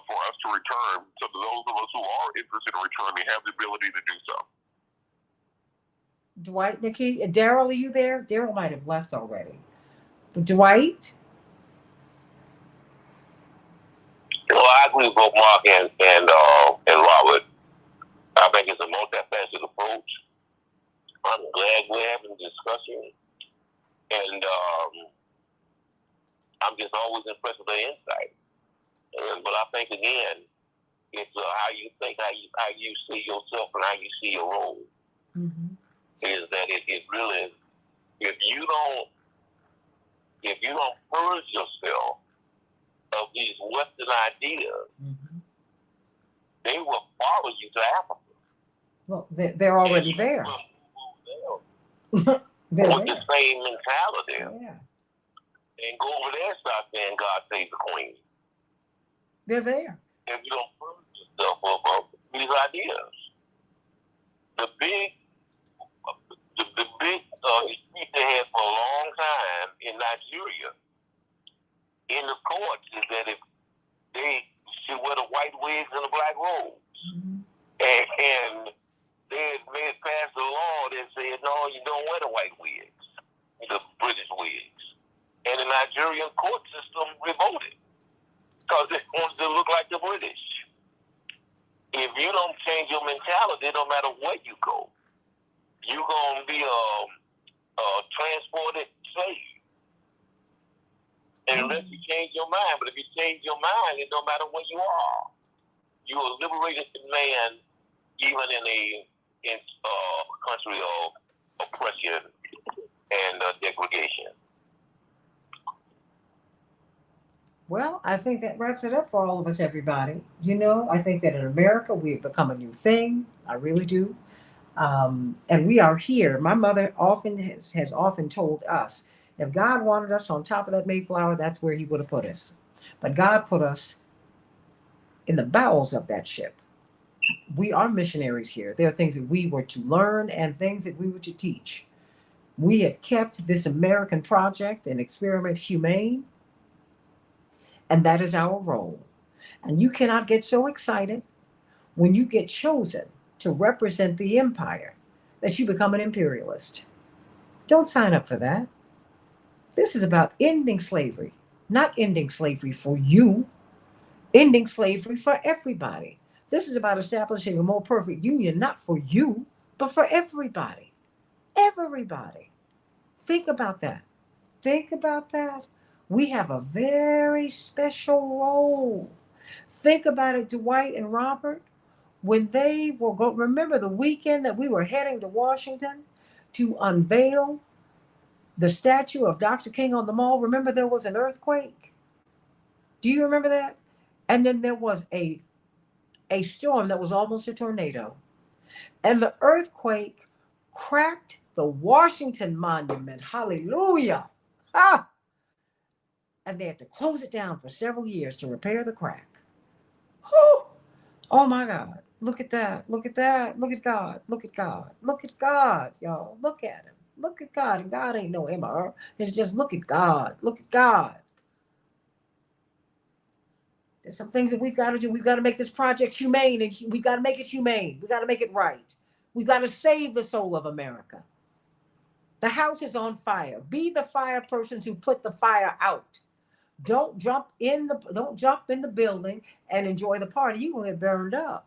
for us to return. So those of us who are interested in returning have the ability to do so. Dwight, Nikki, Daryl, are you there? Daryl might have left already. Dwight? Well, I agree with both Mark and Robert. I think it's a multifaceted approach. I'm glad we're having a discussion, and I'm just always impressed with their insight. But I think again, it's how you think, how you see yourself, and how you see your role. Mm-hmm. Is that it really? If you don't purge yourself of these Western ideas, mm-hmm. they will follow you to Africa. Well, they're already there. They're with the same mentality. Yeah. And go over there and start saying, God save the Queen. They're there. If you don't purge yourself of these ideas. The big speech they had for a long time in Nigeria in the courts is that if they should wear the white wigs and the black robes. Mm-hmm. And they had made pass the law that said, no, you don't wear the white wigs, the British wigs. And the Nigerian court system revolted because it wants to look like the British. If you don't change your mentality, no matter where you go, you're going to be a transported slave. And unless you change your mind, but if you change your mind, it don't matter where you are. You are a liberated man, even in a country of oppression and degradation. Well, I think that wraps it up for all of us, everybody. I think that in America, we've become a new thing. I really do. And we are here. My mother has often told us, if God wanted us on top of that Mayflower, that's where he would have put us. But God put us in the bowels of that ship. We are missionaries here. There are things that we were to learn and things that we were to teach. We have kept this American project and experiment humane, and that is our role. And you cannot get so excited when you get chosen to represent the empire that you become an imperialist. Don't sign up for that. This is about ending slavery, not ending slavery for you, ending slavery for everybody. This is about establishing a more perfect union, not for you, but for everybody. Everybody. Think about that. Think about that. We have a very special role. Think about it, Dwight and Robert. When they were remember the weekend that we were heading to Washington to unveil the statue of Dr. King on the Mall? Remember there was an earthquake? Do you remember that? And then there was a storm that was almost a tornado. And the earthquake cracked the Washington Monument. Hallelujah. Ah! And they had to close it down for several years to repair the crack. Whew. Oh my God. Look at that. Look at that. Look at God. Look at God. Look at God, y'all. Look at him. Look at God. And God ain't no MR. It's just look at God. Look at God. There's some things that we've got to do. We've got to make this project humane, and we got to make it humane. We got to make it right. We've got to save the soul of America. The house is on fire. Be the fire person to put the fire out. Don't jump in the building and enjoy the party. You will get burned up.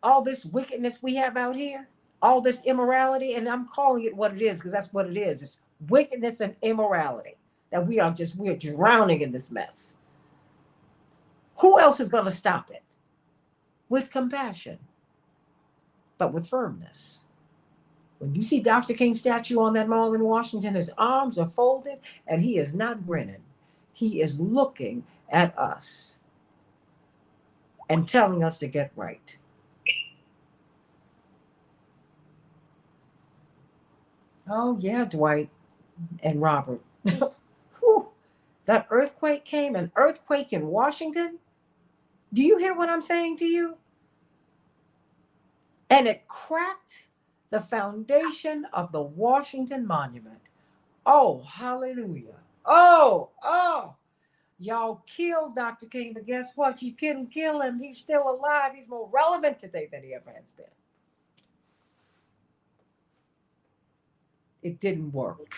All this wickedness we have out here, all this immorality, and I'm calling it what it is because that's what it is. It's wickedness and immorality that we're drowning in this mess. Who else is going to stop it? With compassion, but with firmness. When you see Dr. King's statue on that mall in Washington, his arms are folded and he is not grinning. He is looking at us and telling us to get right. Oh, yeah, Dwight and Robert. Whew. That earthquake came, an earthquake in Washington. Do you hear what I'm saying to you? And it cracked the foundation of the Washington Monument. Oh, hallelujah. Oh. Y'all killed Dr. King, but guess what? You couldn't kill him. He's still alive. He's more relevant today than he ever has been. It didn't work.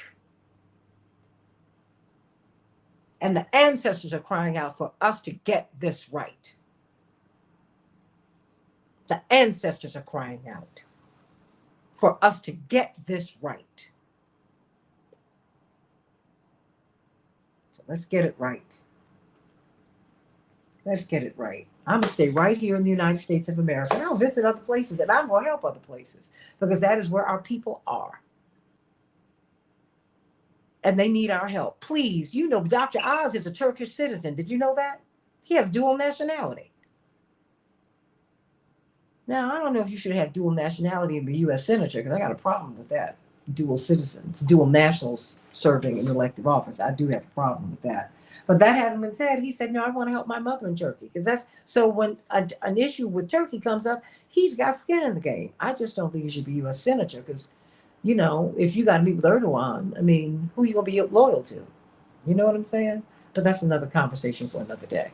And the ancestors are crying out for us to get this right. The ancestors are crying out for us to get this right. So let's get it right. Let's get it right. I'm going to stay right here in the United States of America. And I'll visit other places and I'm going to help other places because that is where our people are. And they need our help. Please, you know, Dr. Oz is a Turkish citizen. Did you know that? He has dual nationality. Now, I don't know if you should have dual nationality and be U.S. Senator because I got a problem with that. Dual citizens, dual nationals serving in elective office. I do have a problem with that. But that having been said, he said, no, I want to help my mother in Turkey. Because that's so when an issue with Turkey comes up, he's got skin in the game. I just don't think he should be U.S. Senator because, you know, if you got to meet with Erdogan, I mean, who are you going to be loyal to? You know what I'm saying? But that's another conversation for another day.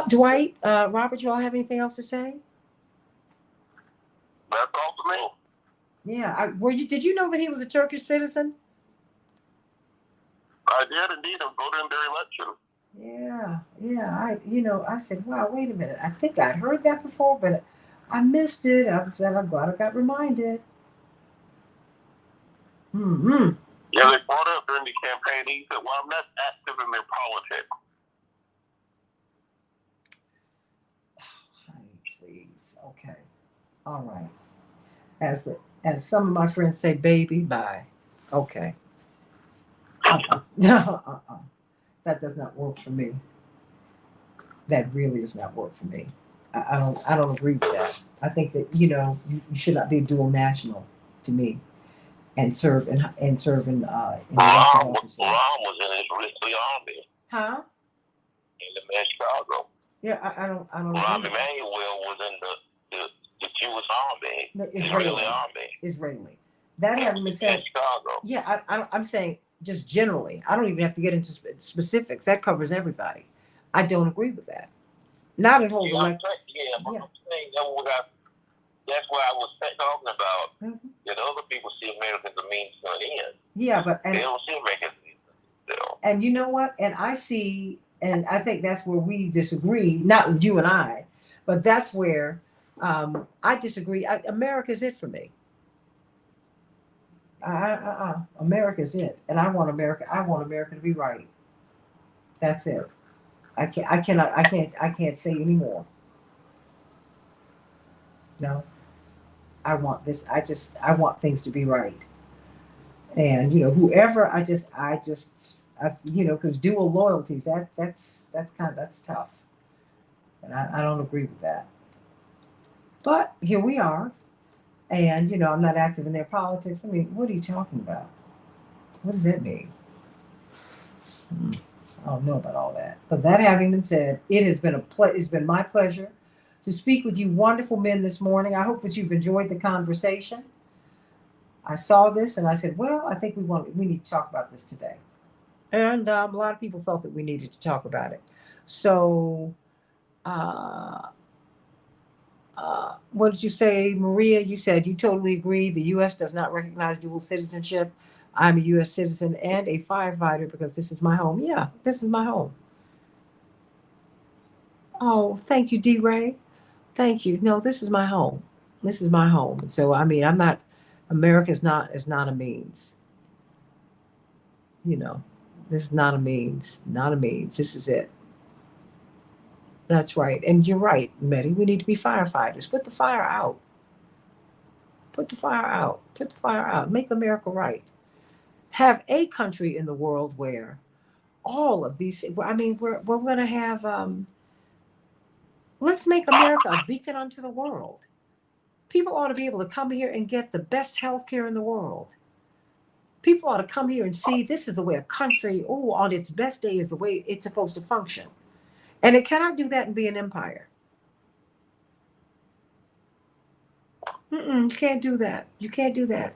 Dwight, Robert, you all have anything else to say? That's all for me. Yeah. Did you know that he was a Turkish citizen? I did indeed. I voted in their election. Yeah. I said, wow, wait a minute. I think I'd heard that before, but I missed it. I'm glad I got reminded. Mm-hmm. Yeah, they brought up during the campaign. He said, well, I'm not active in their politics. Please. Okay. All right. As some of my friends say, baby, bye. Okay. That does not work for me. That really does not work for me. I don't agree with that. I think that, you should not be a dual national to me and serve in elected offices. Ron was in his Israeli army. Huh? In the Chicago. Yeah, I don't Rahm agree. Emanuel was in the Jewish army, No, Israeli army. Israeli. That having been said, in Chicago. yeah, I'm saying just generally. I don't even have to get into specifics. That covers everybody. I don't agree with that. Not at all. I'm saying that's what I was talking about. Mm-hmm. That other people see Americans as a means to an end. Yeah, they don't see Americans as a means to an end. And you know what? And I see, and I think that's where we disagree. Not you and I, but that's where I disagree. America's it for me. America's it, and I want America. I want America to be right. That's it. I can't say anymore. No, I want this. I want things to be right. And whoever because dual loyalties that's tough, and I don't agree with that. But here we are. And, I'm not active in their politics. I mean, what are you talking about? What does that mean? I don't know about all that. But that having been said, it's been my pleasure to speak with you wonderful men this morning. I hope that you've enjoyed the conversation. I saw this and I said, well, I think we need to talk about this today. And a lot of people felt that we needed to talk about it. So, what did you say, Maria? You said you totally agree. The U.S. does not recognize dual citizenship. I'm a U.S. citizen and a firefighter because this is my home. Yeah, this is my home. Oh, thank you, D. Ray. Thank you. No, this is my home. This is my home. So I mean, I'm not. America is not a means. You know, this is not a means. Not a means. This is it. That's right. And you're right, Betty. We need to be firefighters. Put the fire out. Put the fire out. Put the fire out. Make America right. Have a country in the world where all of these. I mean, we're going to have. Let's make America a beacon unto the world. People ought to be able to come here and get the best health care in the world. People ought to come here and see this is the way a country, oh, on its best day is the way it's supposed to function. And it cannot do that and be an empire. You can't do that. You can't do that.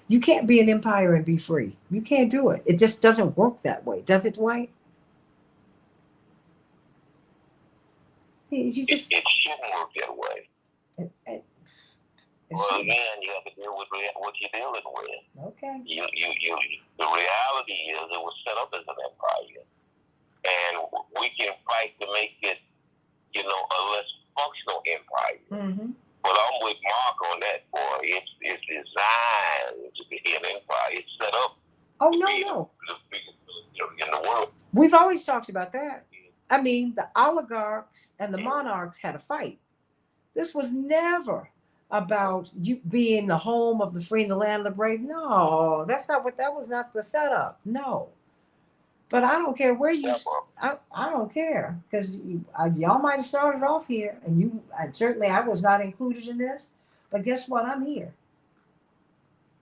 You can't be an empire and be free. You can't do it. It just doesn't work that way. Does it, Dwight? It shouldn't work that way. Well, again, you have to deal with what you're dealing with. Okay. The reality is it was set up as an empire. And we can fight to make it, a less functional empire. Mm-hmm. But I'm with Mark on that, boy. It's designed to be an empire. It's set up to be the biggest military in the world. We've always talked about that. I mean, the oligarchs and the monarchs had a fight. This was never about you being the home of the free and the land of the brave. No, that was not the setup. No. But I don't care where you. I don't care because y'all might have started off here, and certainly I was not included in this. But guess what? I'm here,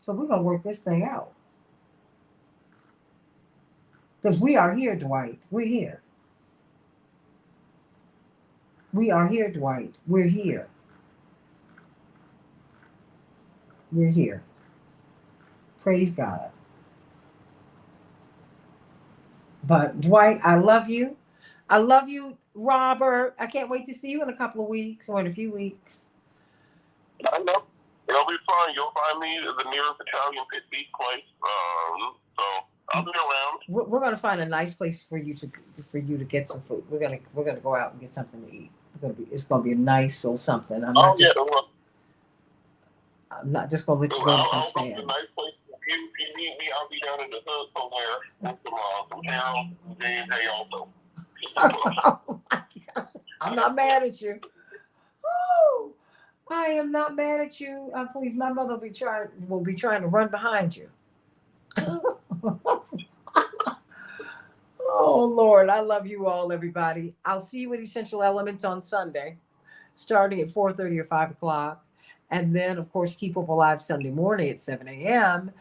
so we're gonna work this thing out because we are here, Dwight. We're here. We are here, Dwight. We're here. We're here. Praise God. But Dwight, I love you. I love you, Robert. I can't wait to see you in a couple of weeks or in a few weeks. I know. It'll be fun. You'll find me at the nearest Italian pit place. So I'll be around. We're gonna find a nice place for you to get some food. We're gonna go out and get something to eat. It's gonna be a nice little something. I'm not just gonna let you go to some stand. A nice place. If you need me, I'll be down in the hood somewhere with some Harold and J&J also. Oh my gosh. I'm not mad at you. Oh, I am not mad at you. Please, my mother will be trying to run behind you. Oh Lord, I love you all, everybody. I'll see you at Essential Elements on Sunday, starting at 4:30 or 5 o'clock. And then, of course, Keep Up Alive Sunday morning at 7 a.m.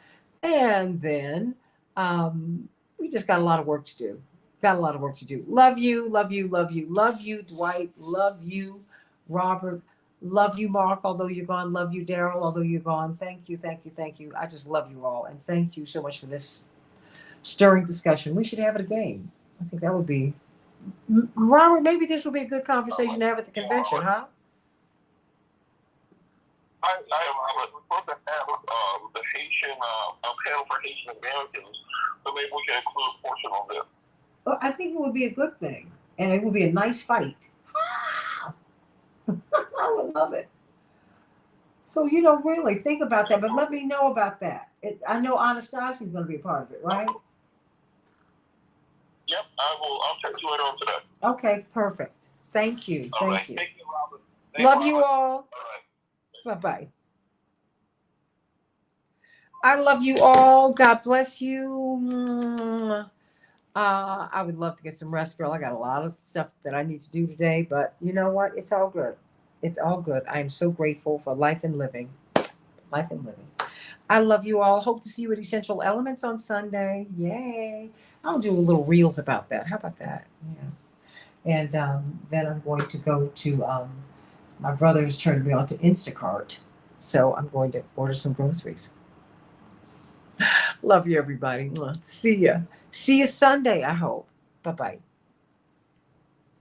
And then we just got a lot of work to do. Love you, love you, love you. Love you, Dwight. Love you, Robert. Love you, Mark, although you're gone. Love you, Daryl, although you're gone. Thank you, thank you, thank you. I just love you all. And thank you so much for this stirring discussion. We should have it a game. I think that would be... Robert, maybe this would be a good conversation to have at the convention, huh? I was supposed to have the Haitian, a panel for Haitian Americans, so maybe we can include a portion of this. Well, I think it would be a good thing, and it would be a nice fight. I would love it. So, really think about that, but let me know about that. I know Anastasia's going to be a part of it, right? Yep, I will. I'll text you later on today. Okay, perfect. Thank you. All right. Thank you. Thank you, Robert. Love you all. All right. Bye-bye. I love you all. God bless you. I would love to get some rest, girl. I got a lot of stuff that I need to do today, but you know what? It's all good. It's all good. I am so grateful for life and living. Life and living. I love you all. Hope to see you at Essential Elements on Sunday. Yay. I'll do a little reels about that. How about that? Yeah. And then I'm going to go to, my brother's turned me on to Instacart. So I'm going to order some groceries. Love you, everybody. See ya. See you Sunday, I hope. Bye-bye.